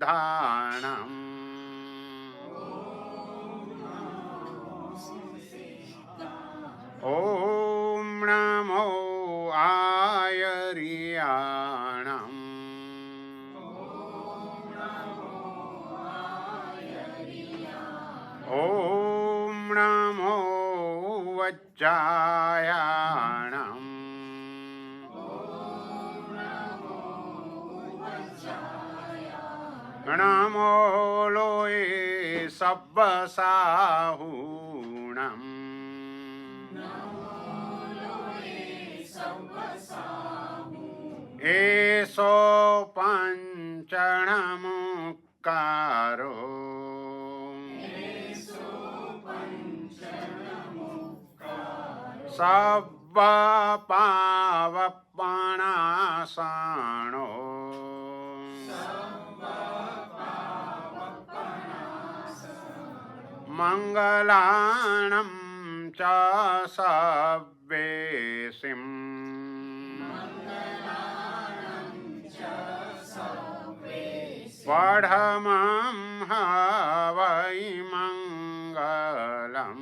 સિદ્ધાણમ ઓમ નમો આયર્યાણમ ઓમ નમો વજ્જાયાણમ નમો લોએ સબ્બસાહૂણમ એસો પંચણમુક્કારો સબ્બ પાવપણાસણો મંગલાણં ચ સવ્યેસિમ પઢમં હવૈ મંગલમ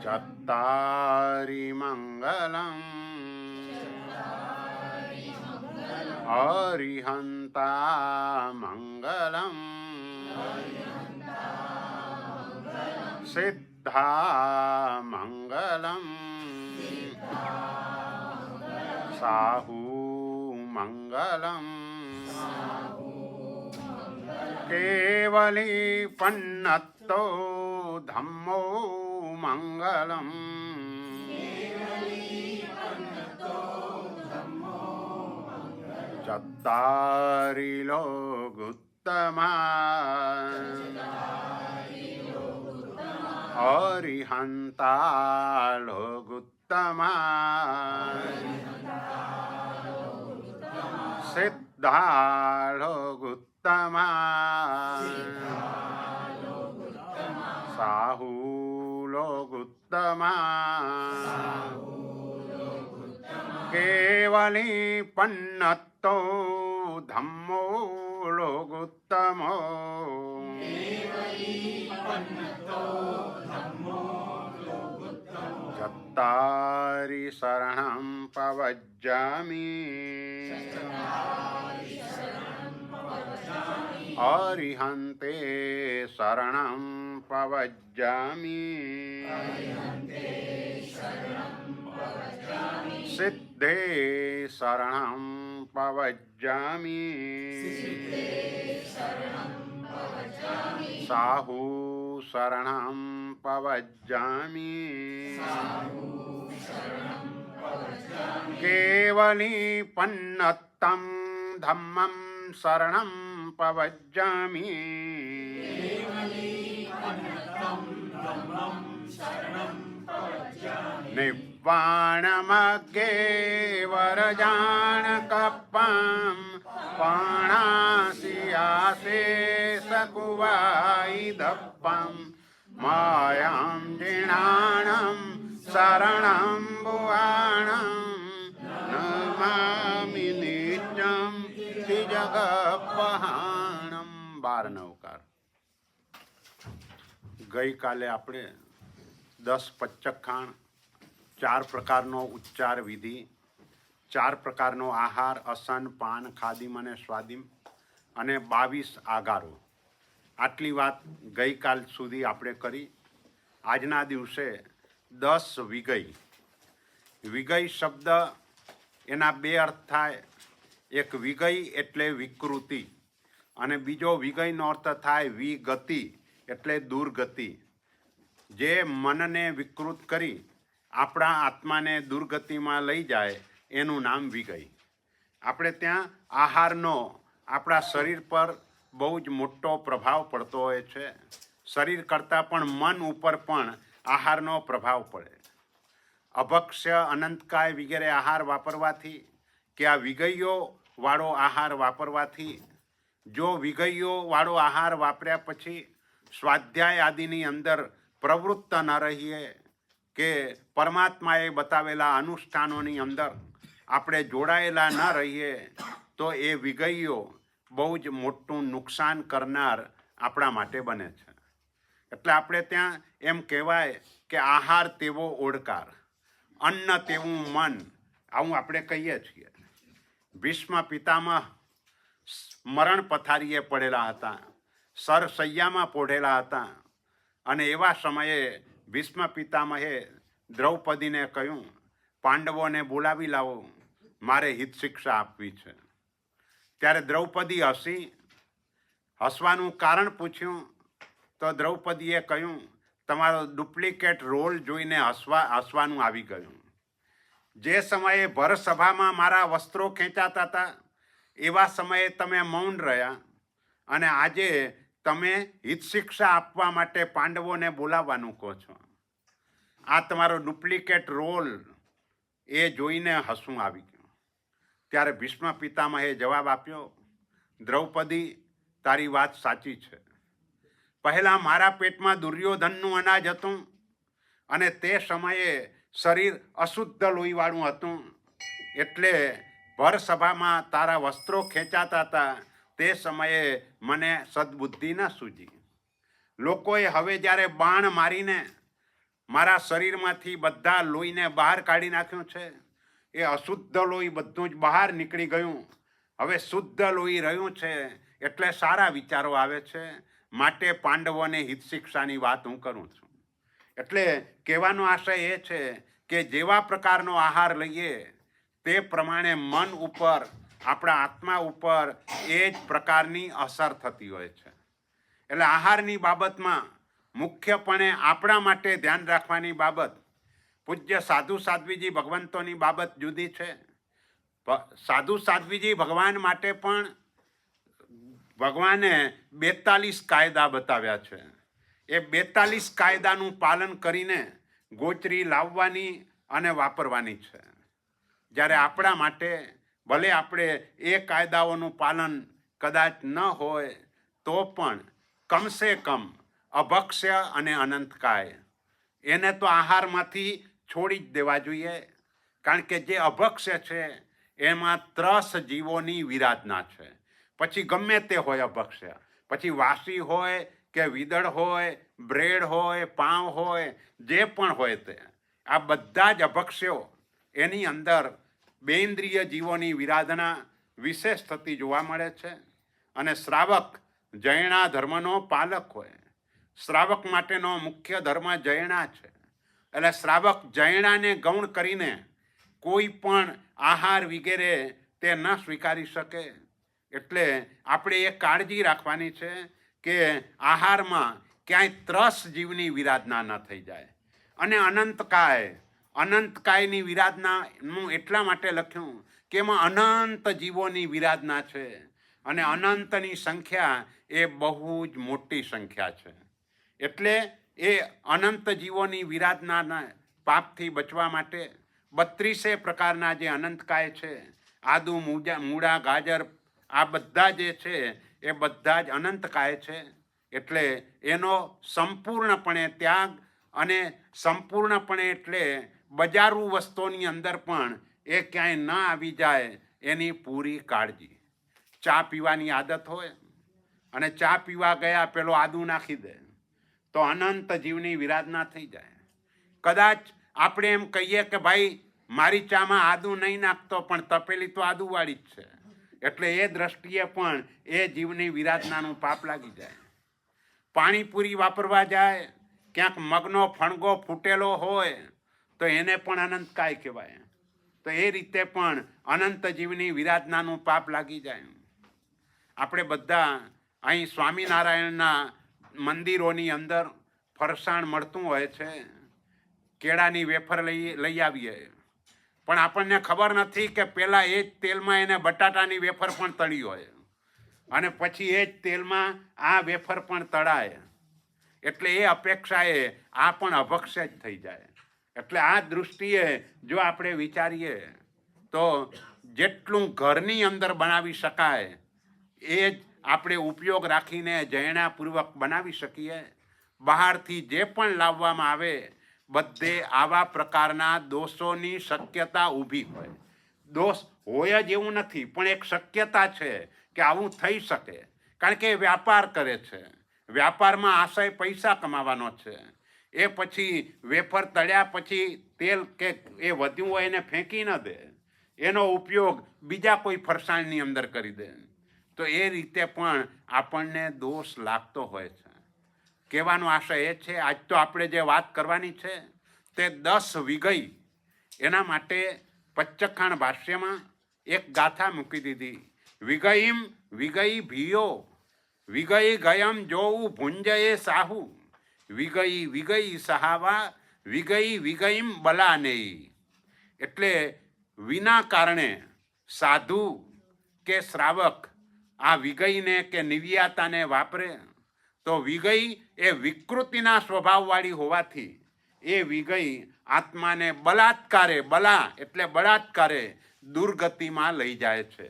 ચત્તારી મંગલમ અરિહંતા મંગલમ સિદ્ધા મંગલમ સાહુ મંગલમ કેવલી પન્નતો ધમ્મો મંગલમ ચત્તારી લોગુત્તમા અરિહંતા લોગુત્તમા સિદ્ધા લોગુત્તમા સાહુ લોગુત્તમા કેવલી પન્નતો ધમ્મો લોગુત્તમો ચત્તારી શરણં પવજ્જામિ અરિહંતે શરણં પવજ્જામિ સિદ્ધે શરણં પવજ્જામિ સાહુ શરણં પવજ્જામિ કેવલી પન્નતં ધમ્મં શરણં પવજ્જામિ નિવ્વાણમગ્ગે વરજાનકપ્પં પાણાસિયાશેષકુવાઈદપ્પં માયાં જીણાણં શરણં ભુવાણં નમામિ નિત્યં જગપહાણમ. 12 નવકાર. ગઈકાલે આપણે 10 પચ્ચખાણ, 4 પ્રકારનો ઉચ્ચાર વિધિ, 4 પ્રકારનો આહાર, અસન, પાન, ખાદિમ અને સ્વાદિમ અને 22 આગારો, આટલી વાત ગઈકાલ સુધી આપણે કરી. આજના દિવસે 10 વિગય. વિગય શબ્દ એના 2 અર્થ થાય. એક વિગય એટલે વિકૃતિ અને બીજો વિગયનો અર્થ થાય વિગતિ એટલે દુર્ગતિ. જે મનને વિકૃત કરી આપણા આત્માને દુર્ગતિમાં લઈ જાય એનું નામ વિગય. આપણે ત્યાં આહારનો આપણા શરીર પર બહુ જ મોટો પ્રભાવ પડતો હોય છે. શરીર કરતાં પણ મન ઉપર પણ આહારનો પ્રભાવ પડે. અભક્ષ્ય, અનંતકાય વગેરે આહાર વાપરવાથી કે આ વિગયો વાળો આહાર વાપરવાથી, જો વિગયો વાળો આહાર વાપર્યા પછી સ્વાધ્યાય આદિની અંદર પ્રવૃત્ત ન રહીએ કે પરમાત્માએ બતાવેલા અનુષ્ઠાનોની અંદર આપણે જોડાયેલા ન રહીએ તો એ વિગઈઓ બહુ જ મોટું નુકસાન કરનાર આપણા માટે બને છે. એટલે આપણે ત્યાં એમ કહેવાય કે આહાર તેવો ઓડકાર, અન્ન તેવું મન, આવું આપણે કહીએ છીએ. ભીષ્મ પિતામહ મરણ પથારીએ પડેલા હતા, સરસૈયામાં પોઢેલા હતા, અને એવા સમયે ભીષ્મ પિતામહે દ્રૌપદીને કહ્યું, પાંડવોને બોલાવી લાવો, મારે હિત શિક્ષા આપવી છે. ત્યારે દ્રૌપદી હસી. હસવાનું કારણ પૂછ્યું તો દ્રૌપદીએ કહ્યું, તમારો ડુપ્લિકેટ રોલ જોઈને હસવાનું આવી ગયું. જે સમયે ભરસભામાં મારા વસ્ત્રો ખેંચાતા હતા એવા સમયે તમે મૌન રહ્યા, અને આજે તમે હિત શિક્ષા આપવા માટે પાંડવોને બોલાવવાનું કહો છો. આ તમારો ડુપ્લિકેટ રોલ એ જોઈને હસવું આવી ગયું. ત્યારે ભીષ્મ પિતામહે જવાબ આપ્યો, દ્રૌપદી, તારી વાત સાચી છે. પહેલાં મારા પેટમાં દુર્યોધનનું અનાજ હતું, અને તે સમયે શરીર અશુદ્ધ લોહીવાળું હતું, એટલે ભરસભામાં તારા વસ્ત્રો ખેંચાતા હતા તે સમયે મને સદબુદ્ધિ ન સૂજી. લોકોએ હવે જ્યારે બાણ મારીને મારા શરીરમાંથી બધા લોહીને બહાર કાઢી નાખ્યું છે, એ અશુદ્ધ લોહી બધું જ બહાર નીકળી ગયું. હવે શુદ્ધ લોહી રહ્યું છે, એટલે સારા વિચારો આવે છે. માટે પાંડવોને હિત શિક્ષાની વાત હું કરું છું. એટલે કહેવાનો આશય એ છે કે જેવા પ્રકારનો આહાર લઈએ તે પ્રમાણે મન ઉપર, આપણા આત્મા ઉપર એ જ પ્રકારની અસર થતી હોય છે. એટલે આહારની બાબતમાં મુખ્યપણે આપણા માટે ધ્યાન રાખવાની બાબત, પૂજ્ય સાધુ સાધ્વીજી ભગવંતોની બાબત જુદી છે. સાધુ સાધ્વીજી ભગવાન માટે પણ ભગવાને 42 કાયદા બતાવ્યા છે. એ 42 કાયદાનું પાલન કરીને ગોચરી લાવવાની અને વાપરવાની છે. જ્યારે આપણા માટે ભલે આપણે એ કાયદાઓનું પાલન કદાચ ન હોય તો પણ કમસે કમ અભક્ષ્ય અને અનંતકાય એને તો આહારમાંથી છોડી જ દેવા જોઈએ. કારણ કે જે અભક્ષ્ય છે એમાં 3 જીવોની વિરાધના છે. પછી ગમે તે હોય અભક્ષ્ય, પછી વાસી હોય કે વિદળ હોય, બ્રેડ હોય, પાઉં હોય, જે પણ હોય તે, આ બધા જ અભક્ષ્યો એની અંદર બેન્દ્રિય જીવોની વિરાધના વિશેષ થતી જોવા મળે છે. અને શ્રાવક જૈના ધર્મનો પાલક હોય. શ્રાવક માટેનો મુખ્ય ધર્મ જૈના છે. એટલે શ્રાવક જૈનાને ગૌણ કરીને કોઈ પણ આહાર વગેરે તે ન સ્વીકારી શકે. એટલે આપણે એ કાળજી રાખવાની છે કે આહારમાં ક્યાંય 3 જીવની વિરાધના ન થઈ જાય. અને અનંતકાયની વિરાધનાનું એટલા માટે લખ્યું કે એમાં અનંત જીવોની વિરાધના છે, અને અનંતની સંખ્યા એ બહુ જ મોટી સંખ્યા છે. એટલે એ અનંત જીવોની વિરાધનાના પાપથી બચવા માટે 32 પ્રકારના જે અનંતકાય છે, આદુ, મૂળા, ગાજર, આ બધા જે છે એ બધા જ અનંતકાય છે. એટલે એનો સંપૂર્ણપણે ત્યાગ, અને સંપૂર્ણપણે એટલે બજારૂ વસ્તુઓની અંદર પણ એ ક્યાંય ન આવી જાય એની પૂરી કાળજી. ચા પીવાની આદત હોય અને ચા પીવા ગયા પેલો આદુ નાખી દે તો અનંત જીવની વિરાધના થઈ જાય. કદાચ આપણે એમ કહીએ કે ભાઈ મારી ચામાં આદુ નહીં નાખતો, પણ તપેલી તો આદુવાળી જ છે, એટલે એ દ્રષ્ટિએ પણ એ જીવની વિરાધનાનું પાપ લાગી જાય. પાણીપુરી વાપરવા જાય, ક્યાંક મગનો ફણગો ફૂટેલો હોય તો એને પણ અનંતકાય કહેવાય. તો એ રીતે પણ અનંત જીવની વિરાધનાનું પાપ લાગી જાય. આપણે બધા અહીં સ્વામિનારાયણના મંદિરોની અંદર ફરસાણ મળતું હોય છે, કેળાની વેફર લઈ આવીએ, પણ આપણને ખબર નથી કે પહેલાં એ જ તેલમાં એને બટાટાની વેફર પણ તળી હોય, અને પછી એ જ તેલમાં આ વેફર પણ તળાય. એટલે એ અપેક્ષાએ આ પણ અભક્ષ્ય જ થઈ જાય. એટલે આ દૃષ્ટિએ જો આપણે વિચારીએ તો જેટલું ઘરની અંદર બનાવી શકાય એ જ આપણે ઉપયોગ રાખીને જૈણાપૂર્વક બનાવી શકીએ. બહારથી જે પણ લાવવામાં આવે બધે આવા પ્રકારના દોષોની શક્યતા ઊભી હોય. દોષ હોય જ એવું નથી, પણ એક શક્યતા છે કે આવું થઈ શકે, કારણ કે એ વ્યાપાર કરે છે. વ્યાપારમાં આશય પૈસા કમાવાનો છે. એ પછી વેફર તળ્યા પછી તેલ કે એ વધ્યું હોય એને ફેંકી ન દે, એનો ઉપયોગ બીજા કોઈ ફરસાણની અંદર કરી દે. તો એ રીતે પણ આપણને દોષ લાગતો હોય છે. કહેવાનો આશય એ છે, આજ તો આપણે જે વાત કરવાની છે તે 10 વિગય. એના માટે પચ્ચખાણ ભાષ્યમાં એક ગાથા મૂકી દીધી. વિગયીમ વિગયી ભીયો, વિગયી ગયમ જોવું ભુંજયે સાહુ, વિગયી વિગયી સહાવા, વિગયી વિગયીમ બલાનેય. એટલે વિના કારણે સાધુ કે શ્રાવક આ વિગયને કે નિવ્યાતાને વાપરે તો વિગય એ વિકૃતિના સ્વભાવવાળી હોવાથી એ વિગય આત્માને બલા એટલે બળાત્કારે દુર્ગતિમાં લઈ જાય છે.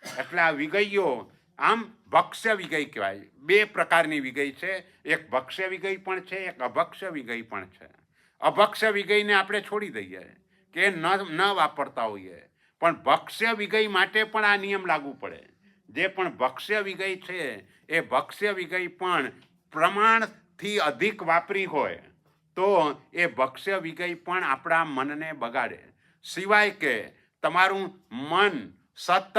એટલે આ વિગયો આમ ભક્ષ્ય વિગય કહેવાય. 2 પ્રકારની વિગય છે, એક ભક્ષ્ય વિગય પણ છે, એક અભક્ષ્ય વિગય પણ છે. અભક્ષ્ય વિગયને આપણે છોડી દઈએ કે ન વાપરતા હોઈએ, પણ ભક્ષ્ય વિગય માટે પણ આ નિયમ લાગુ પડે. જે પણ ભક્ષ્ય વિગય છે એ ભક્ષ્ય વિગય પણ પ્રમાણથી અધિક વાપરી હોય તો એ ભક્ષ્ય વિગય પણ આપણા મનને બગાડે. સિવાય કે તમારું મન સતત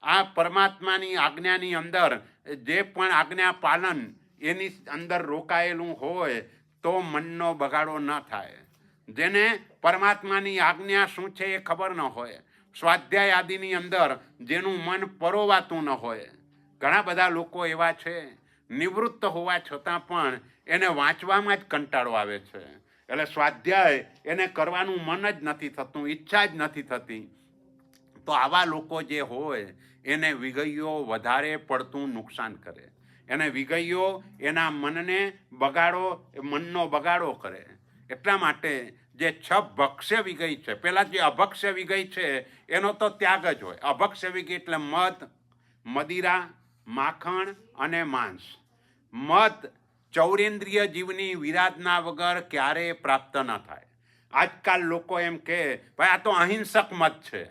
આ પરમાત્માની આજ્ઞાની અંદર જે પણ આજ્ઞા પાલન એની અંદર રોકાયેલું હોય તો મનનો બગાડો ન થાય. જેને પરમાત્માની આજ્ઞા શું છે એ ખબર ન હોય, સ્વાધ્યાય આદિની અંદર જેનું મન પરોવાતું ન હોય. ઘણા બધા લોકો એવા છે, નિવૃત્ત હોવા છતાં પણ એને વાંચવામાં જ કંટાળો આવે છે. એટલે સ્વાધ્યાય એને કરવાનું મન જ નથી થતું, ઈચ્છા જ નથી થતી. તો આવા લોકો જે હોય એને વિગયો વધારે પડતું નુકસાન કરે. એને વિગયો એના મનને બગાડો, મનનો બગાડો કરે. એટલા માટે જે 6 ભક્ષ્ય વિગય છે, પહેલાં જે અભક્ષ્ય વિગય છે એનો તો ત્યાગ જ હોય. અભક્ષ્ય વિગય એટલે મધ, મદિરા, માખણ અને માંસ. મધ ચૌરેન્દ્રિય જીવની વિરાધના વગર ક્યારેય પ્રાપ્ત ન થાય. આજકાલ લોકો એમ કહે ભાઈ આ તો અહિંસક મધ છે.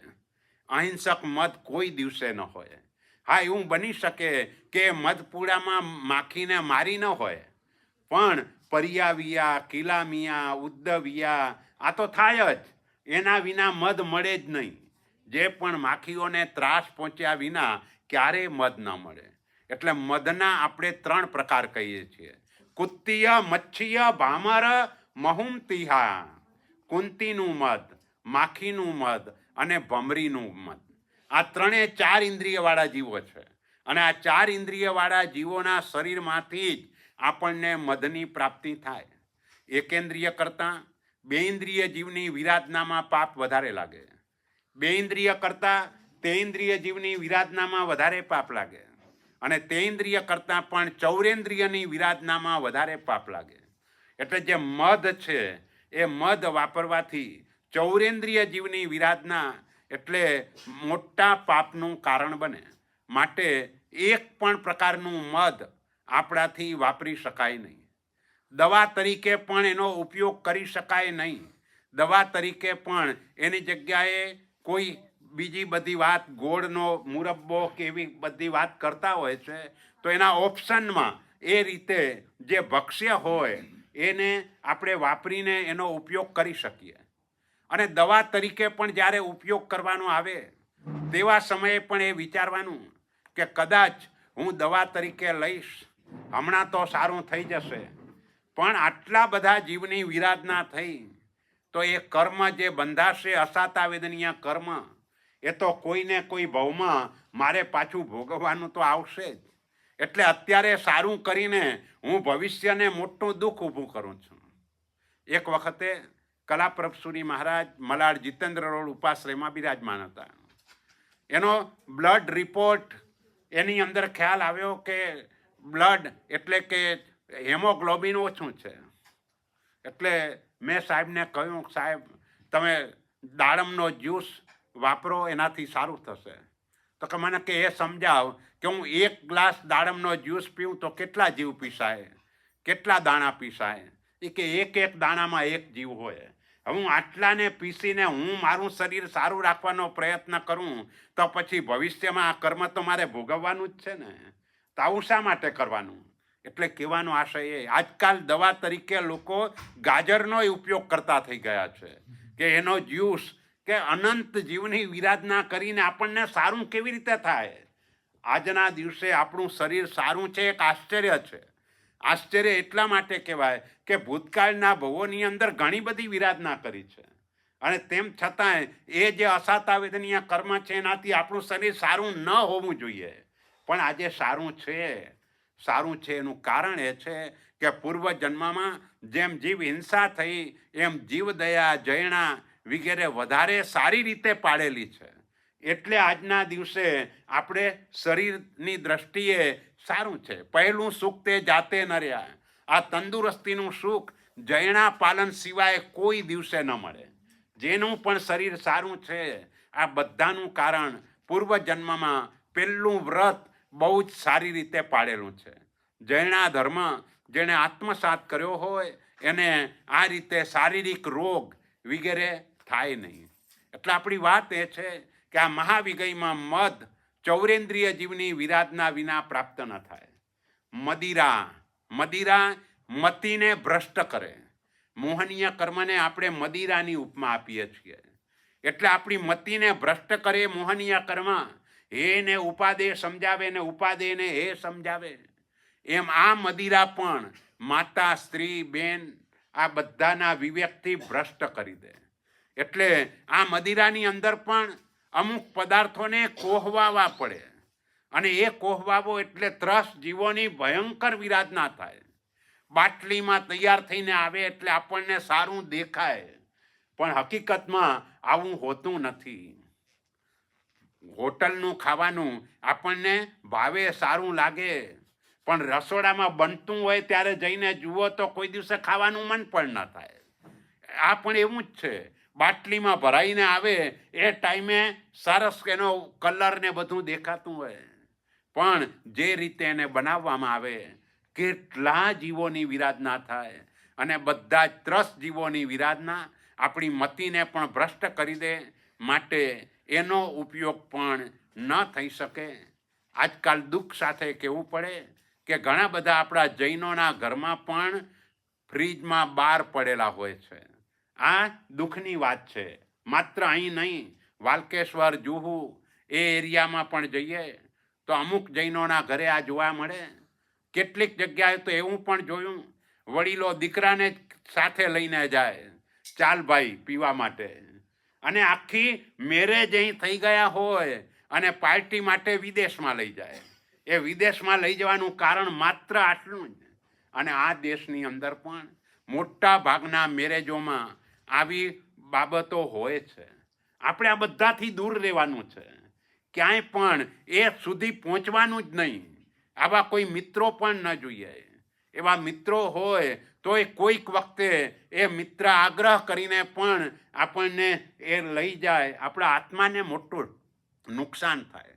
અહિંસક મધ કોઈ દિવસે ન હોય. હા, એવું બની શકે કે મધપુડામાં માખીને મારી ન હોય, પણ પરિયાવિયા, કિલામિયા, ઉદ્દવિયા આ તો થાય જ. એના વિના મધ મળે જ નહીં. જે પણ માખીઓને ત્રાસ પહોંચ્યા વિના ક્યારેય મધ ન મળે. એટલે મધના આપણે 3 પ્રકાર કહીએ છીએ: કુત્તીય, મચ્છીય, ભામર, મહુમતિહા. કુંતીનું મધ, માખીનું મધ અને ભમરીનું મધ. આ 4 ઇન્દ્રિયવાળા જીવો છે. અને આ 4 ઇન્દ્રિયવાળા જીવોના શરીરમાંથી જ આપણને મધની પ્રાપ્તિ થાય. એકેન્દ્રિય કરતાં 2 ઇન્દ્રિય જીવની વિરાધનામાં પાપ વધારે લાગે. 2 ઇન્દ્રિય કરતાં 3 ઇન્દ્રિય જીવની વિરાધનામાં વધારે પાપ લાગે. અને 3 ઇન્દ્રિય કરતાં પણ ચૌરેન્દ્રિયની વિરાધનામાં વધારે પાપ લાગે. એટલે જે મધ છે એ મધ વાપરવાથી ચૌરેન્દ્રિય જીવની વિરાધના એટલે મોટા પાપનું કારણ બને. માટે એક પણ પ્રકારનું મધ આપણાથી વાપરી શકાય નહીં. દવા તરીકે પણ એનો ઉપયોગ કરી શકાય નહીં. દવા તરીકે પણ એની જગ્યાએ કોઈ બીજી બધી વાત, ગોળનો મુરબ્બો કે એવી બધી વાત કરતા હોય છે, તો એના ઓપ્શનમાં એ રીતે જે ભક્ષ્ય હોય એને આપણે વાપરીને એનો ઉપયોગ કરી શકીએ. અને દવા તરીકે પણ જ્યારે ઉપયોગ કરવાનો આવે તેવા સમયે પણ એ વિચારવાનું કે કદાચ હું દવા તરીકે લઈશ, હમણાં તો સારું થઈ જશે, પણ આટલા બધા જીવની વિરાધના થઈ તો એ કર્મ જે બંધાશે, અસાતા વેદનીય કર્મ, એ તો કોઈને કોઈ ભવમાં મારે પાછું ભોગવવાનું તો આવશે જ. એટલે અત્યારે સારું કરીને હું ભવિષ્યને મોટું દુઃખ ઊભું કરું છું. એક વખતે કલાપ્રભસુરી મહારાજ મલાડ જીતેન્દ્ર રોડ ઉપાશ્રયમાં બિરાજમાન હતા. એનો બ્લડ રિપોર્ટ એની અંદર ખ્યાલ આવ્યો કે બ્લડ એટલે કે હેમોગ્લોબિન ઓછું છે. એટલે મેં સાહેબને કહ્યું, સાહેબ તમે દાડમનો જ્યુસ વાપરો, એનાથી સારું થશે. તો કે મને કે એ સમજાવ કે હું 1 ગ્લાસ દાડમનો જ્યુસ પીઉં તો કેટલા જીવ પીસાય, કેટલા દાણા પીસાય? એ કે એક દાણામાં 1 જીવ હોય. હું આટલાને પીસીને હું મારું શરીર સારું રાખવાનો પ્રયત્ન કરું તો પછી ભવિષ્યમાં આ કર્મ તો મારે ભોગવવાનું જ છે ને, તો આવું શા માટે કરવાનું? એટલે કહેવાનો આશય એ, આજકાલ દવા તરીકે લોકો ગાજરનો ઉપયોગ કરતા થઈ ગયા છે કે એનો જ્યુસ, કે અનંત જીવની વિરાધના કરીને આપણને સારું કેવી રીતે થાય? આજના દિવસે આપણું શરીર સારું છે એક આશ્ચર્ય છે. આશ્ચર્ય એટલા માટે કહેવાય કે ભૂતકાળના ભવોની અંદર ઘણી બધી વિરાધના કરી છે, અને તેમ છતાંય એ જે અસાતાવેદનીય કર્મ છે એનાથી આપણું શરીર સારું ન હોવું જોઈએ, પણ આજે સારું છે. સારું છે એનું કારણ એ છે કે પૂર્વ જન્મમાં જેમ જીવ હિંસા થઈ એમ જીવદયા, જયણા વગેરે વધારે સારી રીતે પાડેલી છે. એટલે આજના દિવસે આપણે શરીરની દ્રષ્ટિએ સારું છે. પહેલું સુખ તે જાતે ન રહ્યા. આ તંદુરસ્તીનું સુખ જયણા પાલન સિવાય કોઈ દિવસે ન મળે. જેનું પણ શરીર સારું છે, આ બધાનું કારણ પૂર્વ જન્મમાં પહેલું વ્રત બહુ જ સારી રીતે પાડેલું છે. જૈના ધર્મ જેણે આત્મસાત કર્યો હોય એને આ રીતે શારીરિક રોગ વગેરે થાય નહીં. એટલે આપણી વાત એ છે કે આ મહાવિગયમાં મદ ચૌરેન્દ્રિય જીવની વિરાધના વિના પ્રાપ્ત ન થાય. મદિરા મતિને ભ્રષ્ટ કરે. મોહનીય કર્મને આપણે મદિરાની ઉપમા આપીએ છીએ. એટલે આપણી મતિને ભ્રષ્ટ કરે મોહનીય કર્મ. એને ઉપાદે સમજાવે ને ઉપાદેને હે સમજાવે. એમ આ મદિરા પણ માતા, સ્ત્રી, બેન આ બધાના વિવેકથી ભ્રષ્ટ કરી દે. એટલે આ મદિરાની અંદર પણ અમુક પદાર્થોને કોહવાવા પડે, અને એ કોહવાવો એટલે ત્રસ જીવોની ભયંકર વિરાધના થાય. બાટલીમાં તૈયાર થઈને આવે એટલે આપણને સારું દેખાય, પણ હકીકતમાં આવું હોતું નથી. હોટલનું ખાવાનું આપણને ભાવે, સારું લાગે, પણ રસોડામાં બનતું હોય ત્યારે જઈને જુઓ તો કોઈ દિવસે ખાવાનું મન પણ ન થાય. આ પણ એવું જ છે. બાટલીમાં ભરાઈને આવે એ ટાઈમે સરસ એનો કલર ને બધું દેખાતું હોય, પણ જે રીતે એને બનાવવામાં આવે કેટલા જીવોની વિરાધના થાય, અને બધા જ ત્રસ જીવોની વિરાધના આપણી મતિને પણ ભ્રષ્ટ કરી દે. માટે એનો ઉપયોગ પણ ન થઈ શકે. આજકાલ દુઃખ સાથે કહેવું પડે કે ઘણા બધા આપણા જૈનોના ઘરમાં પણ ફ્રીજમાં બાર પડેલા હોય છે. આ દુઃખની વાત છે. માત્ર અહીં નહીં, વાલકેશ્વર, જુહુ એ એરિયામાં પણ જઈએ તો અમુક જૈનોના ઘરે આ જોવા મળે. કેટલીક જગ્યાએ તો એવું પણ જોયું, વડીલો દીકરાને સાથે લઈને જાય, ચાલ ભાઈ પીવા માટે, અને આખી મેરેજ અહીં થઈ ગયા હોય અને પાર્ટી માટે વિદેશમાં લઈ જાય. એ વિદેશમાં લઈ જવાનું કારણ માત્ર આટલું જ. અને આ દેશની અંદર પણ મોટા ભાગના મેરેજોમાં આવી બાબતો હોય છે. આપણે આ બધાથી દૂર રહેવાનું છે. ક્યાંય પણ એ સુધી પહોંચવાનું જ નહીં. આવા કોઈ મિત્રો પણ ન જોઈએ. એવા મિત્રો હોય તો એ કોઈક વખતે એ મિત્ર આગ્રહ કરીને પણ આપણને એ લઈ જાય, આપણા આત્માને મોટું નુકસાન થાય.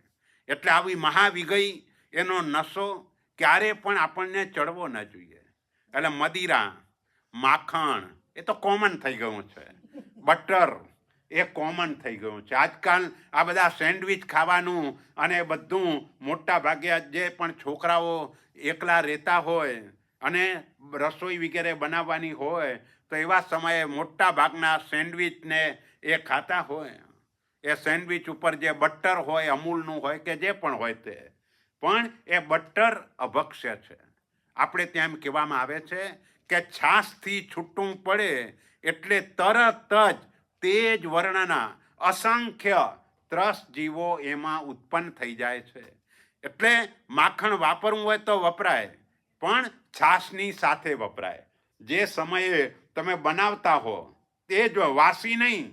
એટલે આવી મહાવિગય એનો નશો ક્યારે પણ આપણને ચડવો ન જોઈએ. એટલે મદિરા, માખણ એ તો કોમન થઈ ગયું છે. બટર એ કોમન થઈ ગયું છે. આજકાલ આ બધા સેન્ડવિચ ખાવાનું અને બધું મોટા ભાગે જે પણ છોકરાઓ એકલા રહેતા હોય અને રસોઈ વગેરે બનાવવાની હોય તો એવા સમયે મોટા ભાગના સેન્ડવિચને એ ખાતા હોય. એ સેન્ડવિચ ઉપર જે બટર હોય, અમૂલનું હોય કે જે પણ હોય તે, પણ એ બટર અભક્ષ્ય છે. આપણે ત્યાં એમ કહેવામાં આવે છે કે છાશથી છૂટું પડે એટલે તરત જ તેજ વર્ણના અસંખ્ય ત્રસ જીવો એમાં ઉત્પન્ન થઈ જાય છે. એટલે માખણ વાપરવું હોય તો વપરાય, પણ છાશની સાથે વપરાય. જે સમયે તમે બનાવતા હો તે જ વાસી નહીં.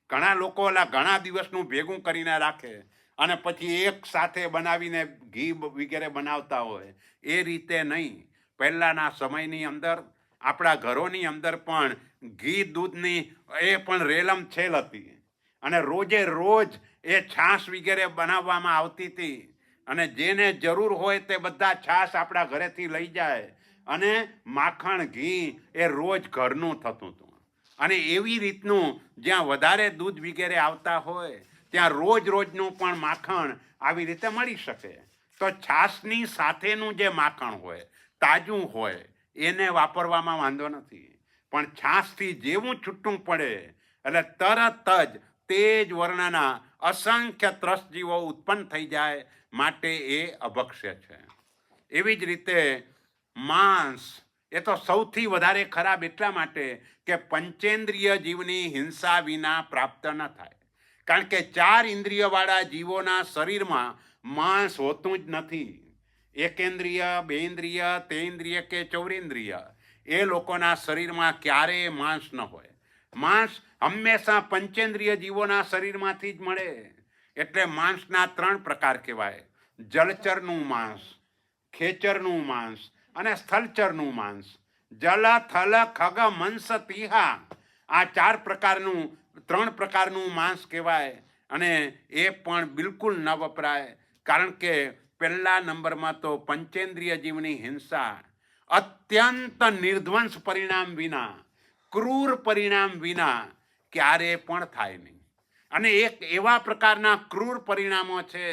ઘણા લોકો ઘણા દિવસનું ભેગું કરીને રાખે અને પછી એક સાથે બનાવીને ઘી વગેરે બનાવતા હોય. એ રીતે નહીં. પહેલાંના સમયની અંદર આપણા ઘરોની અંદર પણ ઘી દૂધની એ પણ રેલમછેલ હતી, અને રોજે રોજ એ છાશ વગેરે બનાવવામાં આવતી હતી, અને જેને જરૂર હોય તે બધા છાશ આપણા ઘરેથી લઈ જાય, અને માખણ ઘી એ રોજ ઘરનું થતું હતું. અને એવી રીતનું જ્યાં વધારે દૂધ વગેરે આવતા હોય ત્યાં રોજ રોજનું પણ માખણ આવી રીતે મળી શકે. તો છાશની સાથેનું જે માખણ હોય તાજું હોય એને વાપરવામાં વાંધો નથી, પણ છાશથી જેવું છૂટું પડે એટલે તરત જ તે જ વર્ણના અસંખ્ય ત્રસજીવો ઉત્પન્ન થઈ જાય, માટે એ અભક્ષ્ય છે. એવી જ રીતે માંસ એ તો સૌથી વધારે ખરાબ એટલા માટે કે પંચેન્દ્રિય જીવની હિંસા વિના પ્રાપ્ત ન થાય. કારણ કે 4 ઇન્દ્રિયવાળા જીવોના શરીરમાં માંસ હોતું જ નથી. એકેન્દ્રિય, બેન્દ્રિય, તેન્દ્રિય કે ચૌરેન્દ્રિય એ લોકોના શરીરમાં ક્યારેય માંસ ન હોય. માંસ હંમેશા પંચેન્દ્રિય જીવોના શરીરમાંથી જ મળે. એટલે માંસના 3 પ્રકાર કહેવાય: જલચરનું માંસ, ખેચરનું માંસ અને સ્થલચરનું માંસ. જલ, થલ, ખગ, મંસ, તિહા આ 3 પ્રકારનું માંસ કહેવાય. અને એ પણ બિલકુલ ન વપરાય, કારણ કે પહેલા નંબરમાં તો પંચેન્દ્રિય જીવની હિંસા અત્યંત નિર્ધ્વંસ પરિણામ વિના, ક્રૂર પરિણામ વિના ક્યારે પણ થાય નહીં. અને એક એવા પ્રકારના ક્રૂર પરિણામો છે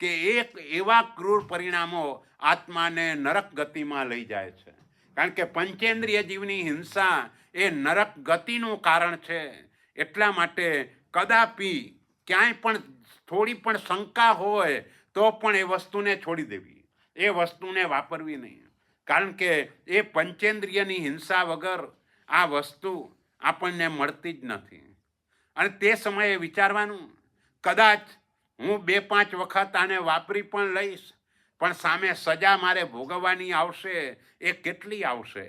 કે એક એવા ક્રૂર પરિણામો આત્માને નરક ગતિમાં લઈ જાય છે. કારણ કે પંચેન્દ્રિય જીવની હિંસા એ નરક ગતિનું કારણ છે. એટલા માટે કદાપી ક્યાંય પણ થોડી પણ શંકા હોય તો પણ એ વસ્તુને છોડી દેવી, એ વસ્તુને વાપરવી નહીં. કારણ કે એ પંચેન્દ્રિયની હિંસા વગર આ વસ્તુ આપણને મળતી જ નથી. અને તે સમયે વિચારવાનું, કદાચ હું 2-5 વખત આને વાપરી પણ લઈશ, પણ સામે સજા મારે ભોગવવાની આવશે. એ કેટલી આવશે?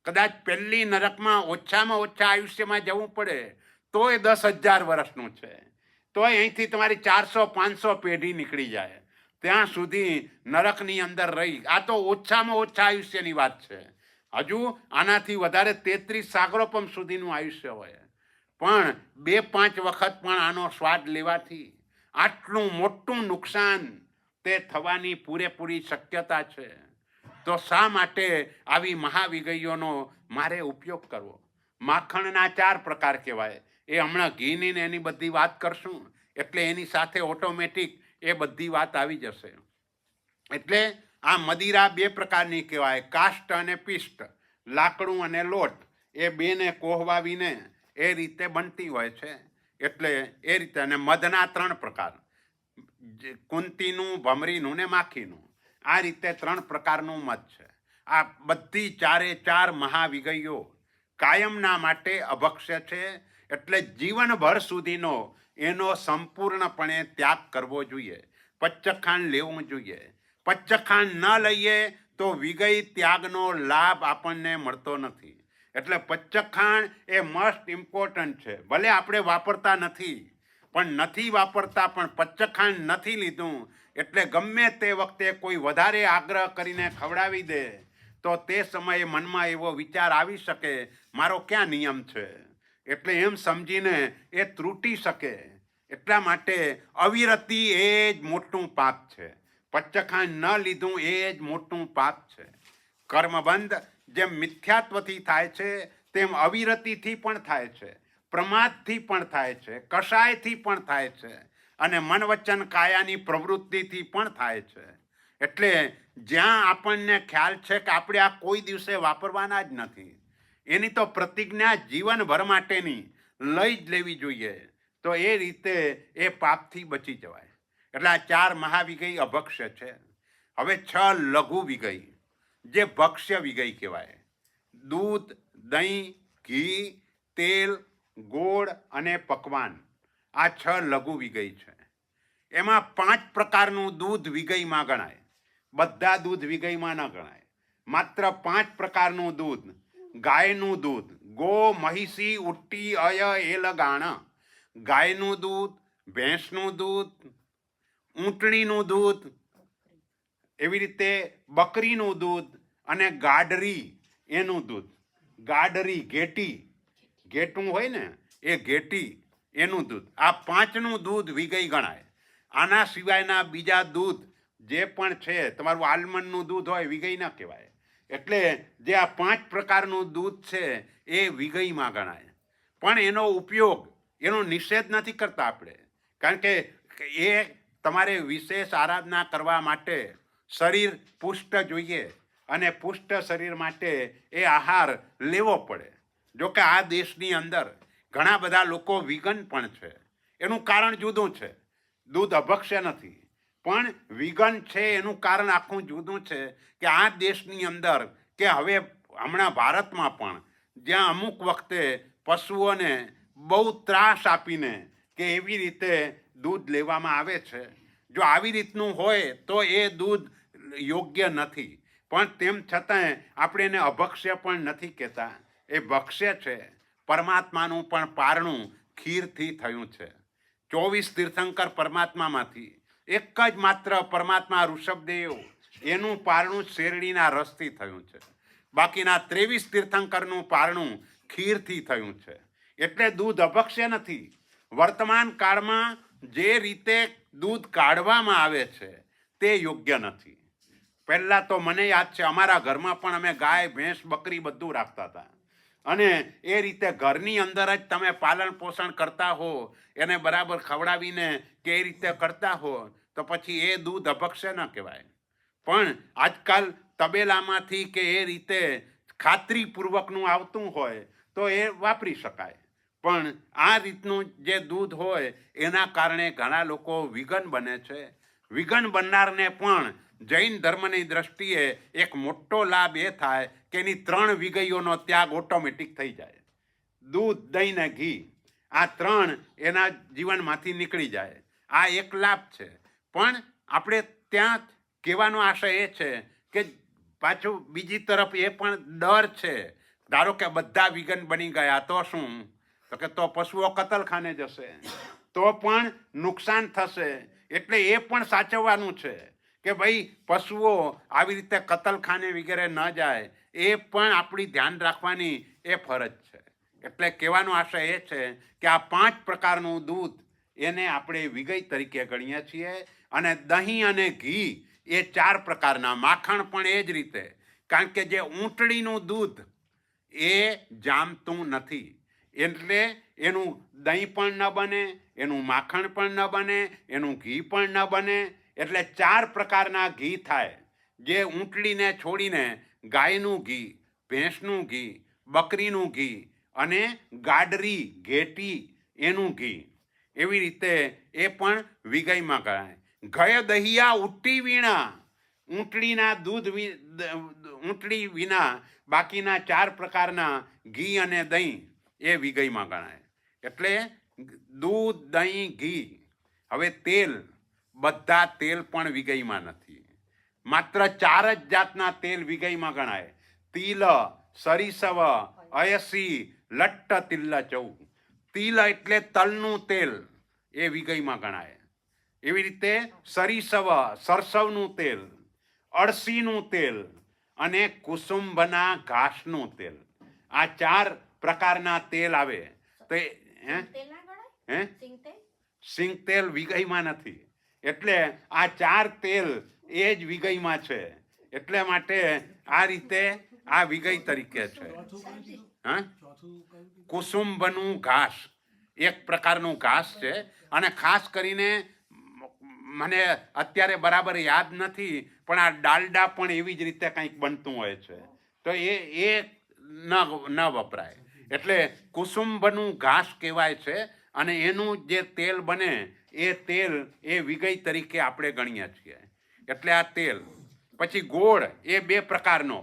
કદાચ પહેલી નરકમાં ઓછામાં ઓછા આયુષ્યમાં જવું પડે તોય 10,000 વર્ષનું છે, તોય અહીંથી તમારી 400-500 પેઢી નીકળી જાય. ત્યાં સુધી નરકની અંદર રહી, આ તો ઓછામાં ઓછા આયુષ્યની વાત છે. હજુ આનાથી વધારે 33 સાગરોપમ સુધીનું આયુષ્ય હોય, પણ 2-5 વખત પણ આનો સ્વાદ લેવાથી આટલું મોટું નુકસાન તે થવાની પૂરેપૂરી શક્યતા છે. તો શા માટે આવી મહાવિગયોનો મારે ઉપયોગ કરવો? માખણના 4 પ્રકાર કહેવાય. એ હમણાં ઘીની ને એની બધી વાત કરશું એટલે એની સાથે ઓટોમેટિક એ બધી વાત આવી જશે. એટલે આ મદિરા 2 પ્રકારની કહેવાય: કાષ્ટ અને પિષ્ટ, લાકડું અને લોટ. એ બેને કોહવાવીને એ રીતે બનતી હોય છે. એટલે એ રીતે. અને મધના 3 પ્રકાર: કુંતીનું, ભમરીનું ને માખીનું. આ રીતે 3 પ્રકારનું મધ છે. આ બધી 4 મહાવિગયો કાયમના માટે અભક્ષ્ય છે. એટલે જીવનભર સુધીનો એનો સંપૂર્ણપણે ત્યાગ કરવો જોઈએ. પચ્ચખાંડ લેવું જોઈએ. પચ્ચખાંડ ન લઈએ તો વિગય ત્યાગનો લાભ આપણને મળતો નથી. એટલે પચ્ચખાંડ એ મસ્ટ ઇમ્પોર્ટન્ટ છે. ભલે આપણે વાપરતા નથી, પણ નથી વાપરતા પણ પચ્ચખાંડ નથી લીધું એટલે ગમે તે વખતે કોઈ વધારે આગ્રહ કરીને ખવડાવી દે તો તે સમયે મનમાં એવો વિચાર આવી શકે, મારો ક્યાં નિયમ છે? એટલે એમ સમજીને એ ત્રુટી શકે. એટલા માટે અવિરતિ એ જ મોટું પાપ છે. પચ્ચખાંડ ન લીધું એ જ મોટું પાપ છે. કર્મબંધ જેમ મિથ્યાત્વથી થાય છે તેમ અવિરતિથી પણ થાય છે, પ્રમાદથી પણ થાય છે, કષાયથી પણ થાય છે, અને મન વચન કાયાની પ્રવૃત્તિથી પણ થાય છે. એટલે જ્યાં આપણને ખ્યાલ છે કે આપણે આ કોઈ દિવસે વાપરવાના જ નથી, એની તો પ્રતિજ્ઞા જીવનભર માટેની લઈ જ લેવી જોઈએ. તો એ રીતે એ પાપથી બચી જવાય. એટલે આ 4 મહાવિગય અભક્ષ્ય છે. હવે 6 લઘુ વિગય જે ભક્ષ્ય વિગય કહેવાય: દૂધ, દહીં, ઘી, તેલ, ગોળ અને પકવાન. આ 6 લઘુ વિગય છે. એમાં 5 પ્રકારનું દૂધ વિગયમાં ગણાય, બધા દૂધ વિગયમાં ન ગણાય. માત્ર 5 પ્રકારનું દૂધ: ગાયનું દૂધ, ગો, મહિષી, ઉટ્ટી, અય, એલ, ગાણ. ગાયનું દૂધ, ભેંસનું દૂધ, ઊંટણીનું દૂધ, એવી રીતે બકરીનું દૂધ અને ગાડરી એનું દૂધ. ગાડરી ઘેટી, ઘેટું હોય ને એ ઘેટી એનું દૂધ. આ 5નું દૂધ વિગય ગણાય. આના સિવાયના બીજા દૂધ જે પણ છે, તમારું આલમંડનું દૂધ હોય વિગય ન કહેવાય. એટલે જે આ 5 પ્રકારનું દૂધ છે એ વિગયમાં ગણાય. પણ એનો ઉપયોગ, એનો નિષેધ નથી કરતા આપણે, કારણ કે એ તમારે વિશેષ આરાધના કરવા માટે શરીર પુષ્ટ જોઈએ, અને પુષ્ટ શરીર માટે એ આહાર લેવો પડે. જોકે આ દેશની અંદર ઘણા બધા લોકો વિગન પણ છે. એનું કારણ જુદું છે. દૂધ અભક્ષ્ય નથી, પણ વિગન છે એનું કારણ આખું જુદું છે કે આ દેશની અંદર કે હવે હમણાં ભારતમાં પણ જ્યાં અમુક વખતે પશુઓને બહુ ત્રાસ આપીને કે એવી રીતે દૂધ લેવામાં આવે છે. જો આવી રીતનું હોય તો એ દૂધ યોગ્ય નથી, પણ તેમ છતાંય આપણે એને અભક્ષ્ય પણ નથી કહેતા, એ ભક્ષ્ય છે. પરમાત્માનું પણ પારણું ખીરથી થયું છે. 24 તીર્થંકર પરમાત્મામાંથી એક જ માત્ર પરમાત્મા ઋષભદેવ, એનું પારણું શેરડીના રસથી થયું છે. બાકીના 23 તીર્થંકરનું પારણું ખીરથી થયું છે. એટલે દૂધ અભક્ષ્ય નથી. વર્તમાન કાળમાં જે રીતે દૂધ કાઢવામાં આવે છે તે યોગ્ય નથી. પહેલાં તો મને યાદ છે, અમારા ઘરમાં પણ અમે ગાય, ભેંસ, બકરી બધું રાખતા હતા, અને એ રીતે ઘરની અંદર જ તમે પાલન પોષણ કરતા હો, એને બરાબર ખવડાવીને કે એ રીતે કરતા હો, તો પછી એ દૂધ અભક્ષ્ય ન કહેવાય. પણ આજકાલ તબેલામાંથી કે એ રીતે ખાતરીપૂર્વકનું આવતું હોય તો એ વાપરી શકાય. પણ આ રીતનું જે દૂધ હોય એના કારણે ઘણા લોકો વિગન બને છે. વિગન બનનારને પણ જૈન ધર્મની દ્રષ્ટિએ એક મોટો લાભ એ થાય કે એની 3 વિગઈઓનો ત્યાગ ઓટોમેટિક થઈ જાય. દૂધ, દહીં ને ઘી, આ 3 એના જીવનમાંથી નીકળી જાય. આ એક લાભ છે. પણ આપણે ત્યાં કહેવાનો આશય એ છે કે પાછું બીજી તરફ એ પણ ડર છે. ધારો કે બધા વિગન બની ગયા તો શું? તો કે તો પશુઓ કતલખાને જશે, તો પણ નુકસાન થશે. એટલે એ પણ સાચવવાનું છે કે ભાઈ પશુઓ આવી રીતે કતલખાને વગેરે ન જાય, એ પણ આપણી ધ્યાન રાખવાની એ ફરજ છે. એટલે કહેવાનો આશય એ છે કે આ 5 પ્રકારનું દૂધ એને આપણે વિગઈ તરીકે ગણીએ છીએ. અને દહીં અને ઘી એ 4 પ્રકારના, માખણ પણ એ જ રીતે, કારણ કે જે ઊંટડીનું દૂધ એ જામતું નથી, એટલે એનું દહીં પણ ન બને, એનું માખણ પણ ન બને, એનું ઘી પણ ન બને. એટલે 4 પ્રકારના ઘી થાય. જે ઊંટડીને છોડીને ગાયનું ઘી, ભેંસનું ઘી, બકરીનું ઘી અને ગાડરી, ઘેટી એનું ઘી, એવી રીતે એ પણ વિગઈમાં ગણાય. ગય દહિયા ઉટ્ટી વીણા, ઊંટડીના દૂધ, ઊંટડી વિના બાકીના 4 પ્રકારના ઘી અને દહીં એ વિગઈમાં ગણાય. એટલે દૂધ, દહીં, ઘી. હવે તેલ, બધા તેલ પણ વિગઈમાં નથી. માત્ર 4 જ જાતના તેલ વિગઈમાં ગણાય: તિલ, સરીસવ, અયસી, લટ્ટ, તિલ્લ, ચૌ. તિલ એટલે તલનું તેલ, એ વિગઈમાં ગણાય. એવી રીતે સરીસવ, સરસવનું તેલ, અળસીનું તેલ અને કુસુંબના ઘાસનું તેલ, આ 4 પ્રકારના તેલ આવે. તો સિંગ તેલ વિગઈમાં નથી. એટલે આ 4 તેલ એ જ વિગઈમાં છે. એટલે માટે આ રીતે આ વિગઈ તરીકે છે. હા, કુસુંબનું ઘાસ એક પ્રકારનું ઘાસ છે, અને ખાસ કરીને મને અત્યારે બરાબર યાદ નથી, પણ આ ડાલડા પણ એવી જ રીતે કંઈક બનતું હોય છે, તો એ ન વપરાય. એટલે કુસુંબનું ઘાસ કહેવાય છે, અને એનું જે તેલ બને એ તેલ એ વિગઈ તરીકે આપણે ગણીએ છીએ. એટલે આ તેલ. પછી ગોળ, એ 2 પ્રકારનો,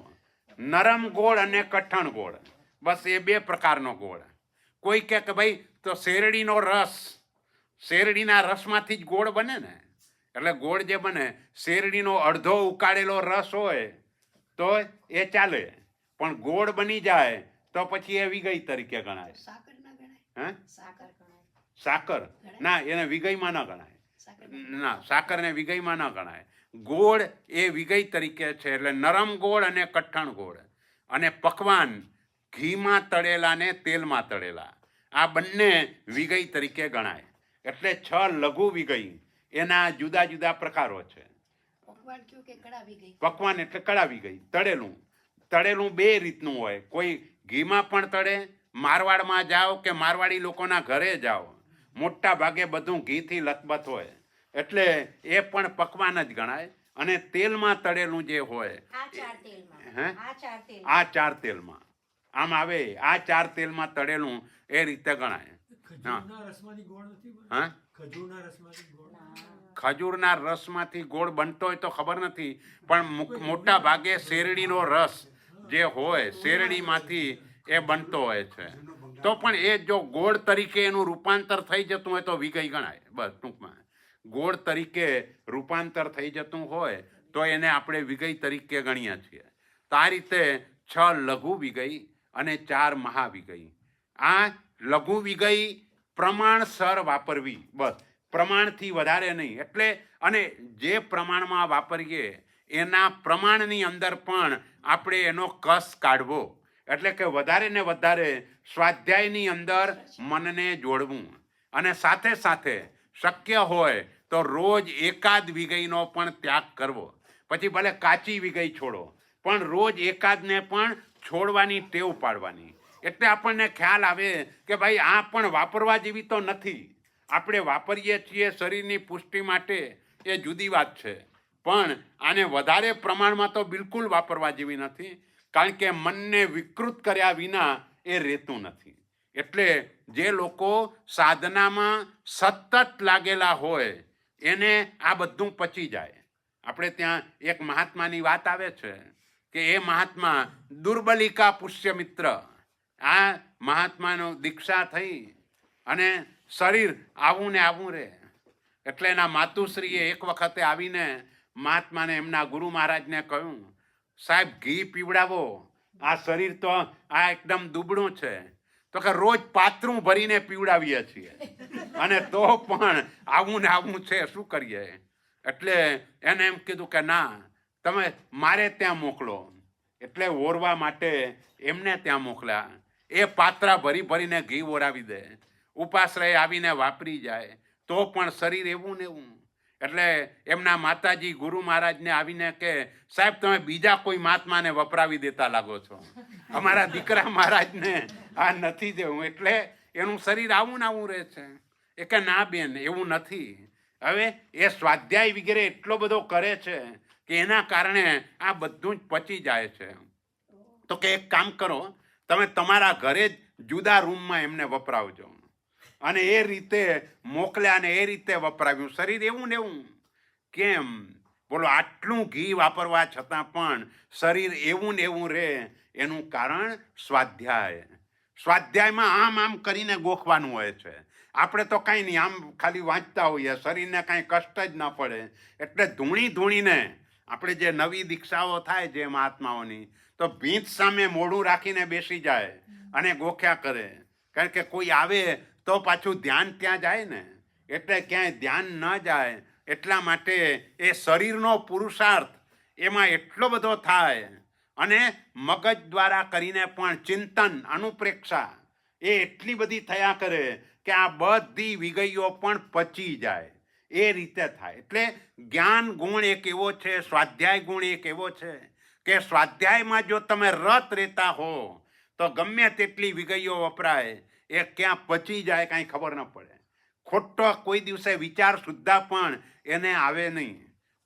નરમ ગોળ અને કઠણ ગોળ. બસ એ 2 પ્રકારનો ગોળ. કોઈ કહે કે ભાઈ તો શેરડીનો રસ, શેરડીના રસમાંથી જ ગોળ બને ને, એટલે ગોળ જે બને, શેરડીનો અડધો ઉકાળેલો રસ હોય તો એ ચાલે, પણ ગોળ બની જાય તો પછી એ વિગઈ તરીકે ગણાય. સાકર ના, એને વિગઈમાં ન ગણાય. ના, સાકરને વિગઈમાં ન ગણાય. ગોળ એ વિગઈ તરીકે છે. એટલે નરમ ગોળ અને કઠણ ગોળ. અને પકવાન, ઘીમાં તળેલા ને તેલમાં તળેલા, આ બંને વિગઈ તરીકે ગણાય. એટલે 6 લઘુ વિગઈ, એના જુદા જુદા પ્રકારો છે. પકવાન એટલે કડા વિગઈ, તળેલું. તળેલું 2 રીતનું હોય, કોઈ ઘીમાં પણ તળે, મારવાડમાં જાઓ કે મારવાડી લોકોના ઘરે જાઓ, મોટા ભાગે બધું ઘીથી લથબથ હોય, એટલે એ પણ પકવાન જ ગણાય. અને તેલમાં તળેલું જે હોય, આ 4 તેલમાં આમ આવે, આ 4 તેલમાં તળેલું એ રીતે ગણાય. ખજૂરના રસમાંથી ગોળ બનતો હોય તો ખબર નથી, પણ મોટા ભાગે શેરડીનો રસ જે હોય શેરડીમાંથી એ બનતો હોય છે. તો પણ એ જો ગોળ તરીકે એનું રૂપાંતર થઈ જતું હોય તો વિગઈ ગણાય. બસ ટૂંકમાં ગોળ તરીકે રૂપાંતર થઈ જતું હોય તો એને આપણે વિગઈ તરીકે ગણીએ છીએ. તો આ રીતે 6 લઘુ વિગઈ અને 4 મહાવિગઈ. આ લઘુ વિગઈ પ્રમાણસર વાપરવી, બસ પ્રમાણથી વધારે નહીં. એટલે અને જે પ્રમાણમાં વાપરીએ એના પ્રમાણની અંદર પણ આપણે એનો કસ કાઢવો. એટલે કે વધારે ને વધારે સ્વાધ્યાયની અંદર મનને જોડવું, અને સાથે સાથે શક્ય હોય તો રોજ એકાદ વિગઈનો પણ ત્યાગ કરવો. પછી ભલે કાચી વિગઈ છોડો, પણ રોજ એકાદને પણ છોડવાની ટેવ પાડવાની. એટલે આપણને ખ્યાલ આવે કે ભાઈ આ પણ વાપરવા જેવી તો નથી. આપણે વાપરીએ છીએ શરીરની પુષ્ટિ માટે, એ જુદી વાત છે, પણ આને વધારે પ્રમાણમાં તો બિલકુલ વાપરવા જેવી નથી, કારણ કે મનને વિકૃત કર્યા વિના એ રહેતું નથી. એટલે જે લોકો સાધનામાં સતત લાગેલા હોય એને આ બધું પચી જાય. આપણે ત્યાં એક મહાત્માની વાત આવે છે કે એ મહાત્મા દુર્બલિકા પુષ્યમિત્ર, આ મહાત્માનો દીક્ષા થઈ અને શરીર આવું ને આવું રહે. એટલે એના માતુશ્રીએ એક વખતે આવીને મહાત્માને એમના ગુરુ મહારાજને કહ્યું, સાહેબ ઘી પીવડાવો, આ શરીર તો આ એકદમ દુબળું છે. તો કે રોજ પાત્રું ભરીને પીવડાવીએ છીએ અને તો પણ આવું ને આવું છે, શું કરીએ? એટલે એને એમ કીધું કે ના, તમે મારે ત્યાં મોકલો. એટલે ઓરવા માટે એમને ત્યાં મોકલ્યા. એ પાત્રા ભરી ભરીને ઘી ઓરાવી દે, ઉપાશ્રય આવીને વાપરી જાય, તો પણ શરીર એવું ને એવું. એટલે એમના માતાજી ગુરુ મહારાજને આવીને કે, સાહેબ તમે બીજા કોઈ મહાત્માને વપરાવી દેતા લાગો છો, અમારા દીકરા મહારાજને આ નથી દેવું, એટલે એનું શરીર આવું ને આવું રહે છે. એ કે ના બેન, એવું નથી. હવે એ સ્વાધ્યાય વગેરે એટલો બધો કરે છે કે એના કારણે આ બધું જ પચી જાય છે. તો કે એક કામ કરો, તમે તમારા ઘરે જ જુદા રૂમમાં એમને વપરાવજો. અને એ રીતે મોકલ્યા અને એ રીતે વપરાવ્યું. શરીર એવું ને એવું. કેમ બોલો? આટલું ઘી વાપરવા છતાં પણ શરીર એવું ને એવું રહે, એનું કારણ સ્વાધ્યાય. સ્વાધ્યાયમાં આમ આમ કરીને ગોખવાનું હોય છે. આપણે તો કાંઈ નહીં, આમ ખાલી વાંચતા હોઈએ, શરીરને કાંઈ કષ્ટ જ ન પડે. એટલે ધૂણી ધૂણીને આપણે જે નવી દીક્ષાઓ થાય જે મહાત્માઓની, તો ભીંત સામે મોઢું રાખીને બેસી જાય અને ગોખ્યા કરે. કારણ કે કોઈ આવે તો પાછું ધ્યાન ત્યાં જાય ને, એટલે ક્યાંય ધ્યાન ન જાય એટલા માટે એ શરીરનો પુરુષાર્થ એમાં એટલો બધો થાય. અને મગજ દ્વારા કરીને પણ ચિંતન, અનુપ્રેક્ષા એ એટલી બધી થયા કરે કે આ બધી વિગઈઓ પણ પચી જાય. એ રીતે થાય. એટલે જ્ઞાન ગુણ એક એવો છે, સ્વાધ્યાય ગુણ એક એવો છે કે સ્વાધ્યાયમાં જો તમે રત રહેતા હો તો ગમે તેટલી વિગઈઓ વપરાય, એ ક્યાં પચી જાય કાંઈ ખબર ન પડે. ખોટો કોઈ દિવસે વિચાર સુદ્ધા પણ એને આવે નહીં.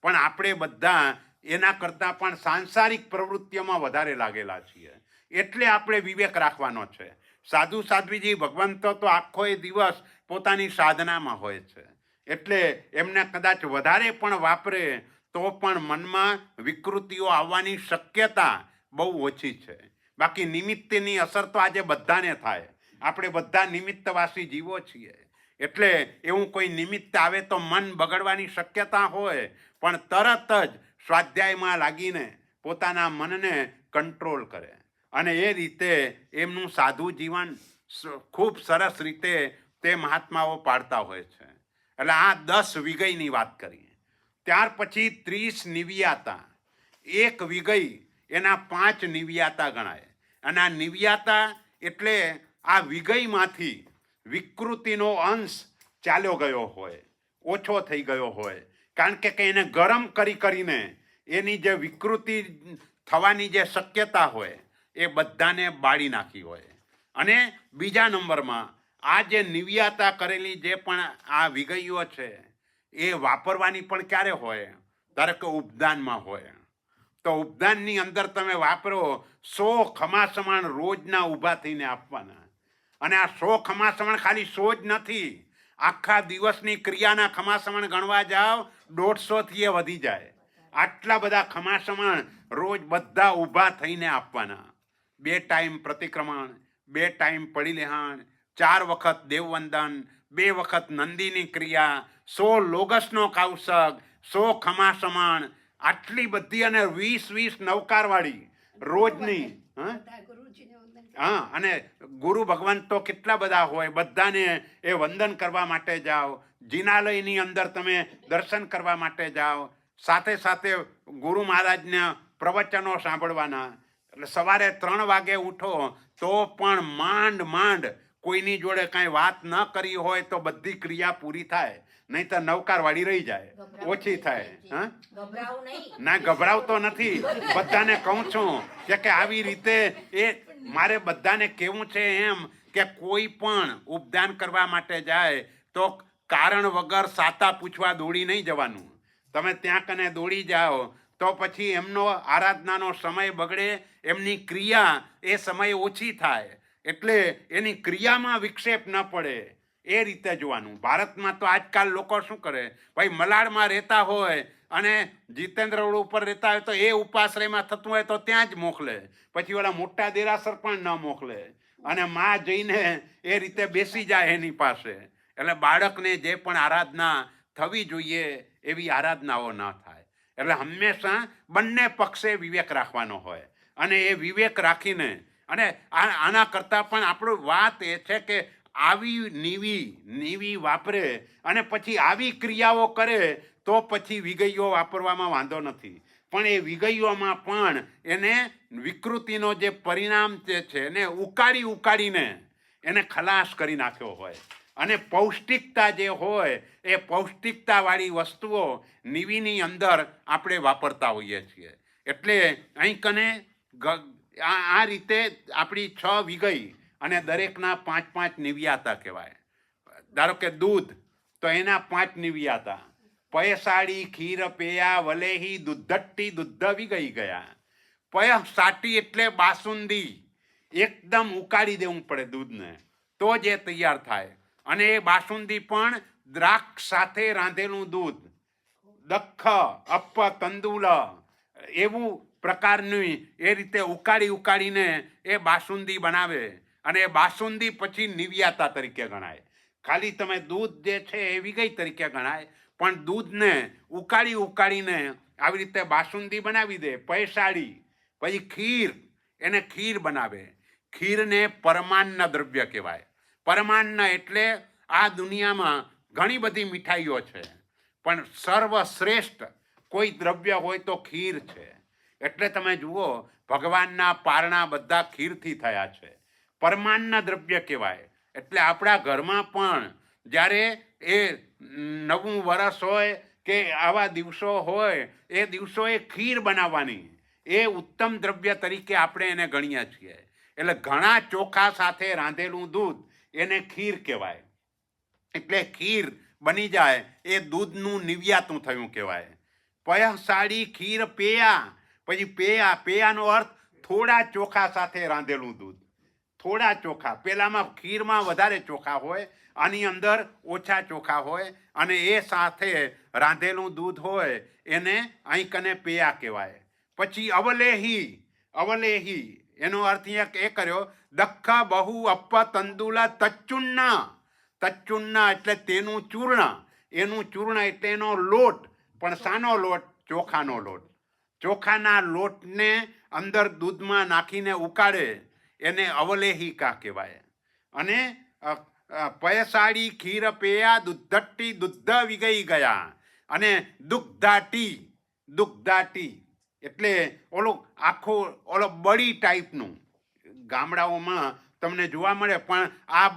પણ આપણે બધા એના કરતાં પણ સાંસારિક પ્રવૃત્તિઓમાં વધારે લાગેલા છીએ. એટલે આપણે વિવેક રાખવાનો છે. સાધુ સાધ્વીજી ભગવંતો તો આખો એ દિવસ પોતાની સાધનામાં હોય છે, એટલે એમને કદાચ વધારે પણ વાપરે તો પણ મનમાં વિકૃતિઓ આવવાની શક્યતા બહુ ઓછી છે. બાકી નિમિત્તની અસર તો આજે બધાને થાય. આપણે બધા નિમિત્તવાસી જીવો છીએ. એટલે એવું કોઈ નિમિત્ત આવે તો મન બગડવાની શક્યતા હોય, પણ તરત જ સ્વાધ્યાયમાં લાગીને પોતાના મનને કંટ્રોલ કરે. અને એ રીતે એમનું સાધુ જીવન ખૂબ સરસ રીતે તે મહાત્માઓ પાડતા હોય છે. એટલે આ 10 વિગઈની વાત કરીએ. ત્યાર પછી 30 નિવ્યાતા. એક વિગઈ એના 5 નિવ્યાતા ગણાય. અને આ નિવ્યાતા એટલે આ વિગઈમાંથી વિકૃતિનો અંશ ચાલ્યો ગયો હોય, ઓછો થઈ ગયો હોય. કારણ કે એને ગરમ કરીને એની જે વિકૃતિ થવાની જે શક્યતા હોય એ બધાને બાળી નાખી હોય. અને બીજા નંબરમાં આ જે નિવ્યાતા કરેલી જે પણ આ વિગઈઓ છે એ વાપરવાની પણ ક્યારે હોય? ધારો કે ઉપદાનમાં હોય તો ઉપદાનની અંદર તમે વાપરો 100 ખમાસમણ રોજના ઊભા થઈને આપવાના. અને આ 100 ખમાસમણ ખાલી 100 જ નથી, આખા દિવસની ક્રિયાના ખમાસમણ ગણવા જાઓ 150થી એ વધી જાય. આટલા બધા ખમાસમણ રોજ બધા ઊભા થઈને આપવાના. 2 ટાઈમ પ્રતિક્રમણ, 2 ટાઈમ પડી લેહાણ, 4 વખત દેવવંદન, 2 વખત નંદીની ક્રિયા, 100 લોગસનો કૌશક, 100 ખમાસમણ, આટલી બધી અને 20 નવકારવાળી રોજની. હા, અને ગુરુ ભગવાન તો કેટલા બધા હોય, બધાને એ વંદન કરવા માટે જાઓ. જિનાલયની અંદર તમે દર્શન કરવા માટે જાઓ. સાથે સાથે ગુરુ મહારાજના પ્રવચનો સાંભળવાના. એટલે સવારે 3 વાગે ઉઠો તો પણ માંડ કોઈની જોડે કાંઈ વાત ન કરી હોય તો બધી ક્રિયા પૂરી થાય, નહીં તો નવકારવાળી રહી જાય, ઓછી થાય. હા, ના ગભરાવતો નથી, બધાને કહું છું કે આવી રીતે એ મારે બધાને કહેવું છે એમ કે કોઈ પણ ઉપદાન કરવા માટે જાય તો કારણ વગર સાતા પૂછવા દોડી નહીં જવાનું. તમે ત્યાં કને દોડી જાઓ તો પછી એમનો આરાધનાનો સમય બગડે, એમની ક્રિયા એ સમય ઓછી થાય, એટલે એની ક્રિયામાં વિક્ષેપ ન પડે એ રીતે જોવાનું. ભારતમાં તો આજકાલ લોકો શું કરે, ભાઈ મલાડમાં રહેતા હોય અને જીતેન્દ્ર રોડ ઉપર રહેતા હોય તો એ ઉપાશ્રયમાં થતું હોય તો ત્યાં જ મોકલે, પછી ઓલા મોટા દેરાસર પણ ન મોકલે, અને માં જઈને એ રીતે બેસી જાય એની પાસે. એટલે બાળકને જે પણ આરાધના થવી જોઈએ એવી આરાધનાઓ ન થાય. એટલે હંમેશા બંને પક્ષે વિવેક રાખવાનો હોય, અને એ વિવેક રાખીને, અને આના કરતાં પણ આપણું વાત એ છે કે આવી નીવી વાપરે અને પછી આવી ક્રિયાઓ કરે તો પછી વિગઈઓ વાપરવામાં વાંધો નથી. પણ એ વિગઈઓમાં પણ એને વિકૃતિનો જે પરિણામ જે છે એને ઉકાળીને એને ખલાસ કરી નાખ્યો હોય. અને પૌષ્ટિકતા જે હોય એ પૌષ્ટિકતાવાળી વસ્તુઓ નીવીની અંદર આપણે વાપરતા હોઈએ છીએ. એટલે અહીં કને આ રીતે આપણી 6 વિગઈ અને દરેકના 5 નિવ્યાતા કહેવાય. ધારો કે દૂધ તો એના 5 નિવ્યાતા: પયસાડી, ખીર, પેયા, વલેહી, દુધ્ધટ્ટી, દુધ્ધ વિગઈ ગયા. પયસાટી એટલે બાસુંદી, એકદમ ઉકાળી દેવું પડે દૂધને તો જ એ તૈયાર થાય. અને એ બાસુંદી પણ દ્રાક્ષ સાથે રાંધેલું દૂધ, દખ્ખ, અપ્પ, તંદુલ એવું પ્રકારની એ રીતે ઉકાળીને એ બાસુંદી બનાવે. અને એ બાસુંદી પછી નિવ્યાતા તરીકે ગણાય. ખાલી તમે દૂધ જે છે એ વિગઈ તરીકે ગણાય, પણ દૂધને ઉકાળીને આવી રીતે બાસુંદી બનાવી દે. પયસાડી, પછી ખીર, એને ખીર બનાવે. ખીરને પરમાન્ન દ્રવ્ય કહેવાય. પરમાન્ન એટલે આ દુનિયામાં ઘણી બધી મીઠાઈઓ છે, પણ સર્વશ્રેષ્ઠ કોઈ દ્રવ્ય હોય તો ખીર છે. એટલે તમે જુઓ ભગવાનના પારણા બધા ખીરથી થયા છે, પરમાન્ન દ્રવ્ય કહેવાય. એટલે આપણા ઘરમાં પણ જ્યારે એ નવું વરસ હોય કે આવા દિવસો હોય એ દિવસોએ ખીર બનાવવાની, એ ઉત્તમ દ્રવ્ય તરીકે આપણે એને ગણીએ છીએ. એટલે ઘણા ચોખા સાથે રાંધેલું દૂધ એને ખીર કહેવાય. એટલે ખીર બની જાય એ દૂધનું નિવ્યાતું થયું કહેવાય. પયસાડી, ખીર, પેયા, પછી પેયાનો અર્થ થોડા ચોખા સાથે રાંધેલું દૂધ. થોડા ચોખા, પેલામાં ખીરમાં વધારે ચોખા હોય, આની અંદર ઓછા ચોખા હોય, અને એ સાથે રાંધેલું દૂધ હોય એને અહીં કને પેયા કહેવાય. પછી અવલેહી એનો અર્થ એ કર્યો, દખ્ખ, બહુ, અપ્પ, તંદુલ, તચ્ચુન્ન એટલે તેનું ચૂર્ણ. એનું ચૂર્ણ એટલે એનો લોટ, પણ શાનો લોટ? ચોખાનો લોટ. ચોખાના લોટને અંદર દૂધમાં નાખીને ઉકાળે એને અવલેહિકા કહેવાય. અને પયસાડી, ખીર, પેયા, દુધ્ધટ્ટી, દુધ્ધ વિગઈ ગયા. અને દુગ્ધાટી એટલે ઓલો બળી ટાઈપનું ગામડાઓમાં તમને જોવા મળે, પણ આ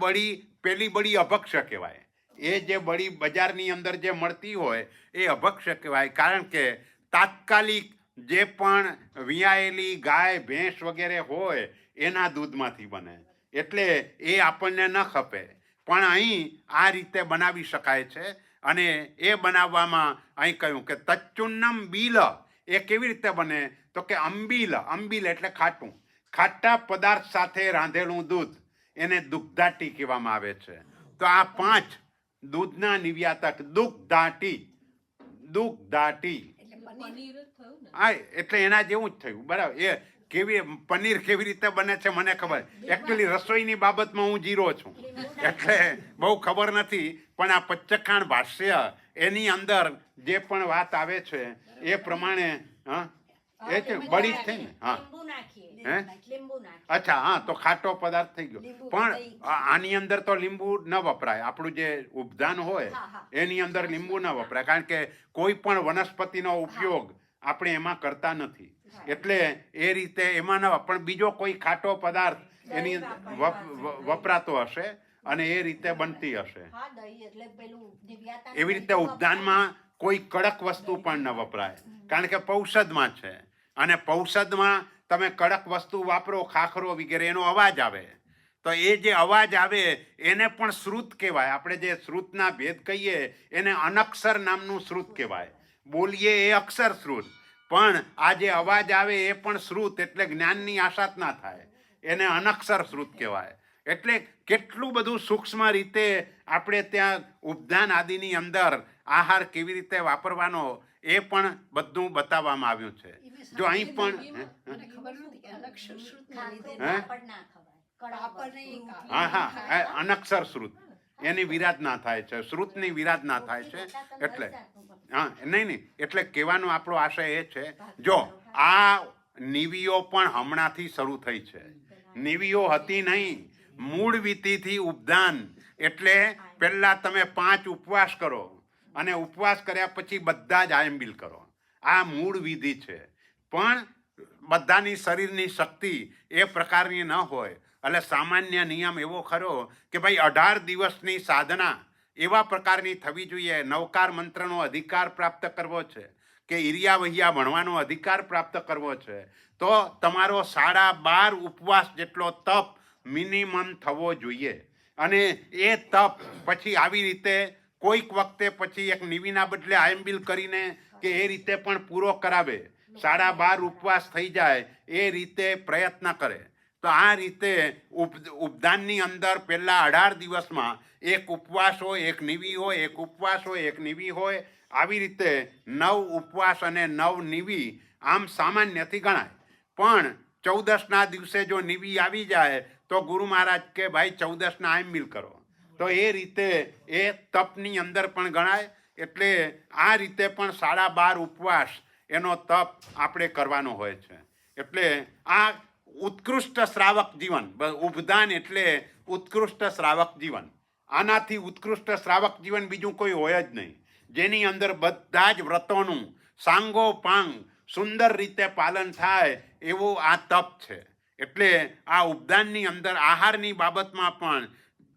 પેલી બળી અભક્ષ્ય કહેવાય. એ જે બળી બજારની અંદર જે મળતી હોય એ અભક્ષ્ય કહેવાય, કારણ કે તાત્કાલિક જે પણ વિયાયેલી ગાય, ભેંસ વગેરે હોય એના દૂધમાંથી બને. એટલે એ આપણને ન ખપે. પણ અહીં આ રીતે બનાવી શકાય છે અને એ બનાવવામાં અહીં કહ્યું કે તચ્ચુન્નમ બીલ એ કેવી રીતે બને તો કે અંબીલ એટલે ખાટું, ખાટા પદાર્થ સાથે રાંધેલું દૂધ એને દુગ્ધાટી કહેવામાં આવે છે. તો આ 5 દૂધના નિવ્યાતક દુગ્ધાટી હા એટલે એના જેવું જ થયું બરાબર. એ પનીર કેવી રીતે બને છે મને ખબર, એકચ્યુઅલી રસોઈની બાબતમાં હું જીરો છું એટલે બહુ ખબર નથી, પણ આ પચ્ચખાણ ભાષ્ય એની અંદર જે પણ વાત આવે છે એ પ્રમાણે એ છે બળી જ થઈ ને. હા અચ્છા, હા તો ખાટો પદાર્થ થઈ ગયો. પણ આની અંદર તો લીંબુ ન વપરાય. આપણું જે ઉપધાન હોય એની અંદર લીંબુ ન વપરાય, કારણ કે કોઈ પણ વનસ્પતિનો ઉપયોગ આપણે એમાં કરતા નથી. એટલે એ રીતે એમાં ન, પણ બીજો કોઈ ખાટો પદાર્થ એની વપરાતો હશે અને એ રીતે બનતી હશે. એવી રીતે ઉપધાનમાં કોઈ કડક વસ્તુ પણ ન વપરાય, કારણ કે પૌષધમાં છે અને પૌષધમાં તમે કડક વસ્તુ વાપરો, ખાખરો વગેરે, એનો અવાજ આવે. તો એ જે અવાજ આવે એને પણ શ્રુત કહેવાય. આપણે જે શ્રુતના ભેદ કહીએ એને અનક્ષર નામનું શ્રુત કહેવાય. બોલીએ એ અક્ષર શ્રુત, પણ આ જે અવાજ આવે એ પણ શ્રુત, એટલે જ્ઞાનની આશા જ ના થાય, એને અનક્ષર શ્રુત કહેવાય. એટલે કેટલું બધું સૂક્ષ્મ રીતે આપણે ત્યાં ઉપધાન આદિની અંદર આહાર કેવી રીતે વાપરવાનો એ પણ બધું બતાવવામાં આવ્યું છે. જો અહીં પણ અનક્ષર શ્રુત એની વિરાધના થાય છે, શ્રુતની વિરાધના થાય છે. એટલે નહીં, એટલે કહેવાનો આપણો આશય એ છે, જો આ નિવિઓ પણ હમણાંથી શરૂ થઈ છે. નિવિઓ હતી નહીં, મૂળ વિધિથી ઉપધાન. એટલે પહેલા તમે 5 ઉપવાસ કરો અને ઉપવાસ કર્યા પછી બધા જ આયંબિલ કરો. આ મૂળ વિધિ છે. પણ બધાની શરીરની શક્તિ એ પ્રકારની ન હોય, એટલે સામાન્ય નિયમ એવો ખરો કે ભાઈ 18 દિવસની સાધના એવા પ્રકારની થવી જોઈએ. નવકાર મંત્રનો અધિકાર પ્રાપ્ત કરવો છે કે ઈરિયા વહિયા ભણવાનો અધિકાર પ્રાપ્ત કરવો છે, તો તમારો 12.5 ઉપવાસ જેટલો તપ મિનિમમ થવો જોઈએ. અને એ તપ પછી આવી રીતે કોઈક વખતે પછી એક નિવિના બદલે આયંબિલ કરીને કે એ રીતે પણ પૂરો કરાવે, 12.5 ઉપવાસ થઈ જાય એ રીતે પ્રયત્ન કરે. તો આ રીતે ઉપદાનની અંદર પહેલા 18 દિવસમાં એક ઉપવાસ હોય, એક નિવિ હોય, એક ઉપવાસ હોય, એક નિવિ હોય. આવી રીતે 9 ઉપવાસ અને 9 નિવિ આમ સામાન્યથી ગણાય. પણ 14ના દિવસે જો નિવિ આવી જાય તો ગુરુ મહારાજ કે ભાઈ 14ના આયંબિલ કરો. તો એ રીતે એ તપની અંદર પણ ગણાય. એટલે આ રીતે પણ 12.5 ઉપવાસ એનો તપ આપણે કરવાનો હોય છે. એટલે આ ઉત્કૃષ્ટ શ્રાવક જીવન, ઉપદાન એટલે ઉત્કૃષ્ટ શ્રાવક જીવન. આનાથી ઉત્કૃષ્ટ શ્રાવક જીવન બીજું કોઈ હોય જ નહીં, જેની અંદર બધા જ વ્રતોનું સાંગોપાંગ સુંદર રીતે પાલન થાય એવું આ તપ છે. એટલે આ ઉપદાનની અંદર આહારની બાબતમાં પણ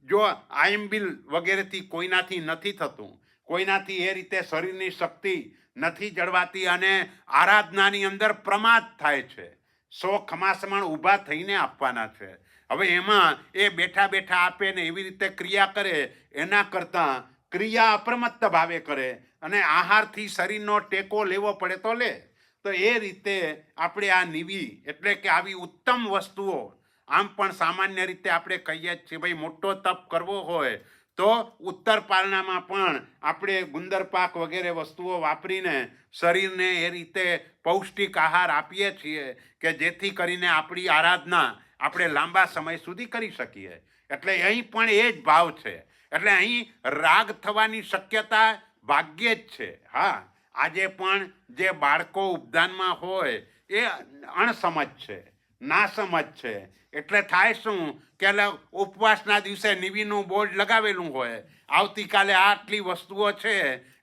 જો આયંબિલ વગેરેથી કોઈનાથી નથી થતું, કોઈનાથી એ રીતે શરીરની શક્તિ નથી જળવાતી અને આરાધનાની અંદર પ્રમાદ થાય છે. 100 ખમાસમણ ઊભા થઈને આપવાના છે. હવે એમાં એ બેઠા બેઠા આપે ને એવી રીતે ક્રિયા કરે, એના કરતાં ક્રિયા અપ્રમત્ત ભાવે કરે અને આહારથી શરીરનો ટેકો લેવો પડે તો લે. તો એ રીતે આપણે આ નિવિ એટલે કે આવી ઉત્તમ વસ્તુઓ, આમ પણ સામાન્ય રીતે આપણે કહીએ જ છીએ ભાઈ મોટો તપ કરવો હોય તો ઉત્તર પારણામાં પણ આપણે ગુંદર પાક વગેરે વસ્તુઓ વાપરીને શરીરને એ રીતે પૌષ્ટિક આહાર આપીએ છીએ કે જેથી કરીને આપણી આરાધના આપણે લાંબા સમય સુધી કરી શકીએ. એટલે અહીં પણ એ જ ભાવ છે. એટલે અહીં રાગ થવાની શક્યતા ભાગ્યે જ છે. હા, આજે પણ જે બાળકો ઉપદાનમાં હોય એ અણસમજ છે, નાસમજ છે. એટલે થાય શું કે ઉપવાસના દિવસે નિવિનું બોર્ડ લગાવેલું હોય, આવતીકાલે આટલી વસ્તુઓ છે,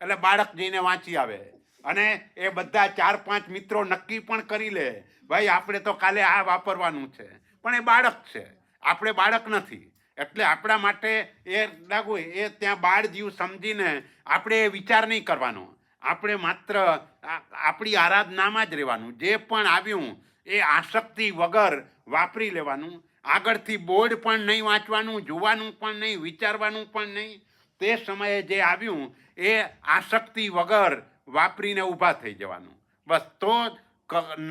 એટલે બાળક જઈને વાંચી આવે અને એ બધા 4-5 મિત્રો નક્કી પણ કરી લે ભાઈ આપણે તો કાલે આ વાપરવાનું છે. પણ એ બાળક છે, આપણે બાળક નથી. એટલે આપણા માટે એ લાગુ એ ત્યાં બાળ જીવ સમજીને આપણે એ વિચાર નહીં કરવાનો. આપણે માત્ર આપણી આરાધનામાં જ રહેવાનું. જે પણ આવ્યું એ આસક્તિ વગર વાપરી લેવાનું. આગળથી બોર્ડ પણ નહીં વાંચવાનું, જોવાનું પણ નહીં, વિચારવાનું પણ નહીં. તે સમયે જે આવ્યું એ આસક્તિ વગર વાપરીને ઊભા થઈ જવાનું. બસ તો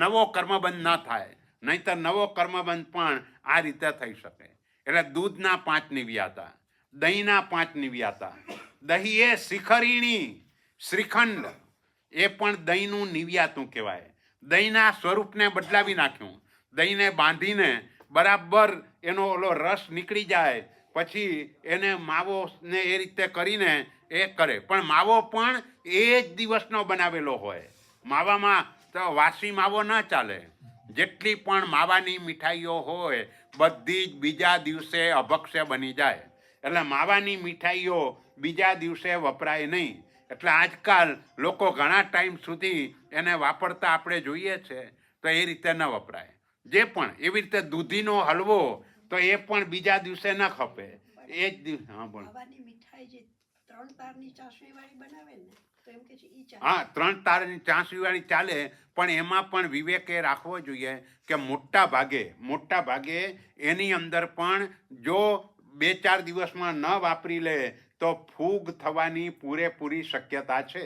નવો કર્મબંધ ન થાય, નહીંતર નવો કર્મબંધ પણ આ રીતે થઈ શકે. એટલે દૂધના 5 નિવ્યાતા, દહીંના 5 નિવ્યાતા. દહીં એ શિખરીણી, શ્રીખંડ એ પણ દહીંનું નિવ્યાતું કહેવાય. દહીંના સ્વરૂપને બદલાવી નાખ્યું. દહીંને બાંધીને બરાબર એનો ઓલો રસ નીકળી જાય પછી એને માવો ને એ રીતે કરીને એ કરે. પણ માવો પણ એ જ દિવસનો બનાવેલો હોય. માવામાં તો વાસી માવો ન ચાલે. જેટલી પણ માવાની મીઠાઈઓ હોય બધી જ બીજા દિવસે અભક્ષ્ય બની જાય. એટલે માવાની મીઠાઈઓ બીજા દિવસે વપરાય નહીં. એટલે આજકાલ લોકો ઘણા ટાઈમ સુધી એને વાપરતા આપણે જોઈએ છે. તો એ રીતે ન વપરાય. જે પણ એવી રીતે દૂધીનો હલવો તો એ પણ બીજા દિવસે ન ખપે. એ જ દિવસે. હા બોલો. હા, 3 તારની ચાસણી વાળી ચાલે, પણ એમાં પણ વિવેક એ રાખવો જોઈએ કે મોટા ભાગે એની અંદર પણ જો 2-4 દિવસમાં ન વાપરી લે તો ફૂગ થવાની પૂરેપૂરી શક્યતા છે.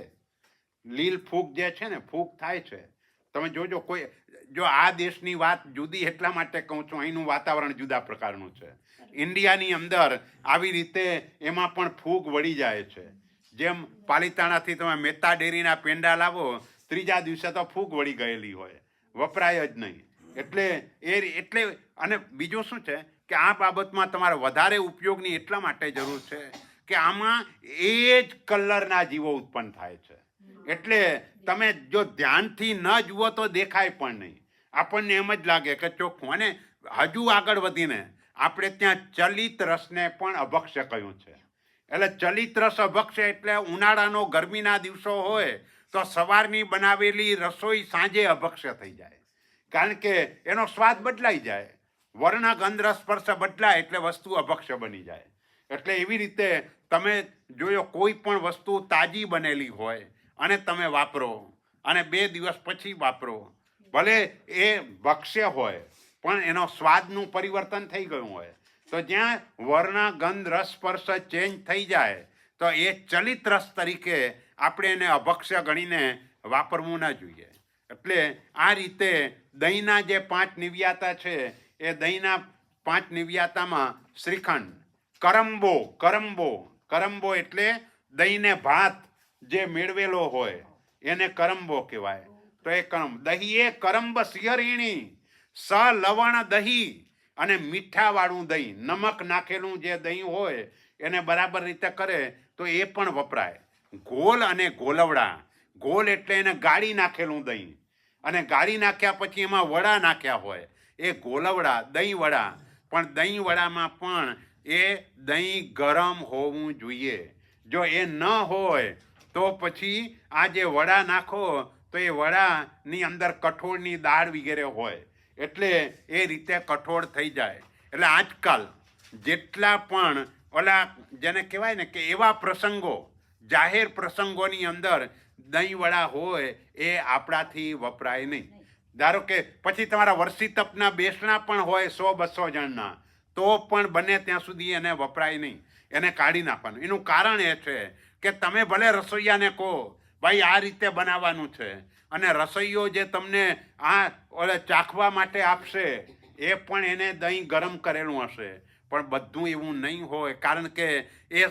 લીલ ફૂગ જે છે ને, ફૂગ થાય છે. તમે જોજો. કોઈ જો આ દેશની વાત જુદી એટલા માટે કહું છું, અહીંનું વાતાવરણ જુદા પ્રકારનું છે. ઇન્ડિયાની અંદર આવી રીતે એમાં પણ ફૂગ વળી જાય છે. જેમ પાલિતાણાથી તમે મહેતા ડેરીના પેંડા લાવો, 3જા દિવસે તો ફૂગ વળી ગયેલી હોય, વપરાય જ નહીં. એટલે અને બીજું શું છે કે આ બાબતમાં તમારે વધારે ઉપયોગની એટલા માટે જરૂર છે કે આમાં એ જ કલરના જીવો ઉત્પન્ન થાય છે. એટલે તમે જો ધ્યાનથી ન જુઓ તો દેખાય પણ નહીં. આપણને એમ જ લાગે કે ચોખ્ખું. અને હજુ આગળ વધીને આપણે ત્યાં ચલિત રસને પણ અભક્ષ્ય કહ્યું છે. એટલે ચલિત રસ અભક્ષ્ય એટલે ઉનાળાનો ગરમીના દિવસો હોય તો સવારની બનાવેલી રસોઈ સાંજે અભક્ષ્ય થઈ જાય. કારણ કે એનો સ્વાદ બદલાઈ જાય. વર્ણ ગંધ રસ સ્પર્શ બદલાય એટલે વસ્તુ અભક્ષ્ય બની જાય. એટલે એવી રીતે તમે જોયો કોઈ પણ વસ્તુ તાજી બનેલી હોય અને તમે વાપરો અને 2 દિવસ પછી વાપરો, ભલે એ ભક્ષ્ય હોય પણ એનો સ્વાદનું પરિવર્તન થઈ ગયું હોય, તો જ્યાં વર્ણ ગંધ રસ સ્પર્શ ચેન્જ થઈ જાય તો એ ચલિત રસ તરીકે આપણે એને અભક્ષ્ય ગણીને વાપરવું ન જોઈએ. એટલે આ રીતે દહીંના જે 5 નિવ્યાતા છે એ દહીંના 5 નિવ્યાતામાં શ્રીખંડ, કરંબો એટલે દહીંને ભાત જે મેળવેલો હોય એને કરંબો કહેવાય. તો એ દહીં એ કરંબ શિયરીણી, લવણ દહીં અને મીઠાવાળું દહીં, નમક નાખેલું જે દહીં હોય એને બરાબર રીતે કરે તો એ પણ વપરાય. ગોલ અને ગોલવડા. ગોલ એટલે એને ગાળી નાખેલું દહીં, અને ગાળી નાખ્યા પછી એમાં વડા નાખ્યા હોય એ ગોલવડા, દહીં વડા. પણ દહીં વડામાં પણ એ દહીં ગરમ હોવું જોઈએ. જો એ ન હોય તો પછી આ જે વડા નાખો તો એ વડાની અંદર કઠોળની દાળ વગેરે હોય એટલે એ રીતે કઠોળ થઈ જાય. એટલે આજકાલ જેટલા પણ ઓલા જેને કહેવાય ને કે એવા પ્રસંગો, જાહેર પ્રસંગોની અંદર દહીં વડા હોય એ આપણાથી વપરાય નહીં. ધારો કે પછી તમારા વર્ષી તપના બેસણા પણ હોય 100-200 જણના, તો પણ બને ત્યાં સુધી એને વપરાય નહીં, એને કાઢી નાખવાનું. એનું કારણ એ છે કે તમે ભલે રસોઈયાને કહો ભાઈ આ રીતે બનાવવાનું છે, અને રસોઈયો જે તમને આ ઓલે ચાખવા માટે આપશે એ પણ એને દહીં ગરમ કરેલું હશે. પણ બધું એવું નહીં હોય, કારણ કે એ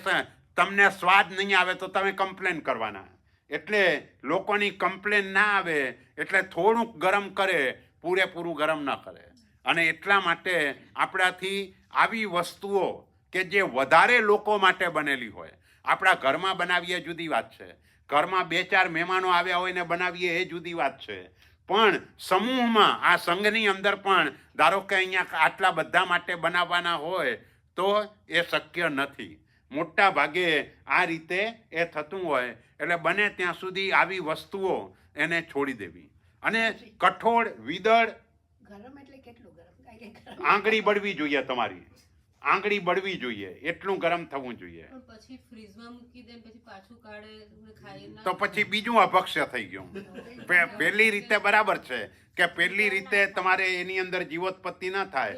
તમને સ્વાદ નહીં આવે તો તમે કમ્પ્લેન કરવાના. એટલે લોકોની કમ્પ્લેન ના આવે એટલે થોડુંક ગરમ કરે, પૂરેપૂરું ગરમ ન કરે. અને એટલા માટે આપણાથી આવી વસ્તુઓ કે જે વધારે લોકો માટે બનેલી હોય, આપણા ઘરમાં બનાવીએ જુદી વાત છે, ઘરમાં 2-4 મહેમાનો આવ્યા હોય ને બનાવીએ એ જુદી વાત છે, પણ સમૂહમાં આ સંઘની અંદર પણ ધારો કે અહીંયા આટલા બધા માટે બનાવવાના હોય તો એ શક્ય નથી. મોટા ભાગે આ રીતે એ થતું હોય. એટલે બને ત્યાં સુધી આવી વસ્તુઓ એને છોડી દેવી. અને કઠોળ, વિદળ, આંગળી બળવી જોઈએ તમારી, આંગળી બળવી જોઈએ, એટલું ગરમ થવું જોઈએ. પછી ફ્રીઝમાં મૂકી દે પછી પાછું કાઢે ખાઈ તો પછી બીજું અભક્ષ્ય થઈ ગયું. પહેલી રીતે બરાબર છે કે પહેલી રીતે તમારે એની અંદર જીવોત્પત્તિ ન થાય,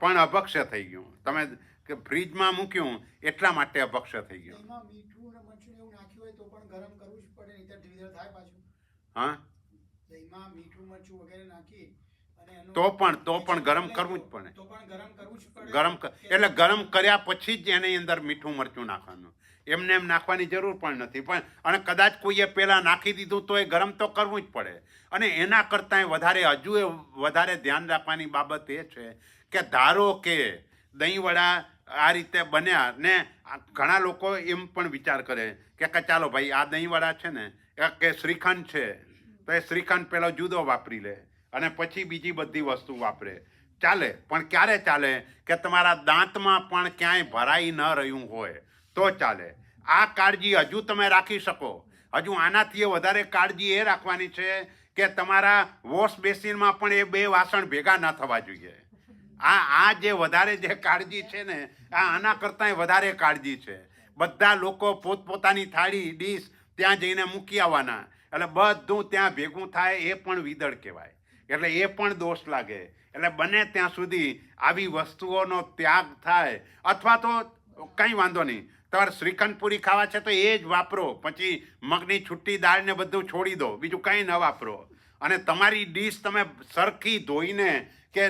પણ અભક્ષ્ય થઈ ગયું. તમે કે ફ્રીજમાં મૂક્યું એટલા માટે અભક્ષ્ય થઈ ગયું. હા, તો પણ ગરમ કરવું જ પડે. એટલે ગરમ કર્યા પછી જ એની અંદર મીઠું મરચું નાખવાનું. એમને એમ નાખવાની જરૂર પણ નથી. પણ અને કદાચ કોઈએ પહેલાં નાખી દીધું તો એ ગરમ તો કરવું જ પડે. અને એના કરતાં વધારે ધ્યાન રાખવાની બાબત એ છે કે ધારો કે દહીંવડા આ રીતે બન્યા ને ઘણા લોકો એમ પણ વિચાર કરે કે ચાલો ભાઈ આ દહીંવડા છે ને કે શ્રીખંડ છે તો એ શ્રીખંડ પેલો જુદો વાપરી લે અને પછી બીજી બધી વસ્તુ વાપરે. ચાલે, પણ ક્યારે ચાલે કે તમારા દાંતમાં પણ ક્યાંય ભરાઈ ન રહ્યું હોય તો ચાલે. આ કાળજી હજુ તમે રાખી શકો. હજુ આનાથી વધારે કાળજી એ રાખવાની છે કે તમારા વોશ બેસિનમાં પણ એ બે વાસણ ભેગા ન થવા જોઈએ. આ જે વધારે જે કાળજી છે ને આના કરતાંય વધારે કાળજી છે. બધા લોકો પોતપોતાની થાળી ડીશ ત્યાં જઈને મૂકી આવવાના, એટલે બધું ત્યાં ભેગું થાય એ પણ વિદળ કહેવાય. એટલે એ પણ દોષ લાગે. એટલે બને ત્યાં સુધી આવી વસ્તુઓનો ત્યાગ થાય. અથવા તો કંઈ વાંધો નહીં, તમારે શ્રીખંડ પૂરી ખાવા છે તો એ જ વાપરો. પછી મગની છુટ્ટી દાળ ને બધું છોડી દો, બીજું કંઈ ન વાપરો. અને તમારી ડીશ તમે સરખી ધોઈને કે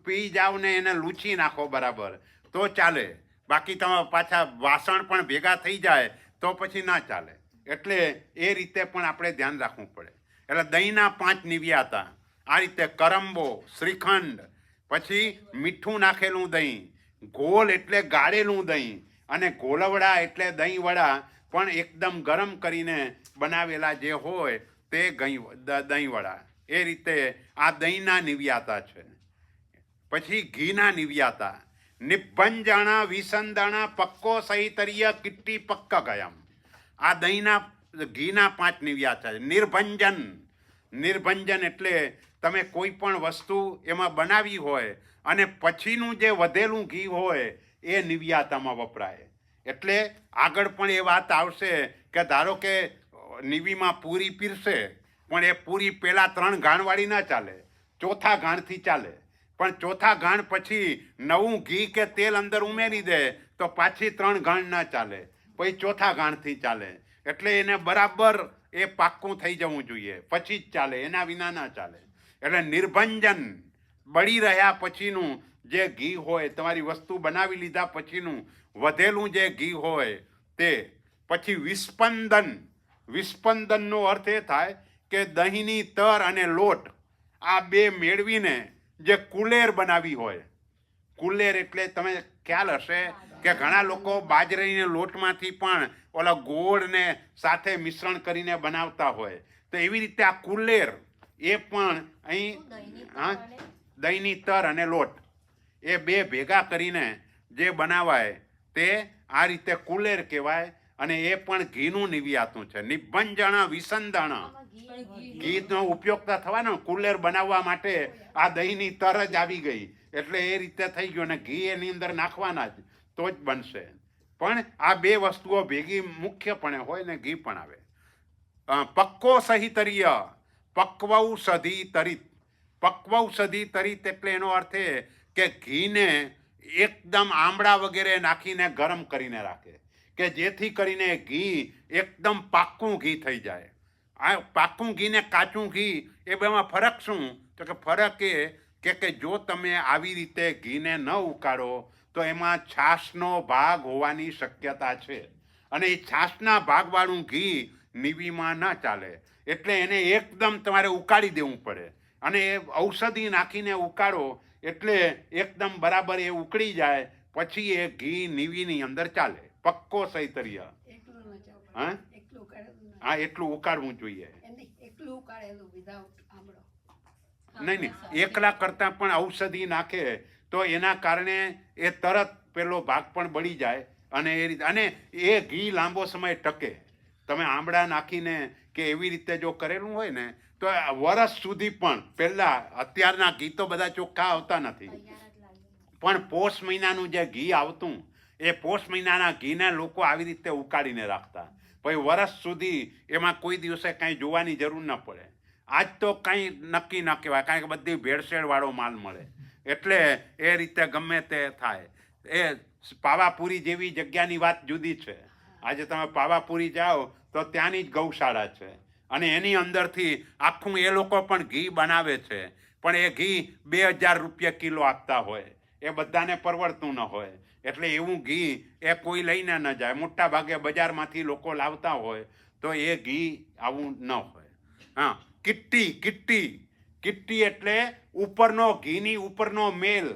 પી જાઓ ને એને લૂછી નાખો બરાબર તો ચાલે. બાકી તમે પાછા વાસણ પણ ભેગા થઈ જાય તો પછી ના ચાલે. એટલે એ રીતે પણ આપણે ધ્યાન રાખવું પડે. એટલે દહીંના 5 નિવ્યા હતા. આ રીતે કરંબો, શ્રીખંડ, પછી મીઠું નાખેલું દહીં, ગોળ એટલે ગાળેલું દહીં, અને ગોલવડા એટલે દહીં વડા પણ એકદમ ગરમ કરીને બનાવેલા જે હોય તે દહીં વડા. એ રીતે આ દહીંના નિવ્યાતા છે. પછી ઘીના નિવ્યાતા. નિભંજણ વિસંદણ પક્કો સહિતરીય કિટ્ટી પક્ક ગયમ. આ દહીંના ઘીના 5 નિવ્યાતા છે. નિર્ભંજન એટલે તમે કોઈ પણ વસ્તુ એમાં બનાવી હોય અને પછીનું જે વધેલું ઘી હોય એ નિવ્યાતામાં વપરાય. એટલે આગળ પણ એ વાત આવશે કે ધારો કે નિવીમાં પૂરી પીરશે પણ એ પૂરી પહેલાં 3 ઘાણવાળી ના ચાલે, ચોથા ઘાણથી ચાલે. પણ ચોથા ઘાણ પછી નવું ઘી કે તેલ અંદર ઉમેરી દે તો પાછી 3 ઘાણ ના ચાલે, પછી ચોથા ઘાણથી ચાલે. એટલે એને બરાબર એ પાક્કું થઈ જવું જોઈએ પછી જ ચાલે, એના વિના ના ચાલે. એટલે નિર્ભંજન બળી રહ્યા પછીનું જે ઘી હોય, તમારી વસ્તુ બનાવી લીધા પછીનું વધેલું જે ઘી હોય તે. પછી વિસ્પંદનનો અર્થ એ થાય કે દહીંની તર અને લોટ આ બે મેળવીને જે કુલેર બનાવી હોય. કુલેર એટલે તમે ખ્યાલ હશે કે ઘણા લોકો બાજરાના લોટમાંથી પણ ઓલા ગોળને સાથે મિશ્રણ કરીને બનાવતા હોય. તો એવી રીતે આ કુલેર એ પણ અહીં દહીંની તર અને લોટ એ બે ભેગા કરીને જે બનાવાય તે આ રીતે કુલેર કહેવાય. અને એ પણ ઘીનું નિવ્યાતું છે. નિભંજણ વિસંદણ ઘીનો ઉપયોગ થવાનો. કુલેર બનાવવા માટે આ દહીંની તર જ આવી ગઈ એટલે એ રીતે થઈ ગયું. અને ઘી એની અંદર નાખવાના જ તો જ બનશે. પણ આ બે વસ્તુઓ ભેગી મુખ્યપણે હોય ને ઘી પણ આવે. પક્કો સહિતરીય પક્વૌષધિ તરિત. પક્વૌષધિ તરિત એટલે એનો અર્થ એ કે ઘીને એકદમ આમળા વગેરે નાખીને ગરમ કરીને રાખે કે જેથી કરીને ઘી એકદમ પાક્કું ઘી થઈ જાય. આ પાક્કું ઘી ને કાચું ઘી એ બેમાં ફરક શું? તો કે ફરક એ કે જો તમે આવી રીતે ઘીને ન ઉકાળો તો એમાં છાશનો ભાગ હોવાની શક્યતા છે. અને એ છાશના ભાગવાળું ઘી નિવીમાં ન ચાલે. એટલે એને એકદમ તમારે ઉકાળી દેવું પડે. અને એ ઔષધિ નાખીને ઉકાળો એટલે એકદમ બરાબર એ ઉકળી જાય પછી એ ઘી નિવીની અંદર ચાલે. પક્કો સૈતર્ય. હા, એટલું ઉકાળવું જોઈએ. નહીં, એકલા કરતાં પણ ઔષધિ નાખે તો એના કારણે એ તરત પેલો ભાગ પણ બળી જાય. અને એ રીતે અને એ ઘી લાંબો સમય ટકે. તમે આંબળા નાખીને કે એવી રીતે જો કરેલું હોય ને તો વર્ષ સુધી પણ. પહેલાં અત્યારના ઘી તો બધા ચોખ્ખા આવતા નથી. પણ પોષ મહિનાનું જે ઘી આવતું એ પોષ મહિનાના ઘીને લોકો આવી રીતે ઉકાળીને રાખતા, પછી વરસ સુધી એમાં કોઈ દિવસે કાંઈ જોવાની જરૂર ન પડે. આજ તો કંઈ નક્કી ન કહેવાય, કારણ કે બધી ભેળસેળવાળો માલ મળે, એટલે એ રીતે ગમે તે થાય. એ પાવાપુરી જેવી જગ્યાની વાત જુદી છે. આજે તમે પાવાપુરી જાઓ તો ત્યાંની જ ગૌશાળા છે, અને એની અંદરથી આખું એ લોકો પણ ઘી બનાવે છે, પણ એ ઘી 2000 રૂપિયા કિલો આપતા હોય, એ બધાને પરવડતું ન હોય, એટલે એવું ઘી એ કોઈ લઈને ન જાય. મોટા ભાગે બજારમાંથી લોકો લાવતા હોય તો એ ઘી આવું ન હોય. હા, કિટ્ટી એટલે ઉપરનો ઘીની ઉપરનો મેલ,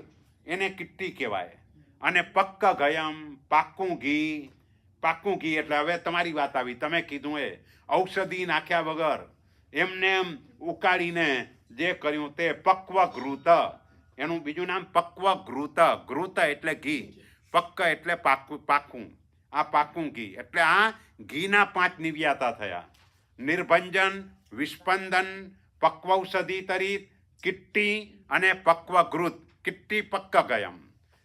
એને કિટ્ટી કહેવાય. અને પક્ક ગયમ, પાક્કું ઘી એટલે હવે તમારી વાત આવી, તમે કીધું એ ઔષધિ નાખ્યા વગર એમને એમ ઉકાળીને જે કર્યું તે પક્વ ઘૃત, એનું બીજું નામ પક્વ ઘૃત એટલે ઘી, પક્ક એટલે પાકું, આ પાકું ઘી. એટલે આ ઘીના 5 નિવ્યાતા થયા: નિર્ભંજન, વિસ્પંદન, પક્વૌષધિ તરિત, કિટ્ટી અને પક્વ ઘૃત. કિટ્ટી પક્ક ગયમ,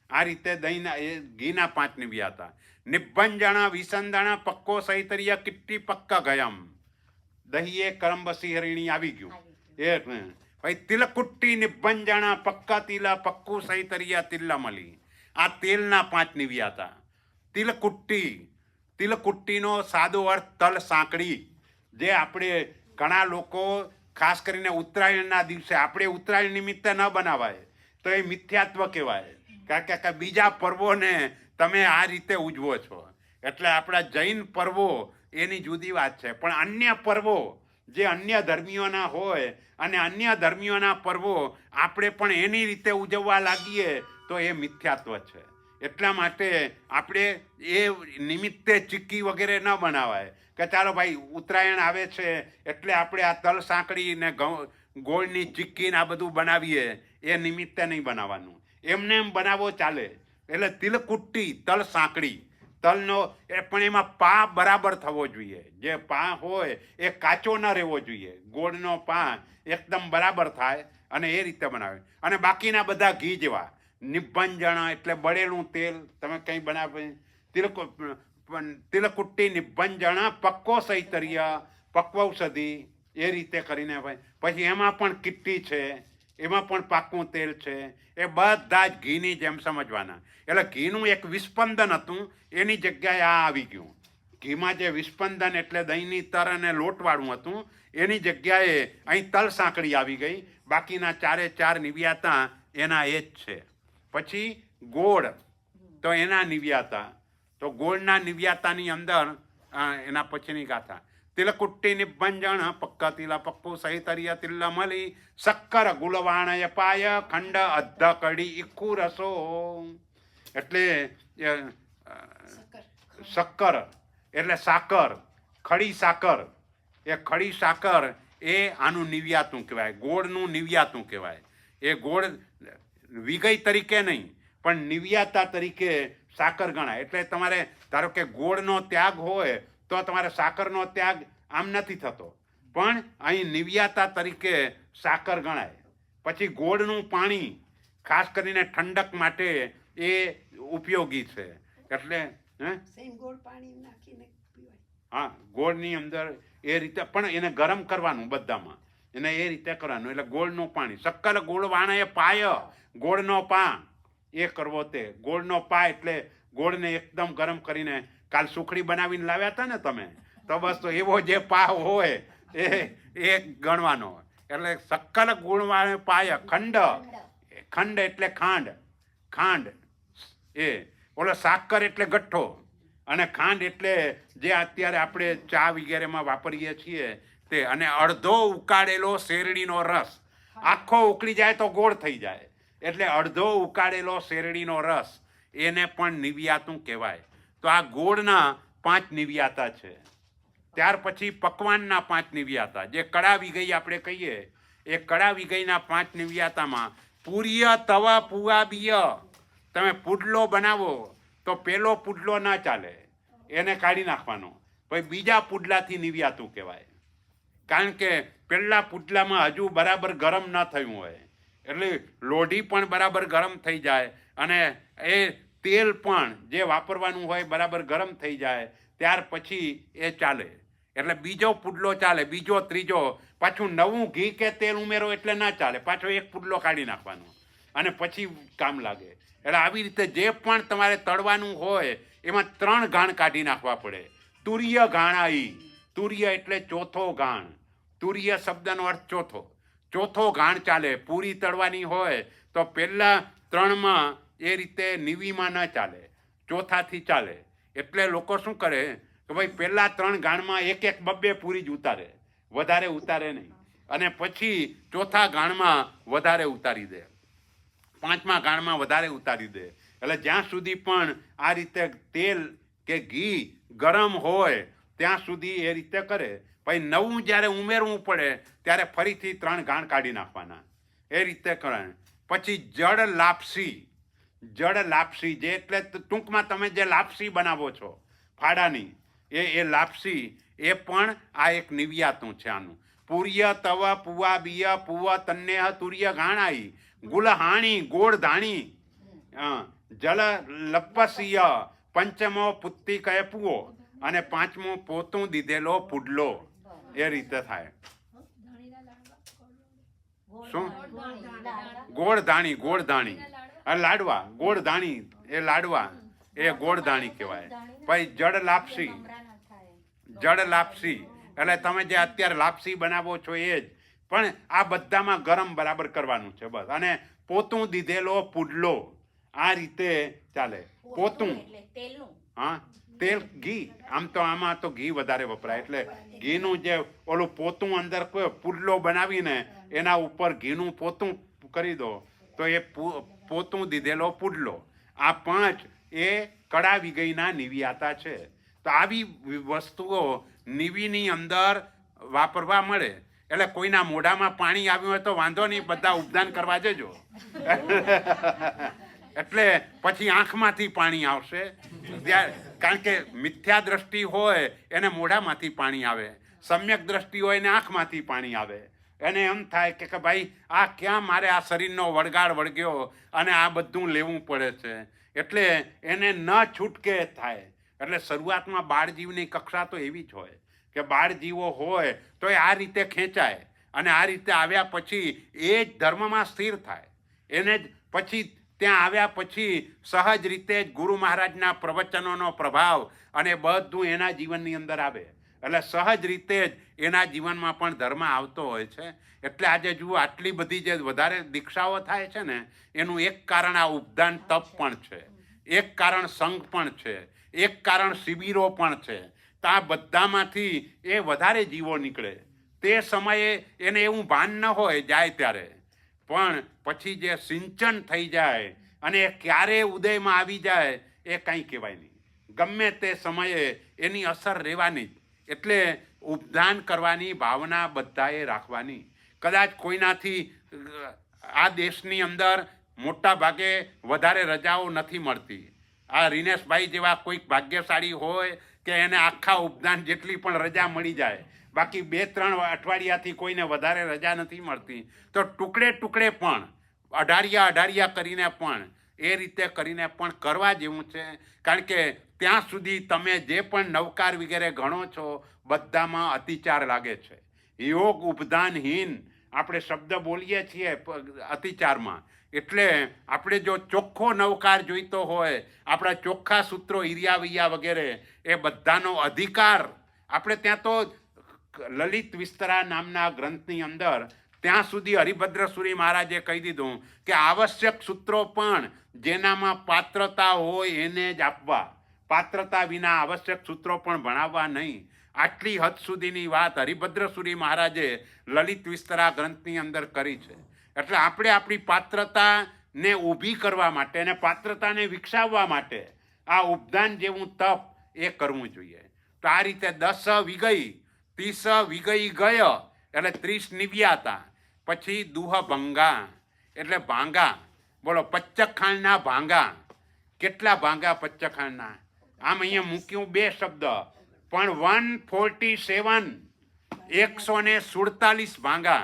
આ રીતે દહીંના એ ઘીના 5 નિવ્યાતા. નિભંજણ, વિસંદણ, પક્કો સૈતરીય, કિટ્ટી પક્ક ગયમ. દહીં એ કરમબસી હરિણી આવી ગયું. એ ભાઈ તિલકુટ્ટી, નિભંજણ, પક્કા તિલ, પક્કુ સૈતરીય, તિલ્લમલી. આ તેલના 5 નિવ્યાતા. તિલકુટ્ટીનો સાદો અર્થ તલ સાંકળી, જે આપણે ઘણા લોકો ખાસ કરીને ઉત્તરાયણના દિવસે, આપણે ઉત્તરાયણ નિમિત્તે ન બનાવાય તો એ મિથ્યાત્વ કહેવાય, કારણ કે બીજા પર્વોને તમે આ રીતે ઉજવો છો. એટલે આપણા જૈન પર્વો એની જુદી વાત છે, પણ અન્ય પર્વો જે અન્ય ધર્મીઓના હોય અને અન્ય ધર્મીઓના પર્વો આપણે પણ એની રીતે ઉજવવા લાગીએ તો એ મિથ્યાત્વ છે. એટલા માટે આપણે એ નિમિત્તે ચીક્કી વગેરે ન બનાવાય કે ચાલો ભાઈ ઉત્તરાયણ આવે છે એટલે આપણે આ તલ સાંકળી ને ગોળની ચીક્કી ને આ બધું બનાવીએ, એ નિમિત્તે નહીં બનાવવાનું. એમને એમ બનાવો ચાલે. એટલે તિલકુટ્ટી, તલ સાંકળી, તલનો પણ એમાં પા બરાબર થવો જોઈએ. જે પા હોય એ કાચો ન રહેવો જોઈએ. ગોળનો પા એકદમ બરાબર થાય અને એ રીતે બનાવે. અને બાકીના બધા ઘી જેવા. નિભંજણ એટલે બળેલું તેલ, તમે કંઈ બનાવે. તિલકુટ્ટી, નિભંજણ, પક્કો સૈતરીય, પક્વૌષધિ, એ રીતે કરીને ભાઈ. પછી એમાં પણ કિટ્ટી છે, એમાં પણ પાકું તેલ છે, એ બધા જ ઘીની જેમ સમજવાના. એટલે ઘીનું એક વિસ્પંદન હતું, એની જગ્યાએ આ આવી ગયું. ઘીમાં જે વિસ્પંદન એટલે દહીંની તર અને લોટવાળું હતું, એની જગ્યાએ અહીં તલ સાંકળી આવી ગઈ. બાકીના 4 નિવ્યાતા એના એ જ છે. પછી ગોળ, તો એના નિવ્યાતા, તો ગોળના નિવ્યાતાની અંદર એના પછીની ગાથા: તિલકુટ્ટી, નિભંજણ, પક્કા તિલ, પક્કુ સૈતરીય, તિલ્લમલી, શક્કર ગુલવાણય પાય, ખંડ અદ્ધ કડી ઇક્કુ રસો. એટલે શક્કર એટલે સાકર, ખડી સાકર. એ ખડી સાકર એ આનું નિવ્યાતું કહેવાય, ગોળનું નિવ્યાતું કહેવાય. એ ગોળ વિગઈ તરીકે નહીં પણ નિવ્યાતા તરીકે સાકર ગણાય. એટલે તમારે ધારો કે ગોળનો ત્યાગ હોય તો તમારે સાકરનો ત્યાગ આમ નથી થતો, પણ અહીં નિવ્યાતા તરીકે સાકર ગણાય. પછી ગોળનું પાણી ખાસ કરીને ઠંડક માટે એ ઉપયોગી છે. એટલે હા, ગોળની અંદર એ રીતે પણ એને ગરમ કરવાનું બધામાં, એને એ રીતે કરવાનું. એટલે ગોળનું પાણી, શક્કર ગોળ વાણે પાય, ગોળનો પા એ કરવો. તે ગોળનો પા એટલે ગોળને એકદમ ગરમ કરીને, કાલ સુખડી બનાવીને લાવ્યા હતા ને તમે, તો બસ તો એવો જે પા હોય એ ગણવાનો. એટલે શક્કર ગોળ વાણે પાય, ખંડ એટલે ખાંડ, એ ઓલો સાકર એટલે ગઠ્ઠો, અને ખાંડ એટલે જે અત્યારે આપણે ચા વગેરેમાં વાપરીએ છીએ તે. અને અડધો ઉકાળેલો શેરડીનો રસ, આખો ઉકળી જાય તો ગોળ થઈ જાય, એટલે અડધો ઉકાળેલો શેરડીનો રસ, એને પણ નિવ્યાતું કહેવાય. તો આ ગોળના 5 નિવ્યાતા છે. ત્યાર પછી પકવાનના 5 નિવ્યાતા, જે કડા વિગઈ આપણે કહીએ, એ કડા વિગઈના 5 નિવ્યાતામાં પૂર્ય, તવ, પુઆ, બિય. તમે પુડલો બનાવો તો પેલો પુડલો ના ચાલે, એને કાઢી નાખવાનો, પછી બીજા પુડલાથી નિવ્યાતું કહેવાય. કારણ કે પહેલા પુડલામાં હજુ બરાબર ગરમ ન થયું હોય, એટલે લોઢી પણ બરાબર ગરમ થઈ જાય અને એ તેલ પણ જે વાપરવાનું હોય બરાબર ગરમ થઈ જાય ત્યાર પછી એ ચાલે. એટલે બીજો પુડલો ચાલે, બીજો ત્રીજો, પાછું નવું ઘી કે તેલ ઉમેરો એટલે ના ચાલે, પાછો એક પુડલો કાઢી નાખવાનો અને પછી કામ લાગે. એટલે આવી રીતે જે પણ તમારે તળવાનું હોય એમાં 3 ગાણ કાઢી નાખવા પડે. તુર્ય ગાણાઈ, તુર્ય એટલે ચોથો ગાણ. તુર્ય શબ્દનો અર્થ ચોથો. ચોથો ગાણ ચાલે. પૂરી તળવાની હોય તો પહેલા 3માં એ રીતે નીવીમાં ન ચાલે, ચોથાથી ચાલે. એટલે લોકો શું કરે કે ભાઈ પહેલા 3 ગાણમાં એક 2 પૂરી જ ઉતારે, વધારે ઉતારે નહીં, અને પછી ચોથા ગાણમાં વધારે ઉતારી દે, 5મા ગાણમાં વધારે ઉતારી દે. એટલે જ્યાં સુધી પણ આ રીતે તેલ કે ઘી ગરમ હોય ત્યાં સુધી એ રીતે કરે. પછી નવું જ્યારે ઉમેરવું પડે ત્યારે ફરીથી 3 ગાણ કાઢી નાખવાના. એ રીતે કરે. પછી જળ લાપસી. જળ લાપસી જે એટલે ટૂંકમાં તમે જે લાપસી બનાવો છો ફાડાની, એ લાપસી એ પણ આ એક નિવ્યાતું છે આનું. પૂર્ય તવ પુવા બિય પુવ તન્નેહ તુર્ય ગાણાઈ ગુલહાણી ગોળ ધાણી જલ લપસીય પંચમો પુત્તી કહે પુઓ અને 5મો પોતું દીધેલો પુડલો. એ રીતે થાય. શું? ગોળ ધાણી, ગોળ ધાણી, લાડવા, ગોળ ધાણી, એ લાડવા, એ ગોળ ધાણી કહેવાય. પછી જળ લાપસી. જળ લાપસી એટલે તમે જે અત્યારે લાપસી બનાવો છો એ જ, પણ આ બધામાં ગરમ બરાબર કરવાનું છે બસ. અને પોતું દીધેલો પુડલો, આ રીતે ચાલે. પોતું, હા, તેલ ઘી, આમ તો આમાં તો ઘી વધારે વપરાય એટલે ઘીનું જે ઓલું પોતું અંદર પુડલો બનાવીને એના ઉપર ઘીનું પોતું કરી દો તો એ પોતું દીધેલો પુડલો. આ 5 એ કડા વિગઈના નિવ્યાતા છે. તો આવી વસ્તુઓ નિવીની અંદર વાપરવા મળે. એટલે કોઈના મોઢામાં પાણી આવ્યું હોય તો વાંધો નહીં, બધા ઉપદાન કરવા જજો. એટલે પછી આંખમાંથી પાણી આવશે, કારણ કે મિથ્યા દ્રષ્ટિ હોય એને મોઢામાંથી પાણી આવે, સમ્યક દ્રષ્ટિ હોય એને આંખમાંથી પાણી આવે. એને એમ થાય કે ભાઈ આ ક્યાં મારે આ શરીરનો વળગાડ વળગ્યો અને આ બધું લેવું પડે છે. એટલે એને ન છૂટકે થાય. એટલે શરૂઆતમાં બાળજીવની કક્ષા તો એવી જ હોય કે બાળજીવો હોય તો એ આ રીતે ખેંચાય અને આ રીતે આવ્યા પછી એ જ ધર્મમાં સ્થિર થાય. એને જ પછી ત્યાં આવ્યા પછી સહજ રીતે જ ગુરુ મહારાજના પ્રવચનોનો પ્રભાવ અને બધું એના જીવનની અંદર આવે. એટલે સહજ રીતે જ એના જીવનમાં પણ ધર્મ આવતો હોય છે. એટલે આજે જુઓ આટલી બધી જે વધારે દીક્ષાઓ થાય છે ને એનું એક કારણ આ ઉપદાન તપ પણ છે, એક કારણ સંઘ પણ છે, એક કારણ શિબિરો પણ છે. તો આ બધામાંથી એ વધારે જીવો નીકળે. તે સમયે એને એવું ભાન ન હોય જાય ત્યારે, પણ પછી જે સિંચન થઈ જાય અને એ ક્યારે ઉદયમાં આવી જાય એ કંઈ કહેવાય નહીં. ગમે તે સમયે એની અસર રહેવાની જ. એટલે ઉપદાન કરવાની ભાવના બધાએ રાખવાની. કદાચ કોઈનાથી આ દેશની અંદર મોટા ભાગે વધારે રજાઓ નથી મળતી. આ રીનેશભાઈ જેવા કોઈક ભાગ્યશાળી હોય કે એને આખા ઉપદાન જેટલી પણ રજા મળી જાય, બાકી 2-3 અઠવાડિયાથી કોઈને વધારે રજા નથી મળતી, તો ટુકડે ટુકડે પણ અઢારિયા કરીને પણ એ રીતે કરીને પણ કરવા જેવું છે. કારણ કે ત્યાં સુધી તમે જે પણ નવકાર વગેરે ગણો છો બધામાં અતિચાર લાગે છે. યોગ ઉપદાનહીન આપણે શબ્દ બોલીએ છીએ અતિચારમાં. એટલે આપણે જો ચોખ્ખો નવકાર જોઈતો હોય, આપણા ચોખ્ખા સૂત્રો ઈરિયા વૈયા વગેરે એ બધાનો અધિકાર આપણે ત્યાં તો લલિત વિસ્તરા નામના ગ્રંથની અંદર ત્યાં સુધી હરિભદ્ર સુરી મહારાજે કહી દીધું કે આવશ્યક સૂત્રો પણ જેનામાં પાત્રતા હોય એને જ આપવા, પાત્રતા વિના આવશ્યક સૂત્રો પણ ભણાવવા નહીં. આટલી હદ સુધીની વાત હરિભદ્ર સુરી મહારાજે લલિત વિસ્તરા ગ્રંથની અંદર કરી છે. એટલે આપણે આપણી પાત્રતાને ઊભી કરવા માટે અને પાત્રતાને વિકસાવવા માટે આ ઉપદાન જેવું તપ એ કરવું જોઈએ. તો આ રીતે 10 વિગઈ 30 વિગઈ ગય એટલે 30 નિવ્યાતા. પછી દુહ ભંગા એટલે ભાંગા. બોલો, પચ્ચખાંડના ભાંગા. કેટલા ભાંગા પચ્ચખાંડના? આમ અહીંયા મૂક્યું 2 શબ્દ, પણ 147 147 ભાંગા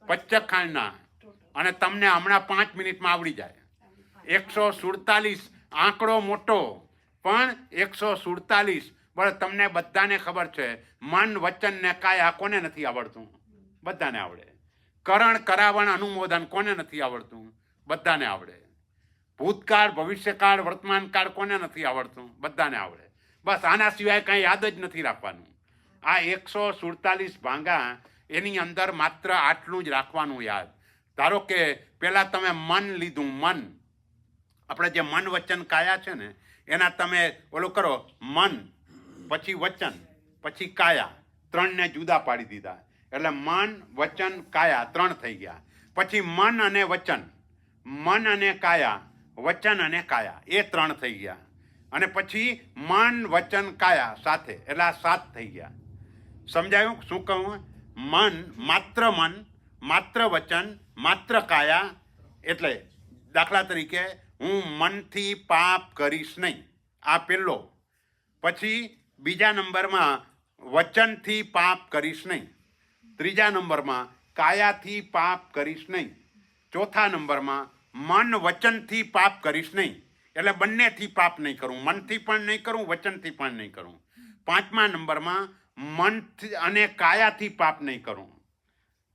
પચ્ચખાંડના. અને તમને હમણાં 5 મિનિટમાં આવડી જાય. 147 આંકડો મોટો, પણ 147 બરાબર. તમને બધાને ખબર છે મન વચન ને કાયા કોને નથી આવડતું? બધાને આવડે. કરણ કરાવણ અનુમોદન કોને નથી આવડતું? બધાને આવડે. ભૂતકાળ ભવિષ્યકાળ વર્તમાનકાળ કોને નથી આવડતું? બધાને આવડે. બસ આના સિવાય કાંઈ યાદ જ નથી રાખવાનું. આ 147 ભાંગા એની અંદર માત્ર આટલું જ રાખવાનું યાદ. ધારો કે પેલા તમે મન લીધું. મન આપણે જે મન વચન કાયા છે ને એના તમે ઓલું કરો, મન પછી વચન પછી કાયા, 3ને જુદા પાડી દીધા. એટલે મન વચન કાયા 3 થઈ ગયા. પછી મન અને વચન, મન અને કાયા, વચન અને કાયા, એ 3 થઈ ગયા. અને પછી મન વચન કાયા સાથે, એટલે આ 7 થઈ ગયા. સમજાયું શું કહું? મન, માત્ર વચન, માત્ર કાયા. એટલે દાખલા તરીકે હું મનથી પાપ કરીશ નહીં, આ પહેલો. પછી બીજા નંબરમાં વચનથી પાપ કરીશ નહીં. ત્રીજા નંબરમાં કાયાથી પાપ કરીશ નહીં. ચોથા નંબરમાં મન વચનથી પાપ કરીશ નહીં, એટલે બંનેથી પાપ નહીં કરું, મનથી પણ નહીં કરું, વચનથી પણ નહીં કરું. પાંચમા નંબરમાં મનથી અને કાયાથી પાપ નહીં કરું.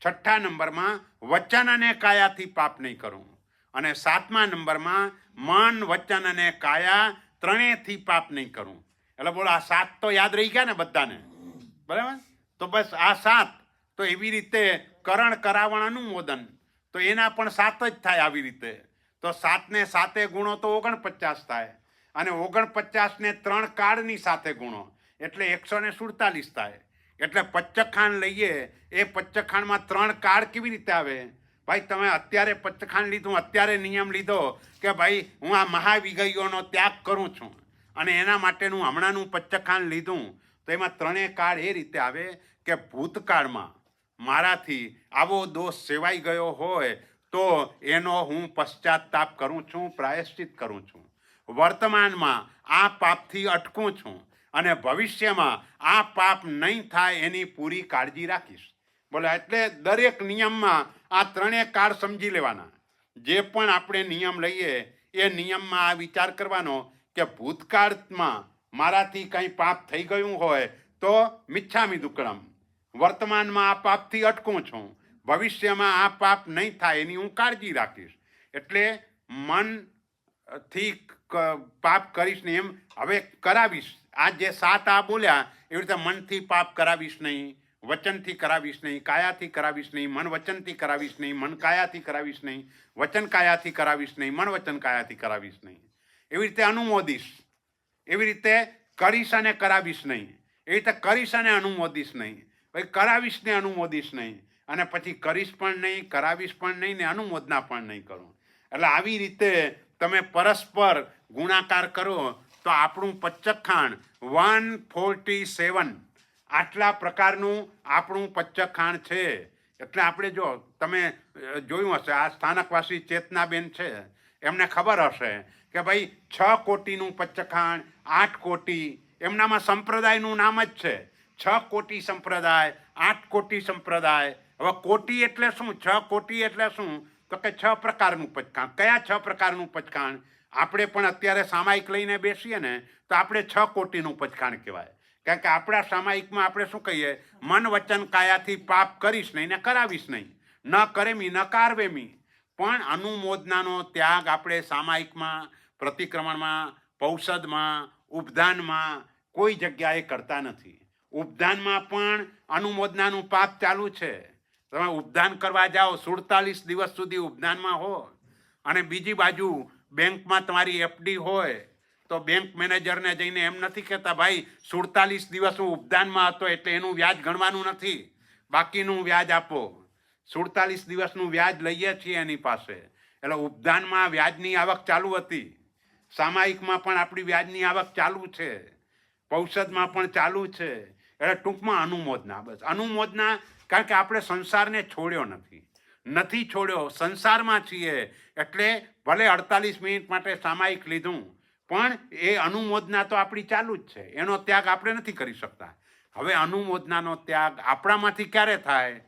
છઠ્ઠા નંબરમાં વચન અને કાયાથી પાપ નહીં કરું. અને સાતમા નંબરમાં મન વચન અને કાયા ત્રણેયથી પાપ નહીં કરું. એટલે બોલો આ 7 તો યાદ રહી ગયા ને બધાને? બરાબર. તો બસ આ 7. તો એવી રીતે કરણ કરાવણ અનુમોદન, તો એના પણ 7 જ થાય આવી રીતે. તો 7 ને 7 ગુણો તો 49 થાય. અને 49 ને 3 કાળની સાથે ગુણો એટલે 147 થાય. એટલે પચ્ચખાણ લઈએ, એ પચ્ચખાણમાં 3 કાળ કેવી રીતે આવે? ભાઈ તમે અત્યારે પચ્ચખાણ લીધું, અત્યારે નિયમ લીધો કે ભાઈ હું આ મહાવિગયોનો ત્યાગ કરું છું અને એના માટેનું હમણાંનું પચ્ચખાણ લીધું, તો એમાં 3 કાળ એ રીતે આવે કે ભૂતકાળમાં મારાથી આવો દોષ સેવાઈ ગયો હોય તો એનો હું પશ્ચાતાપ કરું છું, પ્રાયશ્ચિત કરું છું. વર્તમાનમાં આ પાપથી અટકું છું અને ભવિષ્યમાં આ પાપ નહીં થાય એની પૂરી કાળજી રાખીશ. બોલે એટલે દરેક નિયમમાં આ 3 કાળ સમજી લેવાના. જે પણ આપણે નિયમ લઈએ એ નિયમમાં આ વિચાર કરવાનો કે ભૂતકાળમાં મારાથી કંઈ પાપ થઈ ગયું હોય તો મિચ્છામિ દુક્કડમ, વર્તમાનમાં આ પાપથી અટકું છું, ભવિષ્યમાં આ પાપ નહીં થાય એની હું કાળજી રાખીશ. એટલે મનથી પાપ કરીશ નહીં, એમ હવે કરાવીશ. આ જે 7 આ બોલ્યા એવી રીતે મનથી પાપ કરાવીશ નહીં, વચનથી કરાવીશ નહીં, કાયાથી કરાવીશ નહીં, મન વચનથી કરાવીશ નહીં, મન કાયાથી કરાવીશ નહીં, વચન કાયાથી કરાવીશ નહીં, મન વચન કાયાથી કરાવીશ નહીં. એવી રીતે અનુમોદીશ, એવી રીતે કરીશ અને કરાવીશ નહીં, એવી રીતે કરીશ અને અનુમોદીશ નહીં, પછી કરાવીશ ને અનુમોદીશ નહીં, અને પછી કરીશ પણ નહીં, કરાવીશ પણ નહીં ને અનુમોદના પણ નહીં કરું. એટલે આવી રીતે તમે પરસ્પર ગુણાકાર કરો તો આપણું પચ્ચખાણ 147 આટલા પ્રકારનું આપણું પચ્ચખાણ છે. એટલે આપણે જો તમે જોયું હશે, આ સ્થાનકવાસી ચેતનાબેન છે, એમને ખબર હશે કે ભાઈ 6 કોટીનું પચ્ચખાણ, 8 કોટી, એમનામાં સંપ્રદાયનું નામ જ છે. 6 કોટી સંપ્રદાય, 8 કોટી સંપ્રદાય. હવે કોટી એટલે શું? 6 કોટી એટલે શું? તો કે 6 પ્રકારનું પચ્ચખાણ. કયા 6 પ્રકારનું પચ્ચખાણ? આપણે પણ અત્યારે સામાયિક લઈને બેસીએ ને તો આપણે 6 કોટીનું પચ્ચખાણ કહેવાય. કારણ કે આપણા સામાયિકમાં આપણે શું કહીએ? મન વચન કાયાથી પાપ કરીશ નહીં ને કરાવીશ નહીં, ન કરેમી ન કારવેમી. પણ અનુમોદનાનો ત્યાગ આપણે સામાયિકમાં, પ્રતિક્રમણમાં, પૌષદમાં, ઉપદાનમાં કોઈ જગ્યાએ કરતા નથી. ઉપદાનમાં પણ અનુમોદનાનું પાપ ચાલુ છે. તમે ઉપદાન કરવા જાઓ, 47 દિવસ સુધી ઉપદાનમાં હો, અને બીજી બાજુ બેંકમાં તમારી FD હોય તો બેંક મેનેજરને જઈને એમ નથી કહેતા ભાઈ 47 દિવસ હું ઉપદાનમાં હતો એટલે એનું વ્યાજ ગણવાનું નથી, બાકીનું વ્યાજ આપો. 47 દિવસનું વ્યાજ લઈએ છીએ એની પાસે. એટલે ઉપદાનમાં વ્યાજની આવક ચાલુ હતી, સામાયિકમાં પણ આપણી વ્યાજની આવક ચાલુ છે, પૌષદમાં પણ ચાલુ છે. એટલે ટૂંકમાં અનુમોદના, બસ અનુમોદના. કારણ કે આપણે સંસારને છોડ્યો નથી છોડ્યો, સંસારમાં છીએ. એટલે ભલે 48 મિનિટ માટે સામાયિક લીધું, પણ એ અનુમોદના તો આપણી ચાલુ જ છે. એનો ત્યાગ આપણે નથી કરી શકતા. હવે અનુમોદનાનો ત્યાગ આપણામાંથી ક્યારે થાય?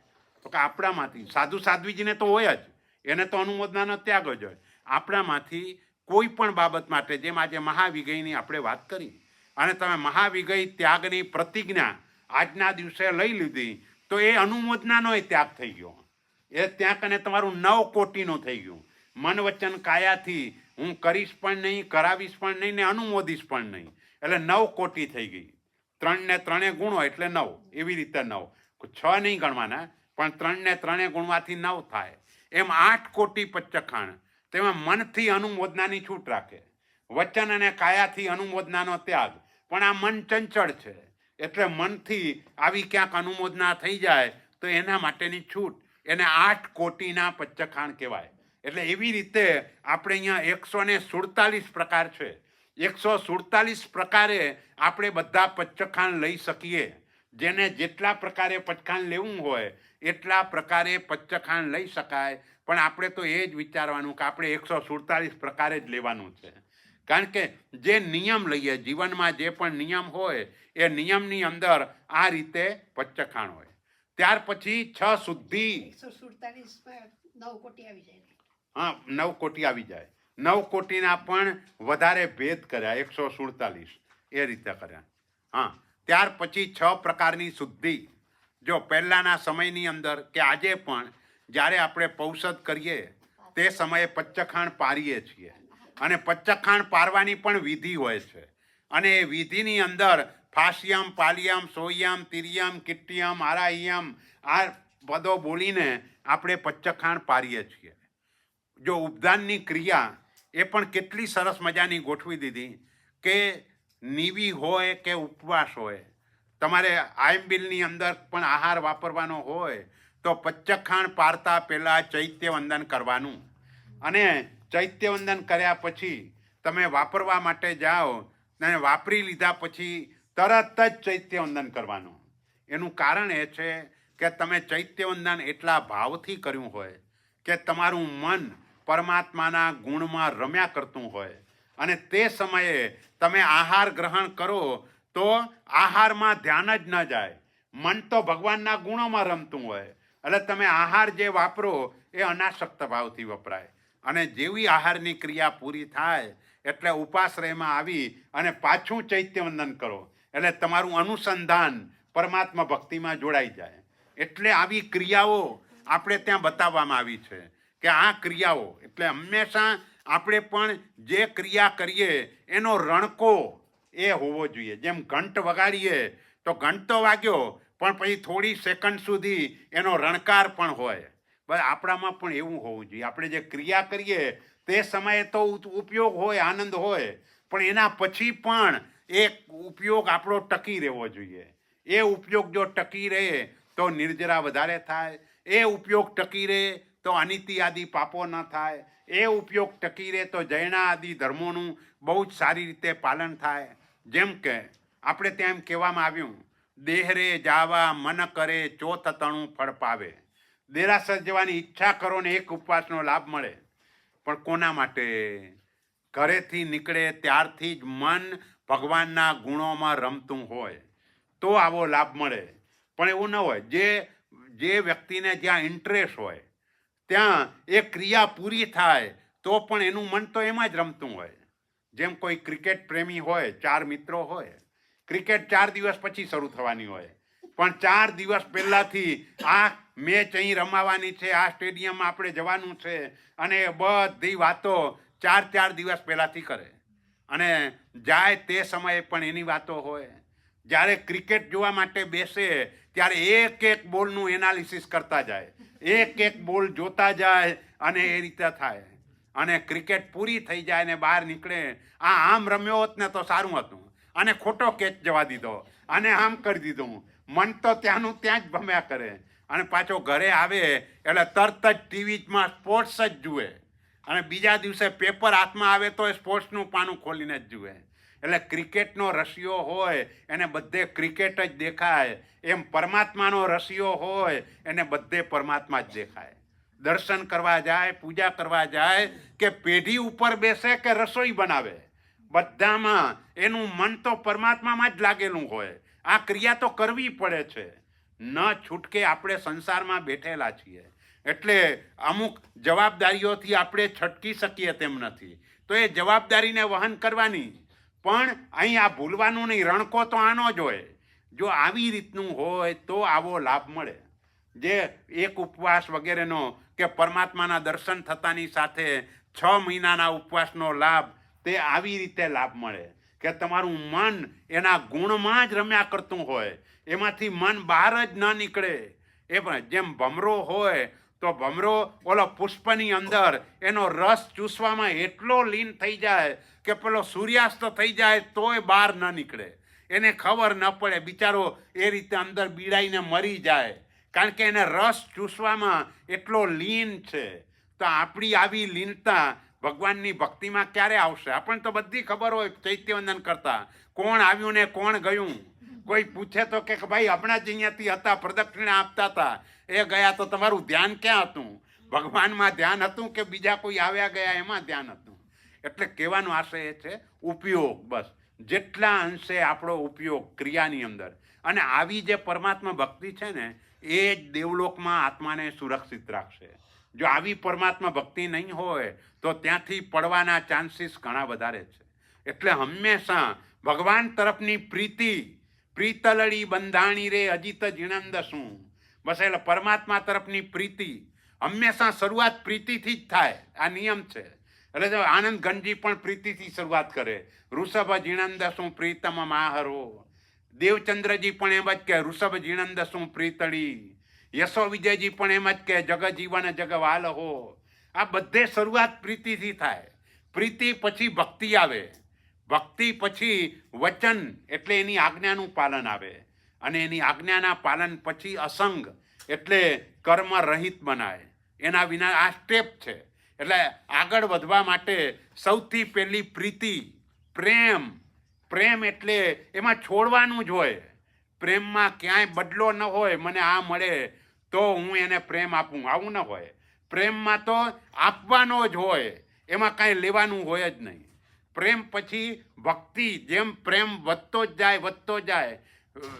તો કે આપણામાંથી સાધુ સાધ્વીજીને તો હોય જ, એને તો અનુમોદનાનો ત્યાગ જ હોય. આપણામાંથી કોઈ પણ બાબત માટે, જેમ આજે મહાવિગયની આપણે વાત કરી, અને તમે મહાવિગય ત્યાગની પ્રતિજ્ઞા આજના દિવસે લઈ લીધી, તો એ અનુમોદનાનો ત્યાગ થઈ ગયો. એ ત્યાં કને તમારું 9 કોટીનું થઈ ગયું. મન વચન કાયાથી હું કરીશ પણ નહીં, કરાવીશ પણ નહીં ને અનુમોદીશ પણ નહીં, એટલે 9 કોટી થઈ ગઈ. 3 ને 3 ગુણો એટલે 9, એવી રીતે 9. 6 નહીં ગણવાના, પણ 3 ને 3 ગુણવાથી 9 થાય. એમ 8 કોટી પચ્ચખાણ. તેમાં મનથી અનુમોદનાની છૂટ રાખે, વચન અને કાયાથી અનુમોદનાનો ત્યાગ. પણ આ મન ચંચળ છે, એટલે મનથી આવી ક્યાંક અનુમોદના થઈ જાય તો એના માટેની છૂટ, એને 8 કોટીના પચ્ચખાણ કહેવાય. એટલે એવી રીતે આપણે અહીંયા 147 પ્રકાર છે. 147 પ્રકારે આપણે બધા પચ્ચખાણ લઈ શકીએ. જેને જેટલા પ્રકારે પચ્ચખાણ લેવું હોય એટલા પ્રકારે પચ્ચખાણ લઈ શકાય. પણ આપણે તો એ જ વિચારવાનું કે આપણે 147 પ્રકારે જ લેવાનું છે. કારણ કે જે નિયમ લઈએ જીવનમાં, જે પણ નિયમ હોય એ નિયમની અંદર આ રીતે પચ્ચખાણ હોય. ત્યાર પછી 6 શુદ્ધિ. 9 કોટી આવી જાય. હા, 9 કોટી આવી જાય. 9 કોટીના પણ વધારે ભેદ કર્યા, 147 એ રીતે કર્યા. હા, ત્યાર પછી 6 પ્રકારની શુદ્ધિ. જો પહેલાના સમયની અંદર કે આજે પણ જ્યારે આપણે પૌષધ કરીએ તે સમયે પચ્ચખાણ પારીએ છીએ, અને પચ્ચખાણ પારવાની પણ વિધિ હોય છે. અને એ વિધિની અંદર ફાસ્યમ, પાલિયમ, સોયમ, તિર્યમ, કિટ્ટિયમ, આરાહ્યમ આ પદો બોલીને આપણે પચ્ચખાણ પારીએ છીએ. જો ઉપદાનની ક્રિયા એ પણ કેટલી સરસ મજાની ગોઠવી દીધી કે નીવી હોય કે ઉપવાસ હોય, તમારે આયંબિલની અંદર પણ આહાર વાપરવાનો હોય તો પચ્ચખાણ પારતા પહેલાં ચૈત્યવંદન કરવાનું, અને ચૈત્યવંદન કર્યા પછી તમે વાપરવા માટે જાઓ અને વાપરી લીધા પછી તરત જ ચૈત્યવંદન કરવાનું. એનું કારણ એ છે કે તમે ચૈત્યવંદન એટલા ભાવથી કર્યું હોય કે તમારું મન પરમાત્માના ગુણમાં રમ્યા કરતું હોય, અને તે સમયે તમે આહાર ગ્રહણ કરો તો આહારમાં ધ્યાન જ ન જાય, મન તો ભગવાનના ગુણોમાં રમતું હોય. એટલે તમે આહાર જે વાપરો એ અનાસક્ત ભાવથી વપરાય. અને જેવી આહારની ક્રિયા પૂરી થાય એટલે ઉપાશ્રયમાં આવી અને પાછું ચૈત્યવંદન કરો, એટલે તમારું અનુસંધાન પરમાત્મા ભક્તિમાં જોડાઈ જાય. એટલે આવી ક્રિયાઓ આપણે ત્યાં બતાવવામાં આવી છે કે આ ક્રિયાઓ, એટલે હંમેશા આપણે પણ જે ક્રિયા કરીએ એનો રણકો એ હોવો જોઈએ. જેમ ઘંટ વગાડીએ તો ઘંટ તો વાગ્યો, પણ પછી થોડી સેકન્ડ સુધી એનો રણકાર પણ હોય. બસ આપણામાં પણ એવું હોવું જોઈએ. આપણે જે ક્રિયા કરીએ તે સમયે તો ઉપયોગ હોય, આનંદ હોય, પણ એના પછી પણ એ ઉપયોગ આપણો ટકી રહેવો જોઈએ. એ ઉપયોગ જો ટકી રહે તો નિર્જરા વધારે થાય, એ ઉપયોગ ટકી રહે તો અનિતિ આદિ પાપો ન થાય, એ ઉપયોગ ટકી રહે તો જૈના આદિ ધર્મોનું બહુ જ સારી રીતે પાલન થાય. જેમ કે આપણે ત્યાં એમ કહેવામાં આવ્યું, દેહરે જાવા મન કરે ચોથ તણું ફળ પાવે. દેરાસર જવાની ઈચ્છા કરો ને એક ઉપવાસનો લાભ મળે. પણ કોના માટે? ઘરેથી નીકળે ત્યારથી જ મન ભગવાનના ગુણોમાં રમતું હોય તો આવો લાભ મળે. પણ એવું ન હોય. જે વ્યક્તિને જ્યાં ઇન્ટરેસ્ટ હોય ત્યાં એ ક્રિયા પૂરી થાય તો પણ એનું મન તો એમાં જ રમતું હોય. જેમ કોઈ ક્રિકેટ પ્રેમી હોય, 4 મિત્રો હોય, ક્રિકેટ 4 દિવસ પછી શરૂ થવાની હોય, પણ 4 દિવસ પહેલાથી આ મેચ અહીં રમાવાની છે, આ સ્ટેડિયમમાં આપણે જવાનું છે, અને બધી વાતો 4 દિવસ પહેલાથી કરે. અને જાય તે સમયે પણ એની વાતો હોય. જ્યારે ક્રિકેટ જોવા માટે બેસે ત્યારે એક બોલનું એનાલિસિસ કરતા જાય, એક બોલ જોતા જાય, અને એ રીતે થાય. અને ક્રિકેટ પૂરી થઈ જાય ને બહાર નીકળે, આમ રમ્યો હોત ને તો સારું હતું, અને ખોટો કેચ જવા દીધો, અને આમ કરી દીધું. મન તો ત્યાંનું ત્યાં જ ભમ્યા કરે. અને પાછો ઘરે આવે એટલે તરત જ ટીવીમાં સ્પોર્ટ્સ જ જુએ, અને બીજા દિવસે પેપર હાથમાં આવે તો એ સ્પોર્ટ્સનું પાનું ખોલીને જ જુએ. એટલે ક્રિકેટનો રસિયો હોય એને બધે ક્રિકેટ જ દેખાય, એમ પરમાત્માનો રસિયો હોય એને બધે પરમાત્મા જ દેખાય. દર્શન કરવા જાય, પૂજા કરવા જાય, કે પેઢી ઉપર બેસે કે રસોઈ બનાવે, બધામાં એનું મન તો પરમાત્મામાં જ લાગેલું હોય. આ ક્રિયા તો કરવી પડે છે. ન છૂટકે આપણે સંસારમાં બેઠેલા છીએ, એટલે અમુક જવાબદારીઓથી આપણે છટકી શકીએ તેમ નથી. તો એ જવાબદારીને વહન કરવાની, પણ અહીં આ ભૂલવાનું નહીં. રણકો તો આનો જ હોય. જો આવી રીતનું હોય તો આવો લાભ મળે. જે એક ઉપવાસ વગેરેનો કે પરમાત્માના દર્શન થતાની સાથે 6 મહિનાના ઉપવાસનો લાભ, તે આવી રીતે લાભ મળે કે તમારું મન એના ગુણમાં જ રમ્યા કરતું હોય, એમાંથી મન બહાર જ ન નીકળે. એ પણ જેમ ભમરો હોય તો ભમરો ઓલો પુષ્પની અંદર એનો રસ ચૂસવામાં એટલો લીન થઈ જાય કે પેલો સૂર્યાસ્ત થઈ જાય તોય બહાર ન નીકળે. એને ખબર ન પડે, બિચારો એ રીતે અંદર બીડાઈને મરી જાય, કારણ કે એને રસ ચૂસવામાં એટલો લીન છે. તો આપણી આવી લીનતા ભગવાનની ભક્તિમાં ક્યારે આવશે? આપણને તો બધી ખબર હોય ચૈત્યવંદન કરતા કોણ આવ્યું ને કોણ ગયું. કોઈ પૂછે તો કે ભાઈ હમણાં જ અહીંયાથી હતા, પ્રદક્ષિણા આપતા હતા, એ ગયા, તો તમારું ધ્યાન ક્યાં હતું? ભગવાનમાં ધ્યાન હતું કે બીજા કોઈ આવ્યા ગયા એમાં ધ્યાન હતું? એટલે કહેવાનો આશય એ છે ઉપયોગ, બસ જેટલા અંશે આપણો ઉપયોગ ક્રિયાની અંદર. અને આવી જે પરમાત્મા ભક્તિ છે ને, એ જ દેવલોકમાં આત્માને સુરક્ષિત રાખશે. જો આવી પરમાત્મા ભક્તિ નહીં હોય તો ત્યાંથી પડવાના ચાન્સીસ ઘણા વધારે છે. એટલે હંમેશા ભગવાન તરફની પ્રીતિ, પ્રીતલડી બંધાણી રે અજીત જીણંદ શું, બસ એટલે પરમાત્મા તરફની પ્રીતિ હંમેશા શરૂઆત પ્રીતિથી જ થાય. આ નિયમ છે. એટલે જો આનંદ ગણજી પણ પ્રીતિથી શરૂઆત કરે, ઋષભ જીણંદ શું પ્રીતમ માહરો. દેવચંદ્રજી પણ એમ જ કે ઋષભ જીણંદ શું પ્રીતળી. યશો વિજયજી પણ એમ જ કે જગ જીવન જગવાલ હો. આ બધે શરૂઆત પ્રીતિથી થાય. પ્રીતિ પછી ભક્તિ આવે, ભક્તિ પછી વચન એટલે એની આજ્ઞાનું પાલન આવે, અને એની આજ્ઞાના પાલન પછી અસંગ એટલે કર્મ રહિત બનાય. એના વિના આ સ્ટેપ છે. એટલે આગળ વધવા માટે સૌથી પહેલી પ્રીતિ, પ્રેમ. પ્રેમ એટલે એમાં છોડવાનું જ હોય. પ્રેમમાં ક્યાંય બદલો ન હોય, મને આ મળે તો હું એને પ્રેમ આપું, આવું ન હોય. પ્રેમમાં તો આપવાનો જ હોય, એમાં કાંઈ લેવાનું હોય જ નહીં. પ્રેમ પછી ભક્તિ. જેમ પ્રેમ વધતો જ જાય વધતો જાય.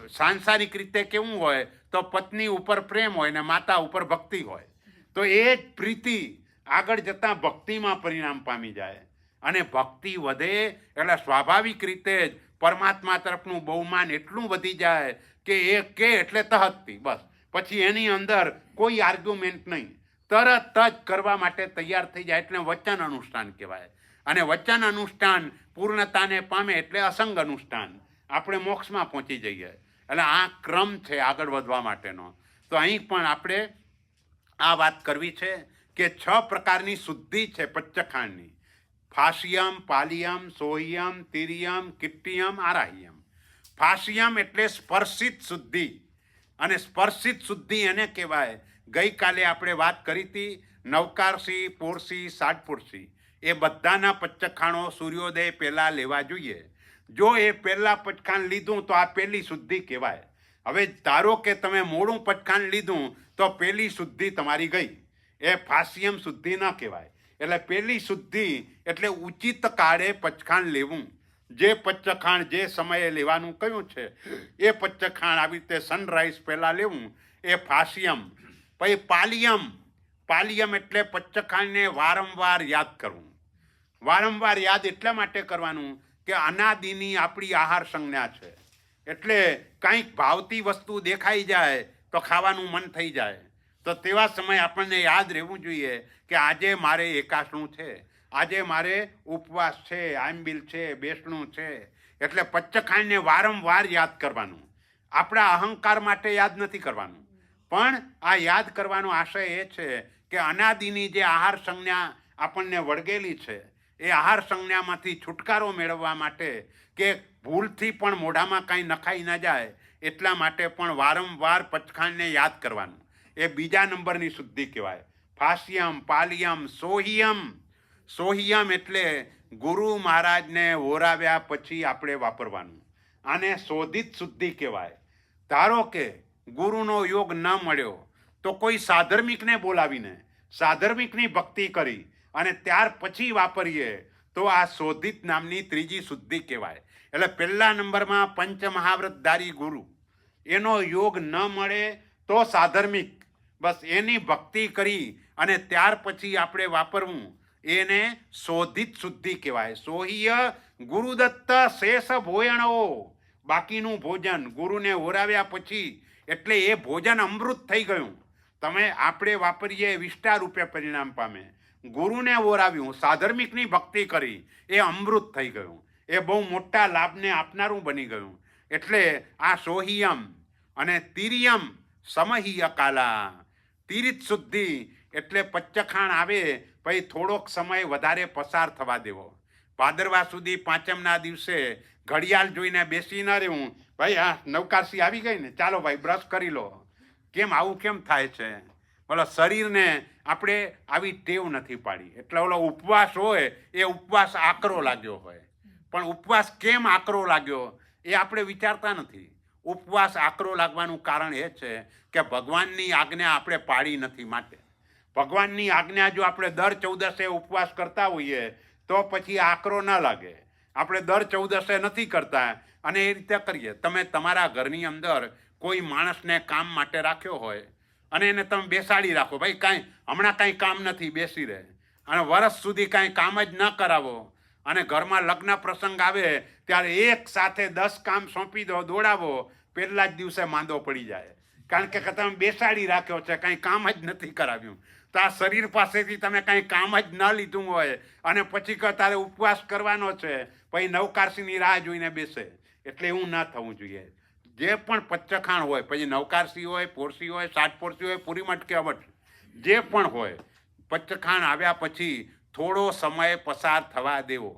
સાંસારિક રીતે કેવું હોય તો પત્ની ઉપર પ્રેમ હોય ને માતા ઉપર ભક્તિ હોય. તો એ જ પ્રીતિ આગળ જતાં ભક્તિમાં પરિણામ પામી જાય. અને ભક્તિ વધે એટલે સ્વાભાવિક રીતે જ પરમાત્મા તરફનું બહુમાન એટલું વધી જાય કે એ કે એટલે તહતથી, બસ પછી એની અંદર કોઈ આર્ગ્યુમેન્ટ નહીં, તરત જ કરવા માટે તૈયાર થઈ જાય. એટલે વચન અનુષ્ઠાન કહેવાય. અને વચન અનુષ્ઠાન પૂર્ણતાને પામે એટલે અસંગ અનુષ્ઠાન, આપણે મોક્ષમાં પહોંચી જઈએ. એટલે આ ક્રમ છે આગળ વધવા માટેનો. તો અહીં પણ આપણે આ વાત કરવી છે કે 6 પ્રકારની શુદ્ધિ છે પંચખાંડની. ફાસ્યમ, પાલિયમ, સોહ્યમ, તિર્યમ, કિટ્ટિયમ, આરાહ્યમ. ફાસ્યમ એટલે સ્પર્શિત શુદ્ધિ, અને સ્પર્શિત શુદ્ધિ એને કહેવાય. ગઈકાલે આપણે વાત કરી હતી નવકારસી, પોરસી, સાતપુરસી, એ બધાના પંચખાણો સૂર્યોદય પહેલાં લેવા જોઈએ. જો એ પહેલાં પંચખાણ લીધું તો આ પહેલી શુદ્ધિ કહેવાય. હવે ધારો કે તમે મોડું પંચખાણ લીધું તો પહેલી શુદ્ધિ તમારી ગઈ, એ ફાસ્યમ શુદ્ધિ ન કહેવાય. એટલે પહેલી શુદ્ધિ એટલે ઉચિત કાળે પંચખાણ લેવું. જે પંચખાણ જે સમયે લેવાનું કયું છે એ પંચખાણ આવી રીતે સનરાઈઝ પહેલાં લેવું, એ ફાસ્યમ. પછી પાલિયમ. પાલિયમ એટલે પંચખાણને વારંવાર યાદ કરવું. વારંવાર યાદ એટલા માટે કરવાનું કે અનાદિની આપણી આહાર સંજ્ઞા છે. એટલે કંઈક ભાવતી વસ્તુ દેખાઈ જાય તો ખાવાનું મન થઈ જાય. તો તેવા સમયે આપણને યાદ રહેવું જોઈએ કે આજે મારે એકાસણું છે, આજે મારે ઉપવાસ છે, આંબીલ છે, બેસણું છે. એટલે પંચખાણને વારંવાર યાદ કરવાનું. આપણા અહંકાર માટે યાદ નથી કરવાનું, પણ આ યાદ કરવાનો આશય એ છે કે અનાદિની જે આહાર સંજ્ઞા આપણને વળગેલી છે, એ આહાર સંજ્ઞામાંથી છુટકારો મેળવવા માટે કે ભૂલથી પણ મોઢામાં કાંઈ નખાઈ ન જાય એટલા માટે પણ વારંવાર પંચખાણને યાદ કરવાનું. એ બીજા નંબરની શુદ્ધિ કહેવાય. ફાસ્યમ, પાલિયમ, સોહ્યમ. સોહ્યમ એટલે ગુરુ મહારાજને ઓરાવ્યા પછી આપણે વાપરવાનું. આને શોધિત શુદ્ધિ કહેવાય. ધારો કે ગુરુનો યોગ ન મળ્યો તો કોઈ સાધર્મિકને બોલાવીને સાધર્મિકની ભક્તિ કરી અને ત્યાર પછી વાપરીએ તો આ શોધિત નામની ત્રીજી શુદ્ધિ કહેવાય. એટલે પહેલા નંબરમાં પંચમહાવ્રતધારી ગુરુ, એનો યોગ ન મળે તો સાધર્મિક, બસ એની ભક્તિ કરી અને ત્યાર પછી આપણે વાપરવું એને શોધિત શુદ્ધિ કહેવાય. સોહિય ગુરુદત્ત શેષ ભોયણો, બાકીનું ભોજન ગુરુને ઓરાવ્યા પછી એટલે એ ભોજન અમૃત થઈ ગયું. તમે આપણે વાપરીએ વિષ્ટા રૂપે પરિણામ પામે. ગુરુને ઓરાવ્યું, સાધર્મિકની ભક્તિ કરી, એ અમૃત થઈ ગયું. એ બહુ મોટા લાભને આપનારું બની ગયું. એટલે આ સોહિયમ અને તિર્યમ સમહિય કાલા. તીરિત શુદ્ધિ એટલે પચ્ચખાણ આવે પછી થોડોક સમય વધારે પસાર થવા દેવો. ભાદરવા સુધી પાંચમના દિવસે ઘડિયાળ જોઈને બેસી ન રહેવું, ભાઈ આ નવકારસી આવી ગઈ ને, ચાલો ભાઈ બ્રશ કરી લો. કેમ આવું કેમ થાય છે? બોલો શરીરને આપણે આવી ટેવ નથી પાડી. એટલે ઓલો ઉપવાસ હોય એ ઉપવાસ આકરો લાગ્યો હોય, પણ ઉપવાસ કેમ આકરો લાગ્યો એ આપણે વિચારતા નથી. ઉપવાસ આકરો લાગવાનું કારણ એ છે કે ભગવાનની આજ્ઞા આપણે પાડી નથી. માટે ભગવાનની આજ્ઞા જો આપણે દર 14 ઉપવાસ કરતા હોઈએ તો પછી આકરો ન લાગે. આપણે દર 14 નથી કરતા અને એ રીતે કરીએ. તમે તમારા ઘરની અંદર કોઈ માણસને કામ માટે રાખ્યો હોય અને એને તમે બેસાડી રાખો, ભાઈ કાંઈ હમણાં કાંઈ કામ નથી, બેસી રહે, અને વર્ષ સુધી કાંઈ કામ જ ન કરાવો, અને ઘરમાં લગ્ન પ્રસંગ આવે ત્યારે એક સાથે 10 કામ સોંપી દો, દોડાવો, પહેલા જ દિવસે માંદો પડી જાય. કારણ કે તમે બેસાડી રાખ્યો છે, કાંઈ કામ જ નથી કરાવ્યું. તો આ શરીર પાસેથી તમે કાંઈ કામ જ ન લીધું હોય અને પછી કે તારે ઉપવાસ કરવાનો છે, પછી નવકારસીની રાહ જોઈને બેસે. એટલે એવું ના થવું જોઈએ. જે પણ પચ્ચખાણ હોય, પછી નવકારસી હોય, પોરસી હોય, સાત પોરસી હોય, પૂરી મટકી અવટ, જે પણ હોય, પચ્ચખાણ આવ્યા પછી થોડો સમય પસાર થવા દેવો.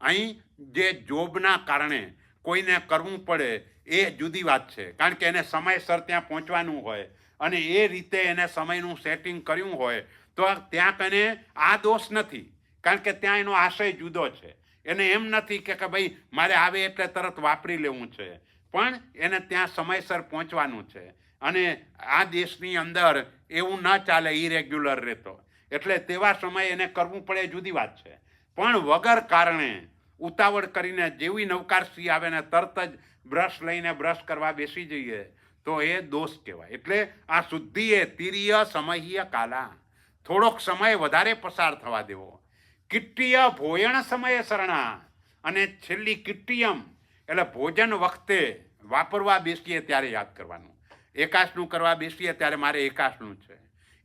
અહીં જે જોબના કારણે કોઈને કરવું પડે એ જુદી વાત છે, કારણ કે એને સમયસર ત્યાં પહોંચવાનું હોય અને એ રીતે એને સમયનું સેટિંગ કર્યું હોય તો ત્યાં કને આ દોષ નથી, કારણ કે ત્યાં એનો આશય જુદો છે. એને એમ નથી કે ભાઈ મારે આવે એટલે તરત વાપરી લેવું છે, પણ એને ત્યાં સમયસર પહોંચવાનું છે. અને આ દેશની અંદર એવું ન ચાલે ઇરેગ્યુલર રહેતો, એટલે તેવા સમયે એને કરવું પડે જુદી વાત છે. પણ વગર કારણે ઉતાવળ કરીને જેવી નવકારસી આવે ને તરત જ બ્રશ લઈને બ્રશ કરવા બેસી જઈએ તો એ દોષ કહેવાય. એટલે આ શુદ્ધિ એ તિર્ય સમહિય કાલા, થોડોક સમય વધારે પસાર થવા દેવો. કિટ્ટીય ભોયણ સમયે શરણા, અને છેલ્લી કિટ્ટીયમ એટલે ભોજન વખતે વાપરવા બેસીએ ત્યારે યાદ કરવાનું. એકાશનું કરવા બેસીએ ત્યારે મારે એકાશનું છે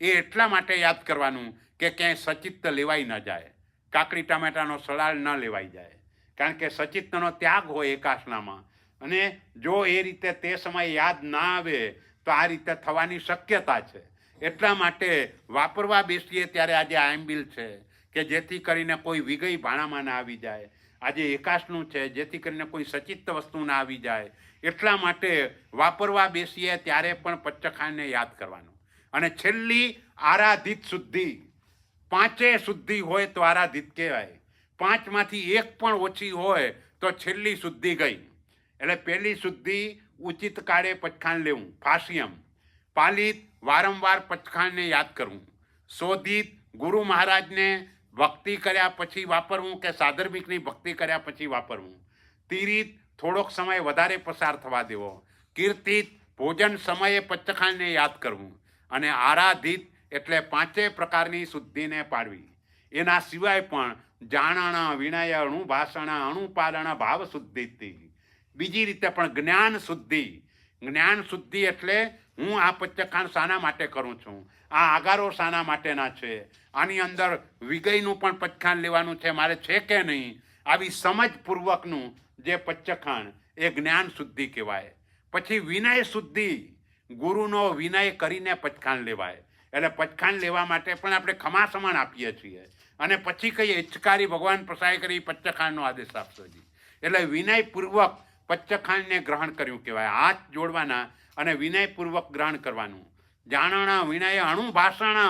એ એટલા માટે યાદ કરવાનું કે ક્યાંય સચિત્ત લેવાઈ ન જાય, કાકડી ટામેટાનો સલાડ ન લેવાઈ જાય, કારણ કે સચિત્તનો ત્યાગ હોય એકાશનામાં. અને જો એ રીતે તે સમયે યાદ ના આવે તો આ રીતે થવાની શક્યતા છે. એટલા માટે વાપરવા બેસીએ ત્યારે આજે આંબિલ છે કે જેથી કરીને કોઈ વિગઈ ભાણામાં ના આવી જાય. આજે એકાશનું છે જેથી કરીને કોઈ સચિત્ત વસ્તુ ના આવી જાય. એટલા માટે વાપરવા બેસીએ ત્યારે પણ પચ્ચખાણને યાદ કરવાનું. અને છેલ્લી આરાધિત શુદ્ધિ, 5 શુદ્ધિ હોય તો આરાધિત કહેવાય. 5માંથી એક પણ ઓછી હોય તો છેલ્લી શુદ્ધિ ગઈ. એટલે પહેલી શુદ્ધિ ઉચિત કાળે પચ્ચખાણ લેવું, ફાસ્યમ. પાલિત વારંવાર પચ્ચખાણને યાદ કરવું. શોધિત ગુરુ મહારાજને ભક્તિ કર્યા પછી વાપરવું કે સાધર્મિકની ભક્તિ કર્યા પછી વાપરવું. તિરિત થોડોક સમય વધારે પસાર થવા દેવો. કીર્તિત ભોજન સમયે પચ્ચખાણને યાદ કરવું. અને આરાધિત એટલે 5 પ્રકારની શુદ્ધિને પાડવી. એના સિવાય પણ જાણણ, વિનય, અણુભાષણ, અણુપાલન, ભાવ શુદ્ધિ. બીજી રીતે પણ જ્ઞાન શુદ્ધિ. જ્ઞાન શુદ્ધિ એટલે હું આ પચ્ચખાણ શાના માટે કરું છું, આ આગારો શાના માટેના છે, આની અંદર વિગઈનું પણ પચ્ચખાણ લેવાનું છે મારે છે કે નહીં, આવી સમજપૂર્વકનું જે પચ્ચખાણ એ જ્ઞાન શુદ્ધિ કહેવાય. પછી વિનય શુદ્ધિ, ગુરુનો વિનય કરીને પચ્ચખાણ લેવાય. એટલે પચ્ચખાણ લેવા માટે પણ આપણે ખમાસમણ આપીએ છીએ અને પછી કહીએ હિચકારી ભગવાન પ્રસાય કરી પચ્ચખાણનો આદેશ આપશો જી. એટલે વિનયપૂર્વક પચ્ચખાણને ગ્રહણ કર્યું કહેવાય. હાથ જોડવાના અને વિનયપૂર્વક ગ્રહણ કરવાનું. જાણણ, વિનય,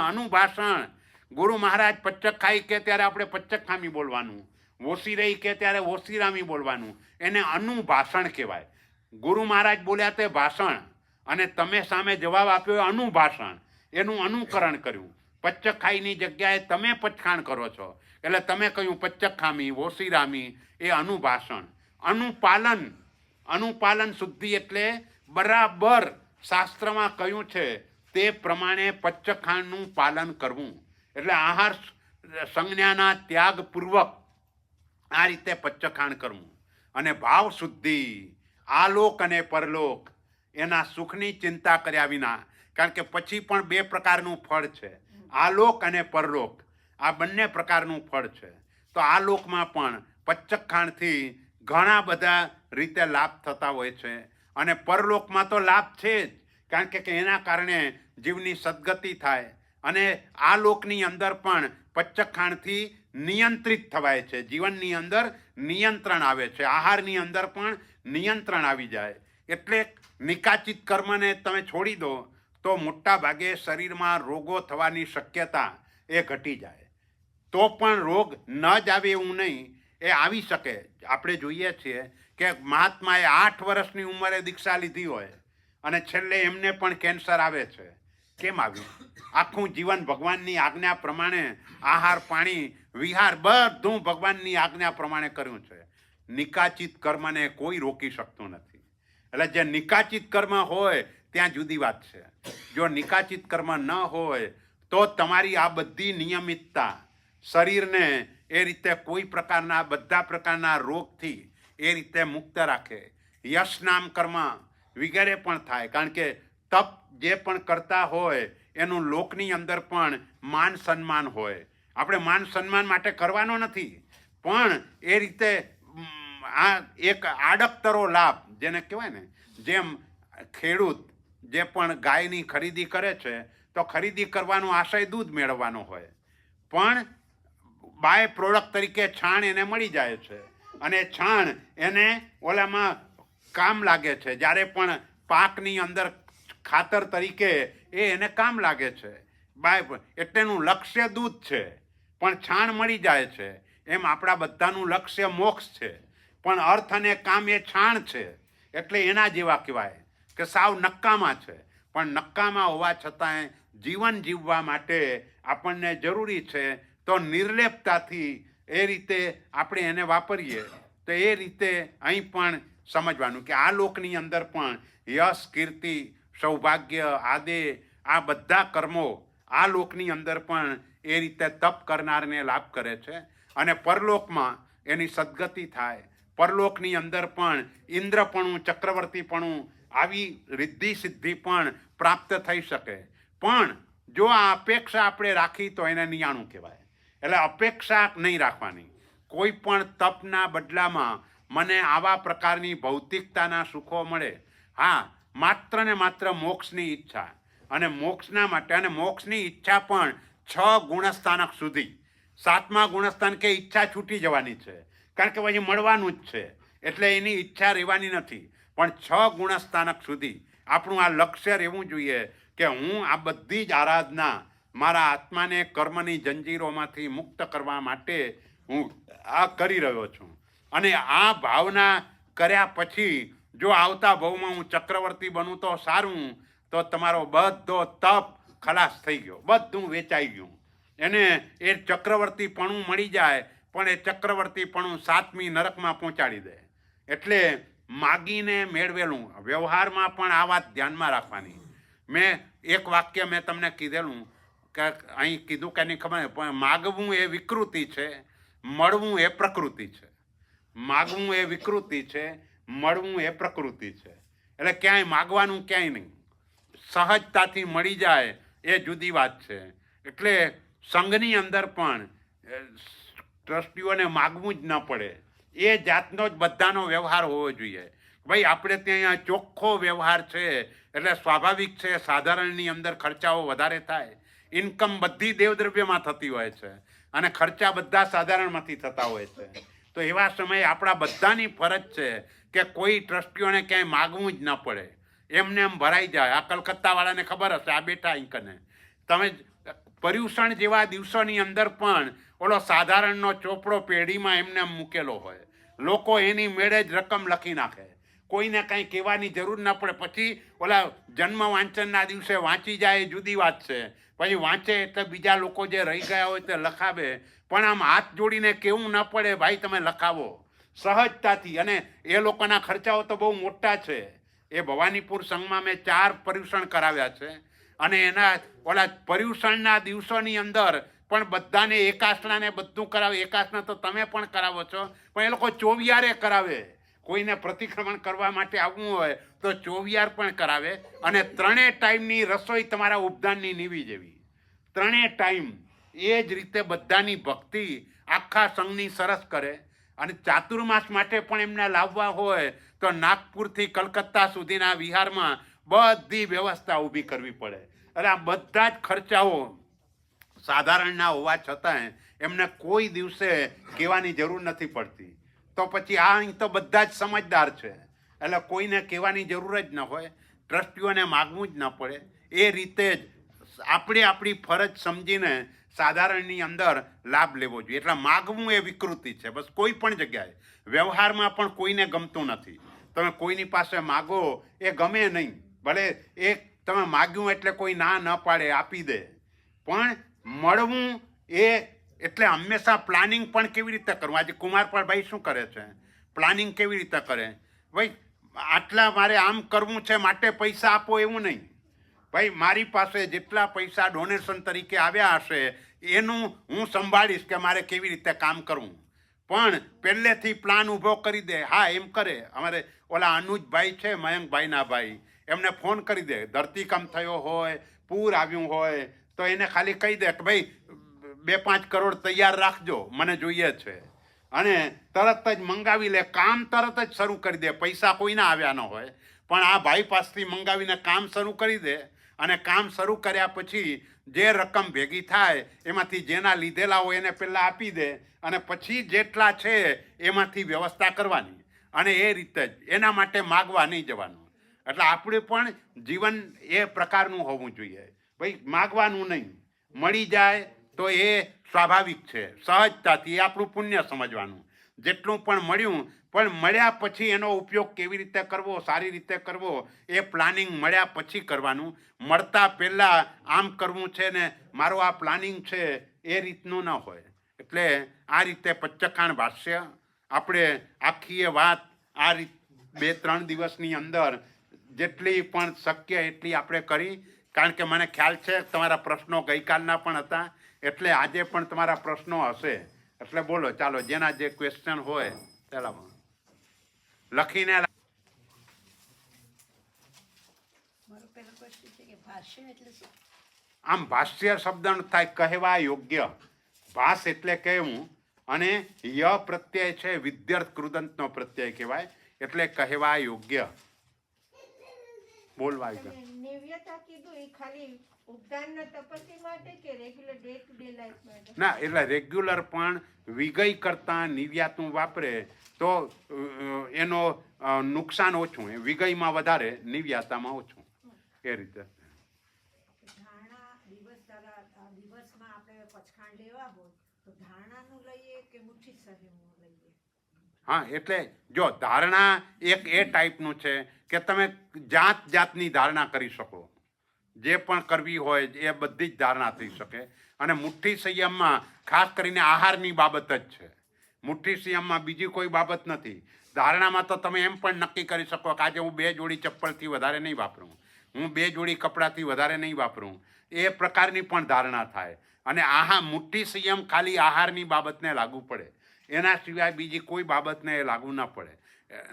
અનુભાષણ. ગુરુ મહારાજ પચ્ચખાઈ કે ત્યારે આપણે પચ્ચખામી બોલવાનું, ઓશિરઈ કે ત્યારે ઓશિરામી બોલવાનું. એને અનુભાષણ કહેવાય. ગુરુ મહારાજ બોલ્યા તે ભાષણ અને તમે સામે જવાબ આપ્યો અનુભાષણ, એનું અનુકરણ કર્યું. પચ્ચખાઈની જગ્યાએ તમે પચ્ચખાણ કરો છો એટલે તમે કહ્યું પચ્ચખામી, ઓશિરામી, એ અનુભાષણ. અનુપાલન શુદ્ધિ એટલે બરાબર શાસ્ત્રમાં કહ્યું છે તે પ્રમાણે પચ્ચખાંડનું પાલન કરવું. એટલે આહાર સંજ્ઞાના ત્યાગપૂર્વક આ રીતે પચ્ચખાંડ કરવું. અને ભાવ શુદ્ધિ, આલોક અને પરલોક એના સુખની ચિંતા કર્યા વિના, કારણ કે પછી પણ બે પ્રકારનું ફળ છે, આલોક અને પરલોક. આ બંને પ્રકારનું ફળ છે. તો આ લોકમાં પણ પચ્ચખાંડથી ઘણા બધા રીતે લાભ થતા હોય છે, અને પરલોકમાં તો લાભ છે જ, કારણ કે એના કારણે જીવની સદગતિ થાય. અને આ લોકની અંદર પણ પચ્ચખાંડથી નિયંત્રિત થવાય છે. જીવનની અંદર નિયંત્રણ આવે છે, આહારની અંદર પણ નિયંત્રણ આવી જાય. એટલે નિકાચિત કર્મને તમે છોડી દો તો મોટા ભાગે શરીરમાં રોગો થવાની શક્યતા એ ઘટી જાય. તો પણ રોગ ન જ આવે એવું નહીં, એ આવી શકે. આપણે જોઈએ છીએ કે મહાત્માએ 8 વર્ષની ઉંમરે દીક્ષા લીધી હોય અને છેલ્લે એમને પણ કેન્સર આવે છે. કેમ આવ્યું? આખું જીવન ભગવાનની આજ્ઞા પ્રમાણે આહાર, પાણી, વિહાર બધું ભગવાનની આજ્ઞા પ્રમાણે કર્યું છે. નિકાચિત કર્મને કોઈ રોકી શકતું નથી. એટલે જે નિકાચિત કર્મ હોય ત્યાં જુદી વાત છે. જો નિકાચિત કર્મ ન હોય તો તમારી આ બધી નિયમિતતા શરીરને એ રીતે કોઈ પ્રકારના બધા પ્રકારના રોગથી એ રીતે મુક્ત રાખે. યશનામ કર્મ વગેરે પણ થાય, કારણ કે તપ જે પણ કરતા હોય એનું લોકની અંદર પણ માન સન્માન હોય. આપણે માન સન્માન માટે કરવાનો નથી, પણ એ રીતે આ એક આડકતરો લાભ જેને કહેવાય ને, જેમ ખેડૂત જે પણ ગાયની ખરીદી કરે છે તો ખરીદી કરવાનો આશય દૂધ મેળવવાનો હોય, પણ બાય પ્રોડક્ટ તરીકે છાણ એને મળી જાય છે, અને છાણ એને ઓલામાં કામ લાગે છે. જ્યારે પણ પાકની અંદર ખાતર તરીકે એને કામ લાગે છે. બાય એટલે એનું લક્ષ્ય દૂધ છે, પણ છાણ મળી જાય છે. એમ આપણા બધાનું લક્ષ્ય મોક્ષ છે, પણ અર્થ અને કામ એ છાણ છે. એટલે એના જેવા કહેવાય કે સાવ નક્કામાં છે. પણ નક્કામાં હોવા છતાંય જીવન જીવવા માટે આપણને જરૂરી છે. તો નિર્લેપતાથી એ રીતે આપણે એને વાપરીએ તો એ રીતે અહીં પણ સમજવાનું કે આ લોકની અંદર પણ યશ, કીર્તિ, સૌભાગ્ય આદે આ બધા કર્મો આ લોકની અંદર પણ એ રીતે તપ કરનારને લાભ કરે છે. અને પરલોકમાં એની સદગતિ થાય. પરલોકની અંદર પણ ઇન્દ્રપણું, ચક્રવર્તીપણું આવી રિદ્ધિ સિદ્ધિ પણ પ્રાપ્ત થઈ શકે. પણ જો આ અપેક્ષા આપણે રાખી તો એને નિયાણું કહેવાય. એટલે અપેક્ષા નહીં રાખવાની. કોઈ પણ તપના બદલામાં મને આવા પ્રકારની ભૌતિકતાના સુખો મળે, હા, માત્ર ને માત્ર મોક્ષની ઈચ્છા. અને મોક્ષના માટે, અને મોક્ષની ઈચ્છા પણ 6 ગુણસ્થાનક સુધી. 7મા ગુણસ્થાન કે ઈચ્છા છૂટી જવાની છે, કારણ કે પછી મળવાનું જ છે, એટલે એની ઈચ્છા રહેવાની નથી. પણ 6 ગુણસ્થાનક સુધી આપણું આ લક્ષ્ય રહેવું જોઈએ કે હું આ બધી જ આરાધના મારા આત્માને કર્મની જંજીરોમાંથી મુક્ત કરવા માટે હું આ કરી રહ્યો છું. અને આ ભાવના કર્યા પછી જો આવતા ભાવમાં હું ચક્રવર્તી બનું તો સારું, તો તમારો બધો તપ ખલાસ થઈ ગયો, બધું વેચાઈ ગયું. એને એ ચક્રવર્તીપણું મળી જાય, પણ એ ચક્રવર્તીપણું 7મી નરકમાં પહોંચાડી દે. એટલે માગીને મેળવેલું વ્યવહારમાં પણ આ વાત ધ્યાનમાં રાખવાની. મેં એક વાક્ય મેં તમને કીધેલું કે અહીં કીધું કે નહીં ખબર, પણ માગવું એ વિકૃતિ છે, મળવું એ પ્રકૃતિ છે. માગવું એ વિકૃતિ છે, મળવું એ પ્રકૃતિ છે. એટલે ક્યાંય માગવાનું ક્યાંય નહીં, સહજતાથી મળી જાય એ જુદી વાત છે. એટલે સંઘની અંદર પણ ટ્રસ્ટીઓને માગવું જ ન પડે, એ જાતનો જ બધાનો વ્યવહાર હોવો જોઈએ. ભાઈ આપણે ત્યાં ચોખ્ખો વ્યવહાર છે એટલે સ્વાભાવિક છે સાધારણની અંદર ખર્ચાઓ વધારે થાય. ઇન્કમ બધી દેવદ્રવ્યમાં થતી હોય છે અને ખર્ચા બધા સાધારણમાંથી થતા હોય છે. તો એવા સમયે આપણા બધાની ફરજ છે કે કોઈ ટ્રસ્ટીઓને ક્યાંય માગવું જ ન પડે, એમને એમ ભરાઈ જાય. આ કલકત્તાવાળાને ખબર હશે, આ બેઠા અહીંકને તમે પર્યુષણ જેવા દિવસોની અંદર પણ ઓલો સાધારણનો ચોપડો પેઢીમાં એમને એમ મૂકેલો હોય, લોકો એની મેળે જ રકમ લખી નાખે, કોઈને કંઈ કહેવાની જરૂર ન પડે. પછી ઓલા જન્મ વાંચનના દિવસે વાંચી જાય એ જુદી વાત છે, પછી વાંચે એટલે બીજા લોકો જે રહી ગયા હોય તે લખાવે. પણ આમ હાથ જોડીને કહેવું ન પડે, ભાઈ તમે લખાવો સહજતાથી. અને એ લોકોના ખર્ચાઓ તો બહુ મોટા છે. એ ભવાનીપુર સંઘમાં મેં 4 પર્યુષણ કરાવ્યા છે અને એના ઓલા પર્યુષણના દિવસોની અંદર પણ બધાને એકાસનાને બધું કરાવે. એકાસના તો તમે પણ કરાવો છો, પણ એ લોકો ચોવિયારે કરાવે. કોઈને પ્રતિક્રમણ કરવા માટે આવવું હોય તો ચોવિયાર પણ કરાવે. અને 3 ટાઈમની રસોઈ તમારા ઉપદાનની નીવી જેવી, 3 ટાઈમ. એ જ રીતે બધાની ભક્તિ આખા સંઘની સરસ કરે. અને ચાતુર્માસ માટે પણ એમને લાવવા હોય તો નાગપુરથી કલકત્તા સુધીના વિહારમાં બધી વ્યવસ્થા ઊભી કરવી પડે. એટલે આ બધા જ ખર્ચાઓ સાધારણના હોવા છતાંય એમને કોઈ દિવસે કહેવાની જરૂર નથી પડતી. તો પછી આ અહીં તો બધા જ સમજદાર છે, એટલે કોઈને કહેવાની જરૂર જ ન હોય. ટ્રસ્ટીઓને માગવું જ ન પડે. એ રીતે જ આપણે આપણી ફરજ સમજીને સાધારણની અંદર લાભ લેવો જોઈએ. એટલે માગવું એ વિકૃતિ છે, બસ કોઈ પણ જગ્યાએ. વ્યવહારમાં પણ કોઈને ગમતું નથી. તમે કોઈની પાસે માગો એ ગમે નહીં, ભલે એ તમે માગ્યું એટલે કોઈ ના ન પાડે, આપી દે, પણ મળવું એ એટલે હંમેશા પ્લાનિંગ પણ કેવી રીતે કરવું. આજે કુમારપાળભાઈ શું કરે છે? પ્લાનિંગ કેવી રીતે કરે? ભાઈ આટલા મારે આમ કરવું છે માટે પૈસા આપો એવું નહીં. ભાઈ મારી પાસે જેટલા પૈસા ડોનેશન તરીકે આવ્યા હશે એનું હું સંભાળીશ કે મારે કેવી રીતે કામ કરવું. પણ પહેલેથી પ્લાન ઊભો કરી દે. હા એમ કરે. અમારે ઓલા અનુજભાઈ છે, મયંકભાઈના ભાઈ, એમને ફોન કરી દે. ધરતીકંપ થયો હોય, પૂર આવ્યું હોય તો એને ખાલી કહી દે કે ભાઈ 2-5 કરોડ તૈયાર રાખજો, મને જોઈએ છે. અને તરત જ મંગાવી લે. કામ તરત જ શરૂ કરી દે. પૈસા કોઈના આવ્યા ન હોય, પણ આ ભાઈ પાસેથી મંગાવીને કામ શરૂ કરી દે. અને કામ શરૂ કર્યા પછી જે રકમ ભેગી થાય એમાંથી જેના લીધેલા હોય એને પહેલાં આપી દે, અને પછી જેટલા છે એમાંથી વ્યવસ્થા કરવાની. અને એ રીતે જ એના માટે માગવા નહીં જવાનું. એટલે આપણે પણ જીવન એ પ્રકારનું હોવું જોઈએ. ભાઈ માગવાનું નહીં, મળી જાય તો એ સ્વાભાવિક છે, સહજતાથી. એ આપણું પુણ્ય સમજવાનું. જેટલું પણ મળ્યું, પણ મળ્યા પછી એનો ઉપયોગ કેવી રીતે કરવો, સારી રીતે કરવો, એ પ્લાનિંગ મળ્યા પછી કરવાનું. મળતા પહેલાં આમ કરવું છે ને મારું આ પ્લાનિંગ છે એ રીતનું ન હોય. એટલે આ રીતે પચ્ચખાણ ભાષ્ય આપણે આખી એ વાત આ રીત 2-3 દિવસની અંદર જેટલી પણ શક્ય એટલી આપણે કરી. કારણ કે મને ખ્યાલ છે તમારા પ્રશ્નો ગઈકાલના પણ હતા, એટલે આજે પણ તમારા પ્રશ્નો હશે. એટલે બોલો, ચાલો, જેના જે ક્વેશ્ચન હોય પેલા લખીને. મારો પહેલો પ્રશ્ન છે કે ભાષ્ય એટલે શું? આમ ભાષ્ય શબ્દ થાય કહેવા યોગ્ય. ભાષ એટલે કહેવું, અને ય પ્રત્યય છે વિદ્યાર્થ કૃદંતનો પ્રત્યય કહેવાય, એટલે કહેવા યોગ્ય, બોલવા યોગ્ય. નિવ્યતા કીધું એ ખાલી ઉપદાનના તપસ્વી માટે કે regular day to day life માટે? ના, એટલે રેગ્યુલર પણ વિગય કરતા નિવ્યાતું વાપરે તો એનો નુકસાન ઓછું. વિગયમાં વધારે, નિવ્યાતામાં ઓછું. એ રીતે. ધારણા દિવસમાં આપણે પચખાંડ લેવા હોય તો ધારણાનું લઈએ કે મુઠ્ઠી સહીનું લઈએ? હા, એટલે જો ધારણા એક એ ટાઈપનું છે કે તમે જાતની ધારણા કરી શકો. જે પણ કરવી હોય એ બધી જ ધારણા થઈ શકે. અને મુઠ્ઠી સંયમમાં ખાસ કરીને આહારની બાબત જ છે. મુઠ્ઠી સંયમમાં બીજી કોઈ બાબત નથી. ધારણામાં તો તમે એમ પણ નક્કી કરી શકો કે આજે હું 2 જોડી ચપ્પલથી વધારે નહીં વાપરું, હું 2 જોડી કપડાથી વધારે નહીં વાપરું. એ પ્રકારની પણ ધારણા થાય. અને મુઠ્ઠી સંયમ ખાલી આહારની બાબતને લાગુ પડે, એના સિવાય બીજી કોઈ બાબતને એ લાગુ ન પડે.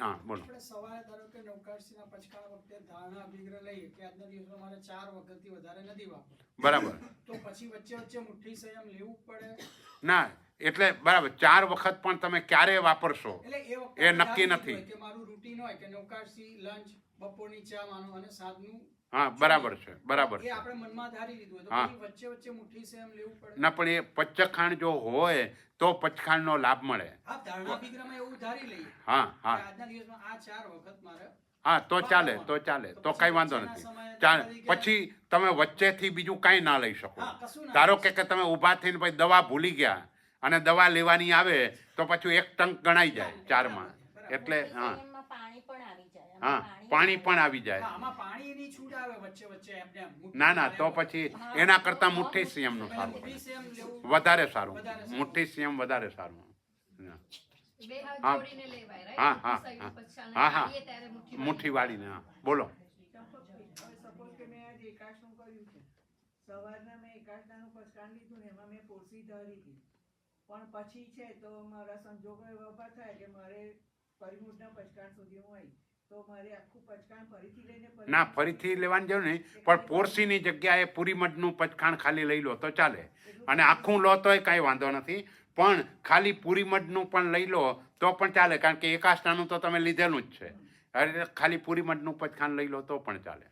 હા, બોલો. સવારે ધારો કે નૌકારસીના પચખાણ વખતે ધારણા અભિગ્રહ લઈએ કે આજના દિવસમાં મારે 4 વખતથી વધારે નથી વાપરવું, બરાબર. તો પછી વચ્ચે મુઠ્ઠી સંયમ લેવું પડે? ના, એટલે બરાબર 4 વખત પણ તમે ક્યારે વાપરશો એટલે એ નક્કી નથી. કે મારું રૂટીન હોય કે નૌકારસી લંચ, બપોરની ચા માનું અને સાંજનું. હા, બરાબર છે, બરાબર એ છે. આપણે મનમાં ધારી લીધું હોય તો હા. પછી વચ્ચે મુઠ્ઠી સંયમ લેવું પડે? ના, પણ એ પચ્ચખાણ જો હોય તો પચ્ચખાણનો લાભ મળે. હા, ધારણા અભિગ્રહમાં એવું ધારી લઈએ હા, કે હા, આજના દિવસમાં આ 4 વખત મારે. હા, તો ચાલે, તો ચાલે, તો કઈ વાંધો નથી. ચાલે. પછી તમે વચ્ચેથી બીજું કાંઈ ના લઈ શકો. હા, કશું ના. ધારો કે તમે ઊભા થઈને પછી દવા ભૂલી ગયા અને દવા લેવાની આવે તો પછી 1 ટંક ગણાઈ જાય 4માં. એટલે હા, પાણી પણ આવી જાય. હા, પાણી પણ આવી જાય. હા, આમાં પાણીની છૂટ આવે વચ્ચે એમ. ના, ના, તો પછી એના કરતાં મુઠ્ઠી સંયમનું સારું મુઠ્ઠી પડે. સંયમ લેવું વધારે સારું. મુઠ્ઠી સંયમ વધારે સારું. હા. 2 હાથ હા. જોડીને લેવાય, right? હા, હા, મુઠ્ઠી હા. સહી પચાસ હા, હા. વાળીએ ત્યારે મુઠ્ઠી મુઠ્ઠી વાળીને. હા, બોલો. સપોઝ કે મેં એકાદશનું કર્યું છે. સવારના મેં એકાદશાનું પચકાણ લીધું ને એમાં મેં પોરસી ધારી હતી. પણ પછી છે તો મારા સંજોગો એવા ઊભા થાય કે મારે પરિમૂઢના પચકાણ સુધી હું આવી તો મારે આખું પચકાણ ફરીથી લઈને ના ફરીથી લેવાની જરૂર નહીં, પણ પોરસીની જગ્યાએ પૂરી મધનું પચખાણ ખાલી લઈ લો તો ચાલે, અને આખું લો તોય કાંઈ વાંધો નથી, પણ ખાલી પૂરી મધનું પણ લઈ લો તો પણ ચાલે, કારણ કે એકાષ્ટાનું તો તમે લીધેલું જ છે. એટલે ખાલી પૂરી મધનું પચખાણ લઈ લો તો પણ ચાલે.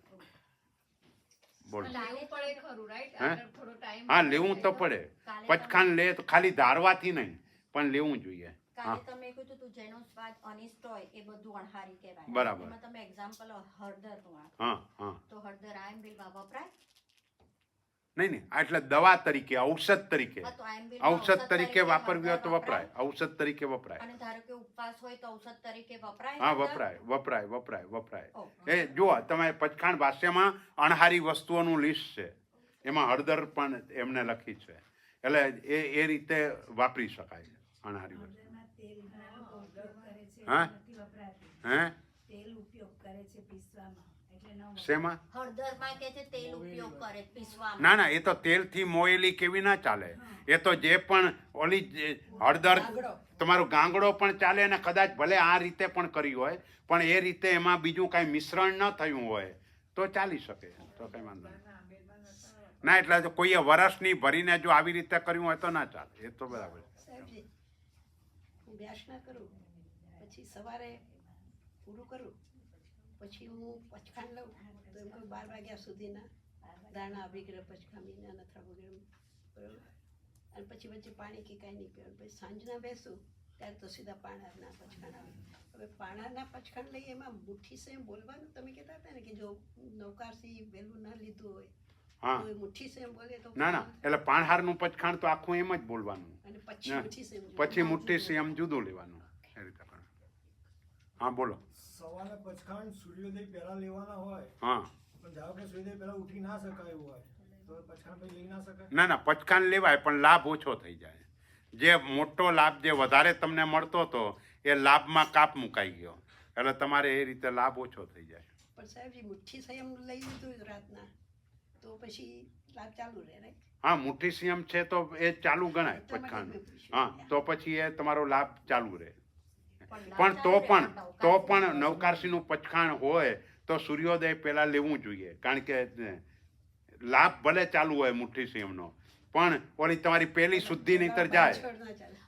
બોલો. લેવું પડે ખરું, રાઈટ? હે? આગળ થોડો ટાઈમ હા, લેવું તો પડે. પચખાણ લે તો ખાલી ધારવાથી નહીં, પણ લેવું જોઈએ. કાલે તમે કીધું તું જેનો સ્વાદ અનિષ્ટ હોય એ બધું અણહારી કહેવાય. બરાબર. એમાં તમે એક્ઝામ્પલ હળદરનું આપો. હા હા. તો હળદર આયંબિલમાં વપરાય? નહીં નહીં, એટલે દવા તરીકે, ઔષધ તરીકે, હા, તો આયંબિલમાં ઔષધ તરીકે વાપરવી હોય તો હળદર વપરાય, ઔષધ તરીકે વપરાય. અને ધારો કે ઉપવાસ હોય તો ઔષધ તરીકે વપરાય? હા, હળદર? વપરાય વપરાય વપરાય વપરાય. ઓહ. એ જુઓ, તમે પચખાણ ભાષ્યમાં અણહારી વસ્તુઓનું લિસ્ટ છે, એમાં હળદર પણ એમને લખી છે, એટલે એ રીતે વાપરી શકાય અણહારી વસ્તુ. હળદરમાં તેલ ઘણા લોકો ઉપયોગ કરે છે, હા? નથી વપરાતી. હે? તેલ ઉપયોગ કરે છે પીસવામાં, એટલે ન વપરાય. શેમાં? હળદરમાં કે છે તેલ ઉપયોગ કરે પીસવામાં. ના ના, એ તો તેલથી મોયેલી કેવી ના ચાલે. એ તો જે પણ ઓલી હળદર, તમારો ગાંગડો પણ ચાલે, અને કદાચ ભલે આ રીતે પણ કરી હોય, પણ એ રીતે એમાં બીજું કાંઈ મિશ્રણ ન થયું હોય તો ચાલી શકે, તો કંઈ વાંધો નહીં. ના, એટલે તો કોઈએ વરસની ભરીને જો આવી રીતે કર્યું હોય તો ના ચાલે, એ તો બરાબર. સાહેબજી, હું વ્યાસના કરું, પછી સવારે પૂરું કરું, પછી હું પચખાણ લઉં તો એમ કહું 12 વાગ્યા સુધીના દાણા વિગ્રહ પચખામીના નથરા વગેરે, બરાબર. અને પછી વચ્ચે પાણી કે કાંઈ નહીં પીવાનું. પછી સાંજના બેસું ત્યારે તો સીધા પાણાના પચખાણ આવે. હવે પાણાના પચખાણ લઈએ એમાં મુઠ્ઠી સેમ બોલવાનું તમે કહેતા હતા ને કે જો નવકારથી વહેલું ના લીધું હોય હા. તો એ મુઠ્ઠી સેમ બોલે તો ના ના, એટલે પાણહારનું પચખાણ તો આખું એમ જ બોલવાનું, અને પછી ના, મુઠ્ઠી સેમ પછી મુઠ્ઠી સેમ જુદું લેવાનું, એ રીતે કરવાનું. હા, બોલો. સવારના પચખાણ સૂર્યોદય પહેલા લેવાના હોય, હા. પણ ધારો કે સૂર્યોદય પહેલા ઉઠી ના શકાય એવું હોય તો પચખાણ પછી લઈ ના શકાય. ના ના, પચખાણ લેવાય, પણ લાભ ઓછો થઈ જાય. જે મોટો લાભ, જે વધારે તમને મળતો હતો એ લાભમાં કાપ મુકાઈ ગયો, એટલે તમારે એ રીતે લાભ ઓછો થઈ જાય. પણ સાહેબજી મુઠ્ઠી સંયમ લઈ લીધું રાતના તો પછી લાભ ચાલુ રહે, રાઈટ? હા, મુઠ્ઠી સંયમ છે તો એ ચાલુ ગણાય પચખાણ. હા, તો પછી એ તમારો લાભ ચાલુ રહે. પણ તો પણ નવકારસીનું પચખાણ હોય તો સૂર્યોદય પહેલા લેવું જોઈએ, કારણ કે લાભ ભલે ચાલુ હોય મુઠ્ઠી સંયમનો, પણ ઓલી તમારી પહેલી શુદ્ધિ નહીતર જાય,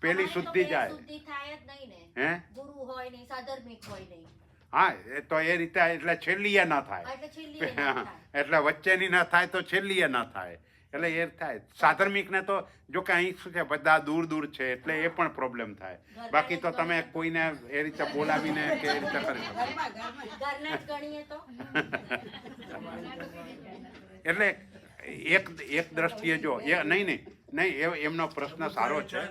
પહેલી શુદ્ધિ જાય. શુદ્ધિ થાય જ નહીં ને. હે? ગુરુ હોય નહીં, સાધર્મિક હોય નહીં. હા, એ તો એ રીતે, એટલે છેલ્લીએ ના થાય, એટલે છેલ્લી એ ના થાય. એટલે વચ્ચેની ના થાય તો છેલ્લીએ ના થાય, એટલે એ થાય. સાધર્મિકને તો જો કે અહીં શું છે, બધા દૂર દૂર છે, એટલે એ પણ પ્રોબ્લેમ થાય. બાકી તો તમે કોઈને એ રીતે બોલાવીને કે એ રીતે કરી શકો. ઘરના જ ગણીએ તો એટલે એક દ્રષ્ટિએ જો નહીં એમનો પ્રશ્ન સારો છે,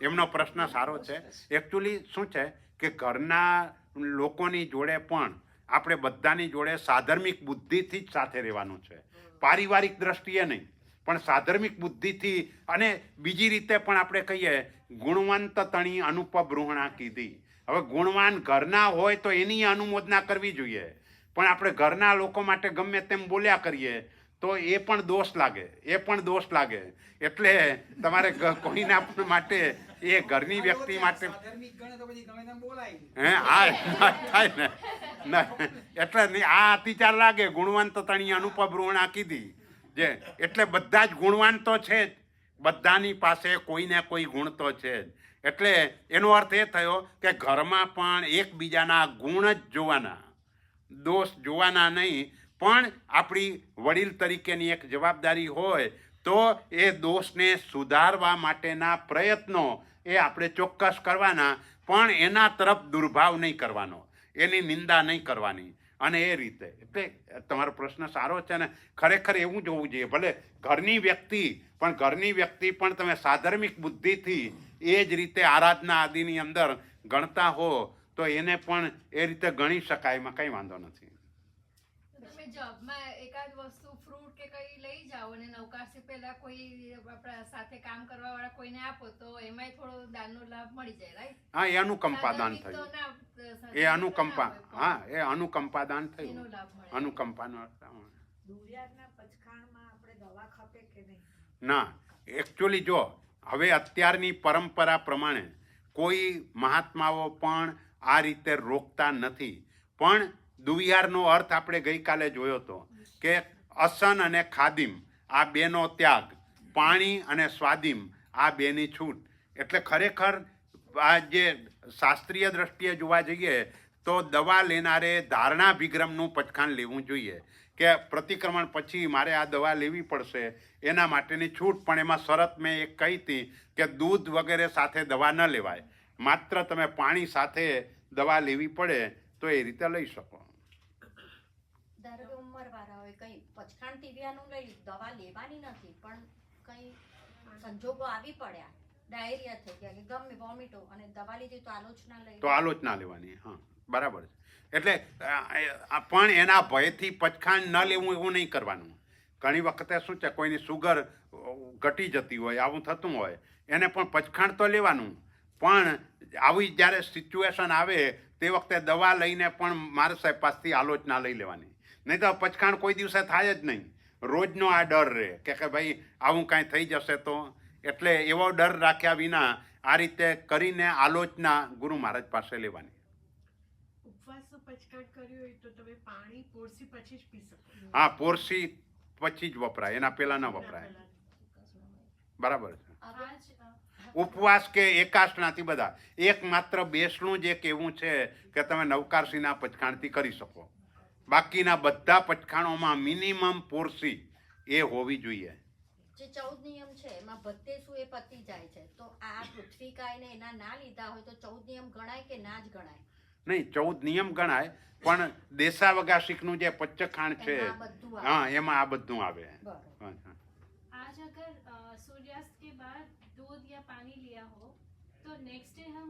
એમનો પ્રશ્ન સારો છે. એકચ્યુઅલી શું છે કે ઘરના લોકોની જોડે પણ આપણે બધાની જોડે સાધર્મિક બુદ્ધિથી જ સાથે રહેવાનું છે, પારિવારિક દ્રષ્ટિએ નહીં, પણ સાધર્મિક બુદ્ધિથી. અને બીજી રીતે પણ આપણે કહીએ ગુણવંત તણી અનુપબ્રુહણા કીધી. હવે ગુણવાન ઘરના હોય તો એની અનુમોદના કરવી જોઈએ, પણ આપણે ઘરના લોકો માટે ગમે તેમ બોલ્યા કરીએ તો એ પણ દોષ લાગે, એટલે તમારે કોઈના માટે, એ ઘરની વ્યક્તિ માટે હા થાય ને. એટલે આ અતિચાર લાગે. ગુણવંત તણી અનુપબ્રુહણા કીધી જે, એટલે બધા જ ગુણવાન તો છે જ, બધાની પાસે કોઈને કોઈ ગુણ તો છે જ. એટલે એનો અર્થ એ થયો કે ઘરમાં પણ એકબીજાના ગુણ જ જોવાના, દોષ જોવાના નહીં. પણ આપણી વડીલ તરીકેની એક જવાબદારી હોય તો એ દોષને સુધારવા માટેના પ્રયત્નો એ આપણે ચોક્કસ કરવાના, પણ એના તરફ દુર્ભાવ નહીં કરવાનો, એની નિંદા નહીં કરવાની, અને એ રીતે. એટલે તમારો પ્રશ્ન સારો છે ને, ખરેખર એવું જ હોવું જોઈએ. ભલે ઘરની વ્યક્તિ પણ તમે સાધર્મિક બુદ્ધિથી એ જ રીતે આરાધના આદિની અંદર ગણતા હો તો એને પણ એ રીતે ગણી શકાય, એમાં કંઈ વાંધો નથી. તમે જોબમાં એકાદ વસ્તુ ફ્રૂટ કે કઈ લઈ જાઓ અને નવકારસી પહેલા કોઈ આપણા સાથે કામ કરવા વાળા કોઈને આપો તો એમાંય થોડો દાનનો લાભ મળી જાય, રાઈટ? હા, એ અનુકંપાદાન થયું, એ અનુકંપાદાન થયું, અનુકંપાનો. દુરિયાના પચખાણમાં આપણે દવા ખપે કે નહીં? ના, એકચ્યુઅલી જો હવે અત્યારની પરંપરા પ્રમાણે કોઈ મહાત્માઓ પણ આ રીતે રોકતા નથી, પણ દુવિહારનો અર્થ આપણે ગઈકાલે જોયો હતો કે અસન અને ખાદિમ આ બેનો ત્યાગ, પાણી અને સ્વાદિમ આ બેની છૂટ. એટલે ખરેખર આ જે શાસ્ત્રીય દ્રષ્ટિએ જોવા જઈએ તો દવા લેનારે ધારણાભિગ્રમનું પચખાણ લેવું જોઈએ કે પ્રતિક્રમણ પછી મારે આ દવા લેવી પડશે એના માટેની છૂટ. પણ એમાં શરત મેં એક કહી હતી કે દૂધ વગેરે સાથે દવા ન લેવાય, માત્ર તમે પાણી સાથે દવા લેવી પડે તો એ રીતે લઈ શકો. ધારો કે ઉંમરવાળા હોય કંઈ પચખાણ ટીવિયાનું લઈ દવા લેવાની નથી, પણ કંઈ સંજોગો આવી પડ્યા, ડાયરિયા થઈ ગયા કે ગમે વોમિટો અને દવા લીધી તો આલોચના લઈ તો આલોચના લેવાની. હા, બરાબર છે. એટલે પણ એના ભયથી પચખાણ ન લેવું એવું નહીં કરવાનું. ઘણી વખતે શું છે, કોઈની સુગર ઘટી જતી હોય, આવું થતું હોય, એને પણ પચખાણ તો લેવાનું, પણ આવી જ્યારે સિચ્યુએશન આવે તે વખતે દવા લઈને પણ મારા સાહેબ પાસેથી આલોચના લઈ લેવાની. નહીં તો પચખાણ કોઈ દિવસે થાય જ નહીં. રોજનો આ ડર રહે કે ભાઈ આવું કાંઈ થઈ જશે તો. એટલે એવો ડર રાખ્યા વિના આ રીતે કરીને આલોચના ગુરુ મહારાજ પાસે લેવાની. ઉપવાસનો પચખાણ કર્યો હોય તો તમે પાણી પોરસી પછી જ પી શકો. હા, પોરસી પછી જ વપરાય, એના પહેલાં ન વપરાય. બરાબર છે. ઉપવાસ કે એકાસનાથી બધા એકમાત્ર બેસણું જ એક એવું છે કે તમે નવકારસીના પચખાણથી કરી શકો. બાકીના બધા પચખાણોમાં મિનિમમ પોરસી એ હોવી જોઈએ. જે 14 નિયમ છે એમાં બધે શું એ પતી જાય છે, તો આ પૃથ્વીકાયને એના ના લીધા હોય તો 14 નિયમ ગણાય કે ના જ ગણાય? નહીં, 14 નિયમ ગણાય, પણ દેશાવગાસિકનું જે પચખાણ છે એમાં બધું આવે. હા, એમાં આ બધું આવે. બરાબર. હા, હા. आज अगर सूर्यास्त के बाद दूध या पानी लिया हो तो नेक्स्ट डे हम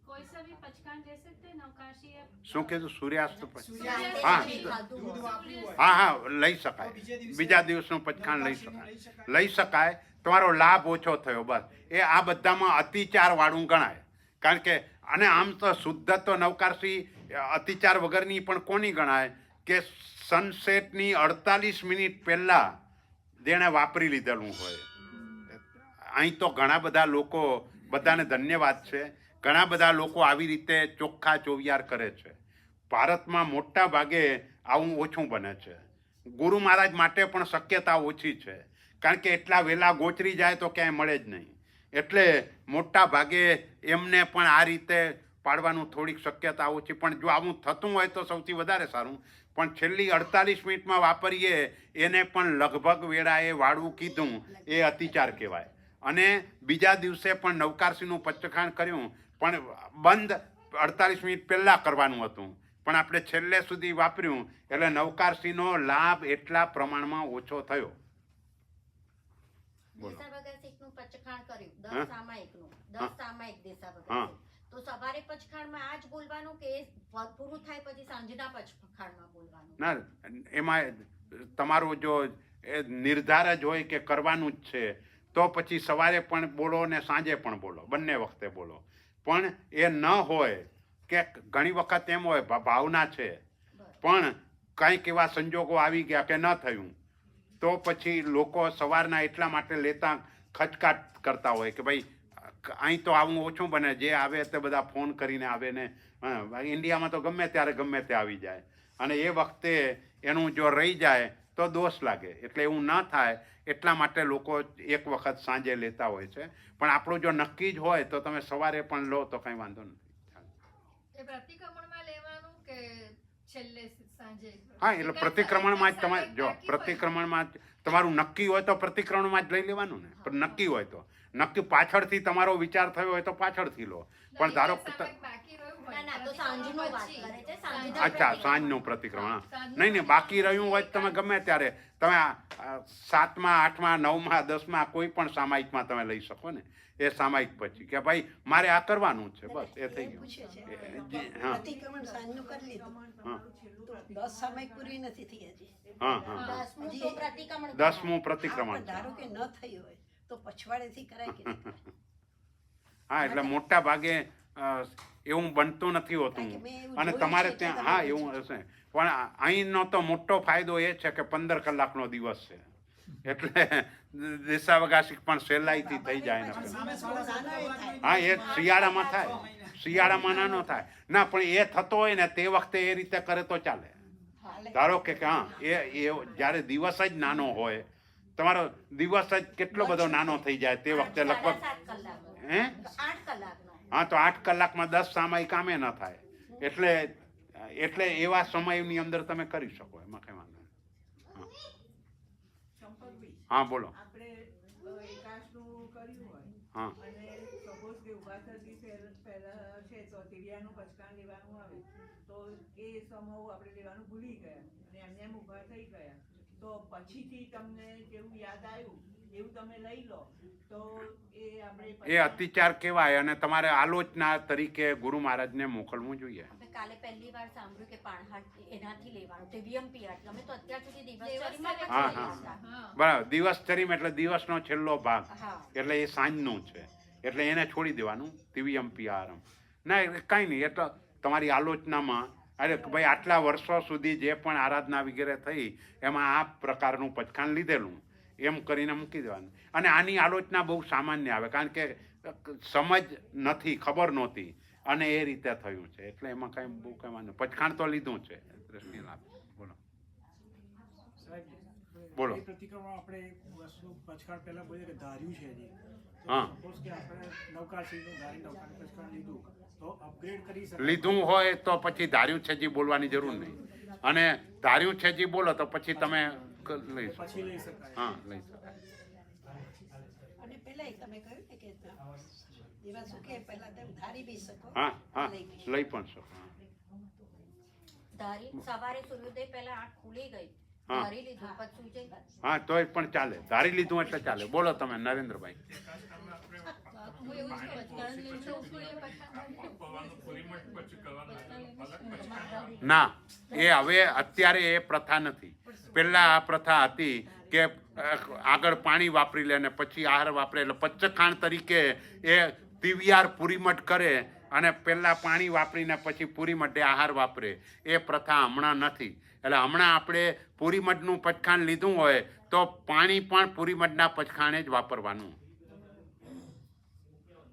कोई सा भी पचखान ले सकते हैं नवकाशी या શું કીધું? સૂર્યાસ્ત પછી? સૂર્યાસ્ત હા. પછી ખાધું. દૂધ વાપર્યું હોય હા હા, લઈ શકાય. બીજા દિવસનું પચખાણ લઈ શકાય. લઈ શકાય. તમારો લાભ ઓછો થયો, બસ. એ આ બધામાં અતિચાર વાળું ગણાય. કારણ કે અને આમ તો શુદ્ધ તો નવકારસી અતિચાર વગરની પણ કોની ગણાય કે સનસેટની 48 મિનિટ પહેલા જેણે વાપરી લીધેલું હોય. અહીં તો ઘણા બધા લોકો, બધાને ધન્યવાદ છે, ઘણા બધા લોકો આવી રીતે ચોખ્ખા ચોવિયાર કરે છે. ભારતમાં મોટા ભાગે આવું ઓછું બને છે. ગુરુ મહારાજ માટે પણ શક્યતા ઓછી છે, કારણ કે એટલા વહેલા ગોચરી જાય તો ક્યાંય મળે જ નહીં. એટલે મોટા ભાગે એમને પણ આ રીતે પાડવાનું થોડીક શક્યતા ઓછી. પણ જો આવું થતું હોય તો સૌથી વધારે સારું. પણ છેલ્લી 48 મિનિટમાં વાપરીએ એને પણ લગભગ વેળાએ વાળવું કીધું એ અતિચાર કહેવાય. અને બીજા દિવસે પણ નવકારસીનું પચખાણ કર્યું, પણ બંધ 48 મિનિટ પહેલાં કરવાનું હતું, પણ આપણે છેલ્લે સુધી વાપર્યું એટલે નવકારસીનો લાભ એટલા પ્રમાણમાં ઓછો થયો. બોલો. દેશાવગાસિકનું પચખાણ કર્યું, 10 હા? સામાયિકનું, હા. 10 સામાયિક હા. દેશાવગાસિક. તો સવારે પચખાણમાં આ જ બોલવાનું કે એ પૂરું થાય પછી સાંજના પચખાણમાં બોલવાનું? ના, એમાં તમારો જો એ નિર્ધાર જ હોય કે કરવાનું જ છે તો પછી સવારે પણ બોલો ને સાંજે પણ બોલો, બંને વખતે બોલો. પણ એ ન હોય કે ઘણી વખત એમ હોય ભાવના છે, પણ કંઈક એવા સંજોગો આવી ગયા કે ન થયું તો પછી લોકો સવારના એટલા માટે લેતા ખચકાટ કરતા હોય કે ભાઈ અહીં તો આવું ઓછું બને, જે આવે તે બધા ફોન કરીને આવે ને. ઇન્ડિયામાં તો ગમે ત્યારે ગમે તે આવી જાય, અને એ વખતે એનું જો રહી જાય તો દોષ લાગે. એટલે એવું ન થાય એટલા માટે લોકો એક વખત સાંજે લેતા હોય છે. પણ આપણું જો નક્કી જ હોય તો તમે સવારે પણ લો તો કંઈ વાંધો નથી. એ પ્રતિક્રમણમાં લેવાનું કે છેલ્લે સાંજે? હા, એટલે પ્રતિક્રમણમાં જ તમારે જો પ્રતિક્રમણમાં તમારું નક્કી હોય તો પ્રતિક્રમણમાં જ લઈ લેવાનું ને. પણ નક્કી હોય તો નક્કી પાછળથી તમારો વિચાર થયો હોય તો પાછળથી લો. પણ ધારો કે બાકી રહ્યું હોય, ના, ના, તો સાંજનું વાત કરે છે, સાંજના અચ્છા, સાંજનું પ્રતિક્રમણ. નહીં નહીં, બાકી રહ્યું હોય તો તમે ગમે ત્યારે તમે 7મા 8મા 9મા 10મા કોઈ પણ સામાયિકમાં તમે લઈ શકો ને. એ સામાયિક પછી કે ભાઈ મારે આ કરવાનું છે, બસ એ થઈ ગયું. પૂછે છે હા. પ્રતિક્રમણ સાંજનું કરી લીધું, હા. તો 10 સામાયિક પૂરી નથી થઈ હજી. હા હા, 10મું તો પ્રતિક્રમણ 10મું હા, પ્રતિક્રમણ પણ છે. ધારો કે ન થયું હોય તો પછવાડેથી કરાય કે નહીં કરાય? હા, એટલે મોટા ભાગે એવું બનતું નથી હોતું. કારણ કે મેં એવું અને જોયું તમારે છે એટલે ત્યાં તમને હા પૂછ્યું. એવું હશે, પણ અહીંનો તો મોટો ફાયદો એ છે કે 15 કલાકનો દિવસ છે, એટલે દેશાવકાશી પણ સહેલાઈથી થઈ જાય પણ ને. સામે થોડો નાનો એ થાય. હા, એ શિયાળામાં થાય, શિયાળામાં નાનો થાય ના, પણ એ થતો હોય ને તે વખતે એ રીતે કરે તો ચાલે. હાલે. ધારો કે હા એ જ્યારે દિવસ જ નાનો હોય, તમારો દિવસ જ કેટલો બધો નાનો થઈ જાય તે વખતે લગભગ 7 કલાકનો. હે 8 કલાકનો. હા, તો 8 કલાકમાં 10 સામાયિક કામે ન થાય, એટલે એવા સમયની અંદર તમે કરી શકો, એમાં કઈ વાંધો નહીં. સંપર્કભાઈ, હા બોલો. આપણે એકાશનું કર્યું હોય હા અને સપોઝ કે ઉભા થતી પહેલા છે તો તિરિયાનું પચકાણ લેવાનું આવે તો એ સમૂહ આપણે લેવાનું ભૂલી ગયા અને એમને એમ ઉભા થઈ ગયા, તો પછીથી તમને જેવું યાદ આવ્યું એવું તમે લઈ લો તો એ આપણે એ અતિચાર કહેવાય, અને તમારે આલોચના તરીકે ગુરુ મહારાજને મોકલવું જોઈએ. અમે કાલે પહેલી વાર સાંભળ્યું કે પાણહાટ એનાથી લેવાનું TVMPR. અમે તો અત્યાર સુધી દિવસચર્યામાં જ હા, લઈ હા. લેતા. હા. બરાબર, દિવસચર્યા એટલે દિવસનો છેલ્લો ભાગ, હા. એટલે એ સાંજનું છે, એટલે એને છોડી દેવાનું. TVMPR ના, કાંઈ નહીં, એટલે તમારી આલોચનામાં અરે ભાઈ આટલા વર્ષો સુધી જે પણ આરાધના વગેરે થઈ એમાં આ પ્રકારનું પચખાણ લીધેલું એમ કરીને મૂકી દેવાનું. અને આની આલોચના બહુ સામાન્ય આવે, કારણ કે સમજ નથી, ખબર નહોતી, અને એ રીતે થયું છે, એટલે એમાં કાંઈ બહુ કાંઈ વાંધો. પચખાણ તો લીધું છે, દ્રષ્ટિ લાભ. બોલો સાહેબ, બોલો. એ પ્રતિક્રમણ આપણે વસ્તુ પચખાણ પહેલા બોલીએ કે ધાર્યું છે હજી. હા. સપોઝ કે આપણે નવકાશીનું ધારી નવકાનું પચખાણ લીધું તો અપગ્રેડ કરી શકાય. લીધું હોય તો પછી ધાર્યું છે જી બોલવાની જરૂર નહીં, અને ધાર્યું છે જી બોલો તો પછી તમે લઈ શકો. પછી લઈ શકાય. હા, લઈ શકાય. અને પહેલા તમે કહ્યું ને કે દિવસ સુકે પહેલા તમે ધારી બી શકો. હા હા, લઈ બી શકો. લઈ પણ શકો. હા. ધારી સવારે સૂર્યોદય પહેલા આંખ ખુલી ગઈ, હા. ધારી લીધું પછી સુઈ જાય. હા, તોય પણ ચાલે, ધારી લીધું એટલે ચાલે. બોલો તમે નરેન્દ્રભાઈ. હું એવું જ કહું, પચકાણ લઈને જઉં છું, એ પચકાણ ના, એ હવે અત્યારે એ પ્રથા નથી. પહેલા આ પ્રથા હતી કે આગળ પાણી વાપરી લે ને પછી આહાર વાપરે, એટલે પચખાણ તરીકે એ તિવિયાર પૂરીમઠ કરે અને પહેલા પાણી વાપરીને પછી પૂરીમઠે આહાર વાપરે. એ પ્રથા હમણાં નથી. એટલે હમણાં આપણે પૂરીમઠનું પચખાણ લીધું હોય તો પાણી પણ પૂરીમઠના પચખાણે જ વાપરવાનું.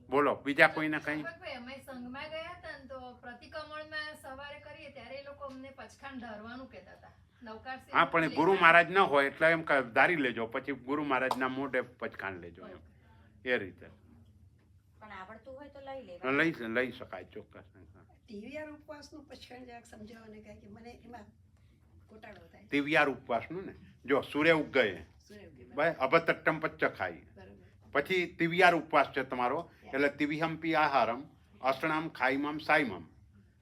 બોલો બીજા કોઈને કંઈ? ભાઈ, અમે સંઘમાં ગયા હતા ને તો પ્રતિક્રમણમાં સવારે કરીએ ત્યારે એ લોકો અમને પચખાણ ધારવાનું કહેતા હતા. નવકારસી હા, પણ એ ગુરુ મહારાજ ન હોય એટલે એમ કે ધારી લેજો, પછી ગુરુ મહારાજના મોઢે પચખાણ લેજો, એમ એ રીતે પણ આવડતું હોય તો લઈ લેવાનું. લઈ શકાય, ચોક્કસ. ટીવીઆર ઉપવાસનું પચખાણ જરાક સમજાવો ને, કારણ કે મને એમાં ઘોટાળો થાય. તિવિયાર ઉપવાસનું ને, જો સૂર્ય ઉગયે સૂર્યોદય ભાઈ અભતટ્ટમ પચ્ચ ખાઈ, બરાબર. પછી તિવિયાર ઉપવાસ છે તમારો, એટલે તિવિહંપી આહારમ અષ્ટણામ ખાઈમમ સાઈમમ.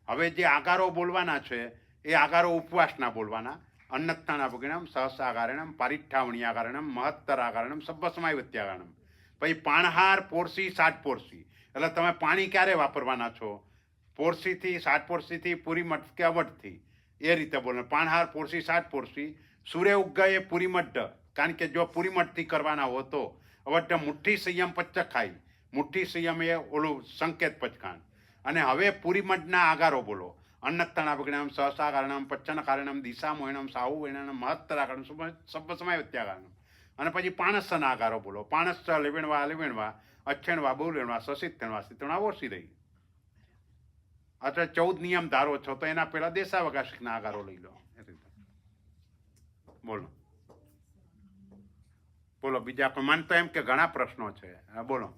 હવે જે આગારો બોલવાના છે એ આગારો ઉપવાસના બોલવાના. અન્નત્તાનાભગિણમ સહસાગારણમ પારિઠ્ઠાવણિયાગારણમ મહત્તરાગારણમ સબ્બસમાયવત્યાગારણમ. પછી પાણહાર પોરસી 7 પોરસી, એટલે તમે પાણી ક્યારે વાપરવાના છો? પોરસીથી 7 પોરસીથી પૂરીમઠ કે અવઢથી, એ રીતે બોલે. પાણહાર પોરસી 7 પોરસી, સૂર્ય ઉગયે પૂરીમઠ, કારણ કે જો પૂરીમઠથી કરવાના હો તો અવઢ મુઠ્ઠી સંયમ પચ્ચ ખાઈ. મુઠ્ઠી સંયમ એ ઓલું સંકેત પચખાણ. અને હવે પૂરીમઠના આગારો બોલો. અન્નત્તાનાભગિણમ સહસાગારણમ પચ્ચન કારણમ દિશા મોહિણમ સાહુ વેણમ મહત્તરાગારણમ સબ્બસમાયવત્યાગારણમ. અને પછી પાણસના આગારો બોલો. પાણસ લેવેણવા લેવેણવા અચ્છણવા બહુલેણવા સસિત્તણવા સિત્તણવા ઓછી રહી. અત્યારે 14 નિયમ ધારો છો તો એના પહેલા દેશાવકાશના આગારો લઈ લો. એ રીતે બોલો બોલો બીજા કોઈ? મને તો એમ કે ઘણા પ્રશ્નો છે. હા બોલો.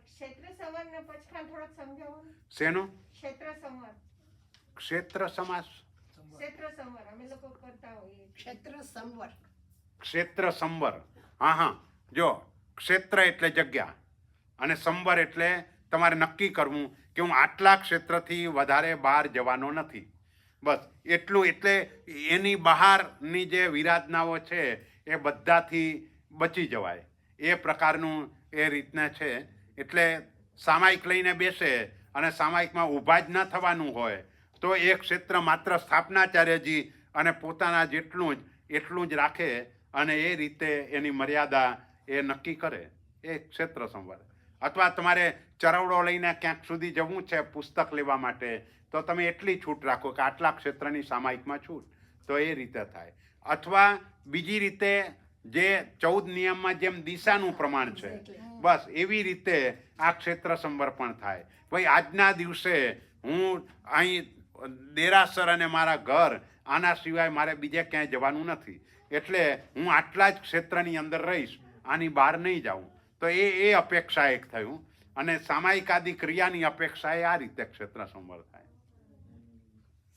ક્ષેત્ર સંવરનો પચખાણ થોડોક સમજાવો ને. શેનું ક્ષેત્ર સંવર, ક્ષેત્ર સમાસ? ક્ષેત્ર સંવર અમે લોકો કરતા હોઈએ. ક્ષેત્ર સંવર. ક્ષેત્ર સંવર. હા હા, જો ક્ષેત્ર એટલે જગ્યા અને સંવર એટલે તમારે નક્કી કરવું કે હું આટલા ક્ષેત્રથી વધારે બહાર જવાનો નથી, બસ એટલું. એટલે એની બહારની જે વિરાધનાઓ છે એ બધાથી બચી જવાય એ પ્રકારનું એ રીતના છે. એટલે સામાયિક લઈને બેસે અને સામાયિકમાં ઊભા જ ન થવાનું હોય તો એ ક્ષેત્ર માત્ર સ્થાપનાચાર્યજી અને પોતાના એટલું જ રાખે અને એ રીતે એની મર્યાદા એ નક્કી કરે, એ ક્ષેત્ર સંવર. અથવા તમારે ચરવડો લઈને ક્યાંક સુધી જવું છે પુસ્તક લેવા માટે, તો તમે એટલી છૂટ રાખો કે આટલા ક્ષેત્રની સામાયિકમાં છૂટ, તો એ રીતે થાય. અથવા બીજી રીતે જે 14 નિયમમાં જેમ દિશાનું પ્રમાણ છે, બસ એવી રીતે આ ક્ષેત્ર સમર્પણ થાય. ભાઈ આજના દિવસે હું અહીં દેરાસર અને મારા ઘર, આના સિવાય મારે બીજે ક્યાંય જવાનું નથી, એટલે હું આટલા જ ક્ષેત્રની અંદર રહીશ, આની બહાર નહીં જાઉં. તો એ અપેક્ષા એક થયું. અને સામાયિક આદિ ક્રિયાની અપેક્ષા એ આ રીતે ક્ષેત્ર સંવર થાય.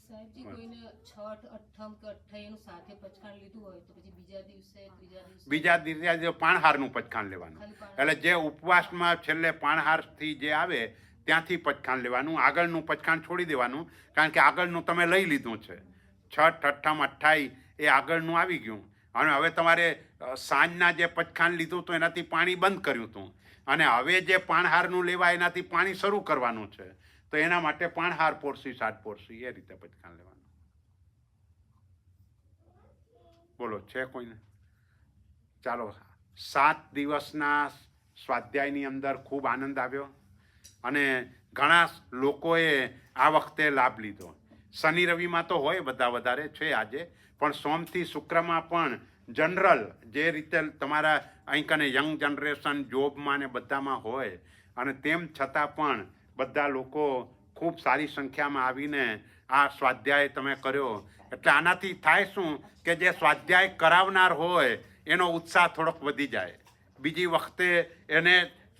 સાહેબજી, કોઈને છઠ, અઠમ કે અઠ્ઠાઈનું સાથે પચખાણ લીધું હોય તો પછી બીજા દિવસે પાણહારનું પચખાણ લેવાનું. એટલે જે ઉપવાસમાં છેલ્લે પાણહારથી જે આવે ત્યાંથી પચખાણ લેવાનું, આગળનું પચખાણ છોડી દેવાનું, કારણ કે આગળનું તમે લઈ લીધું છે. છઠ, અઠમ, અઠ્ઠાઈ એ આગળનું આવી ગયું, અને હવે તમારે સાંજના જે પચખાણ લીધું હતું એનાથી પાણી બંધ કર્યું હતું, અને હવે જે પાણહારનું લેવા એનાથી પાણી શરૂ કરવાનું છે. તો એના માટે પાણહાર પોરસી, 7 પોરસી એ રીતે પચખાણ લેવાનું. બોલો, છે કોઈને? ચાલો, 7 દિવસના સ્વાધ્યાયની અંદર ખૂબ આનંદ આવ્યો, અને ઘણા લોકોએ આ વખતે લાભ લીધો. શનિ રવિમાં તો હોય બધા વધારે છે આજે, પણ સોમથી શુક્રમાં પણ જનરલ જે રીતે તમારા અહીં કને યંગ જનરેશન જોબમાં ને બધામાં હોય, અને તેમ છતાં પણ બધા લોકો ખૂબ સારી સંખ્યામાં આવીને આ સ્વાધ્યાય તમે કર્યો. એટલે આનાથી થાય શું કે જે સ્વાધ્યાય કરાવનાર હોય એનો ઉત્સાહ થોડોક વધી જાય. બીજી વખતે એને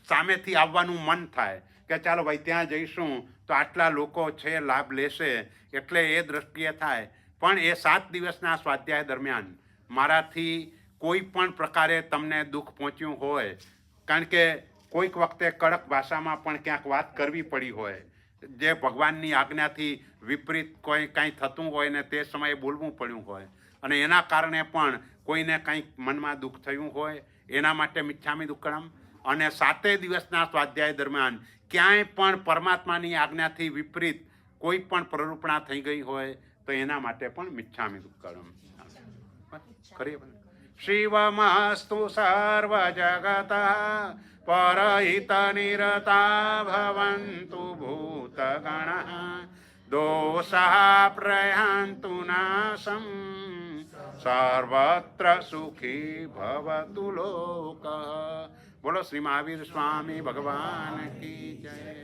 સામેથી આવવાનું મન થાય કે ચાલો ભાઈ ત્યાં જઈશું તો આટલા લોકો છે, લાભ લેશે, એટલે એ દ્રષ્ટિએ થાય. પણ એ 7 દિવસના સ્વાધ્યાય દરમિયાન મારાથી કોઈ પણ પ્રકારે તમને દુઃખ પહોંચ્યું હોય, કારણ કે કોઈક વખતે કડક ભાષામાં પણ ક્યાંક વાત કરવી પડી હોય, જે ભગવાનની આજ્ઞાથી વિપરીત કોઈ કાંઈ થતું હોય ને તે સમયે બોલવું પડ્યું હોય, અને એના કારણે પણ કોઈને કંઈક મનમાં દુઃખ થયું હોય, એના માટે મિચ્છામિ દુક્કડમ. અને 7 દિવસના સ્વાધ્યાય દરમિયાન ક્યાંય પણ પરમાત્માની આજ્ઞાથી વિપરીત કોઈ પણ પ્રરૂપણા થઈ ગઈ હોય તો એના માટે પણ મિચ્છામિ દુક્કડમ. ખરી શિવમસ્તુ સર્વ જગત પરહિત નિરતા ભવન્તુ ભૂતગણ દોષા પ્રયાન્તુ નાશમ સર્વત્ર સુખી ભવતુ લોક. બોલો શ્રી મહાવીર સ્વામી ભગવાન કી જય.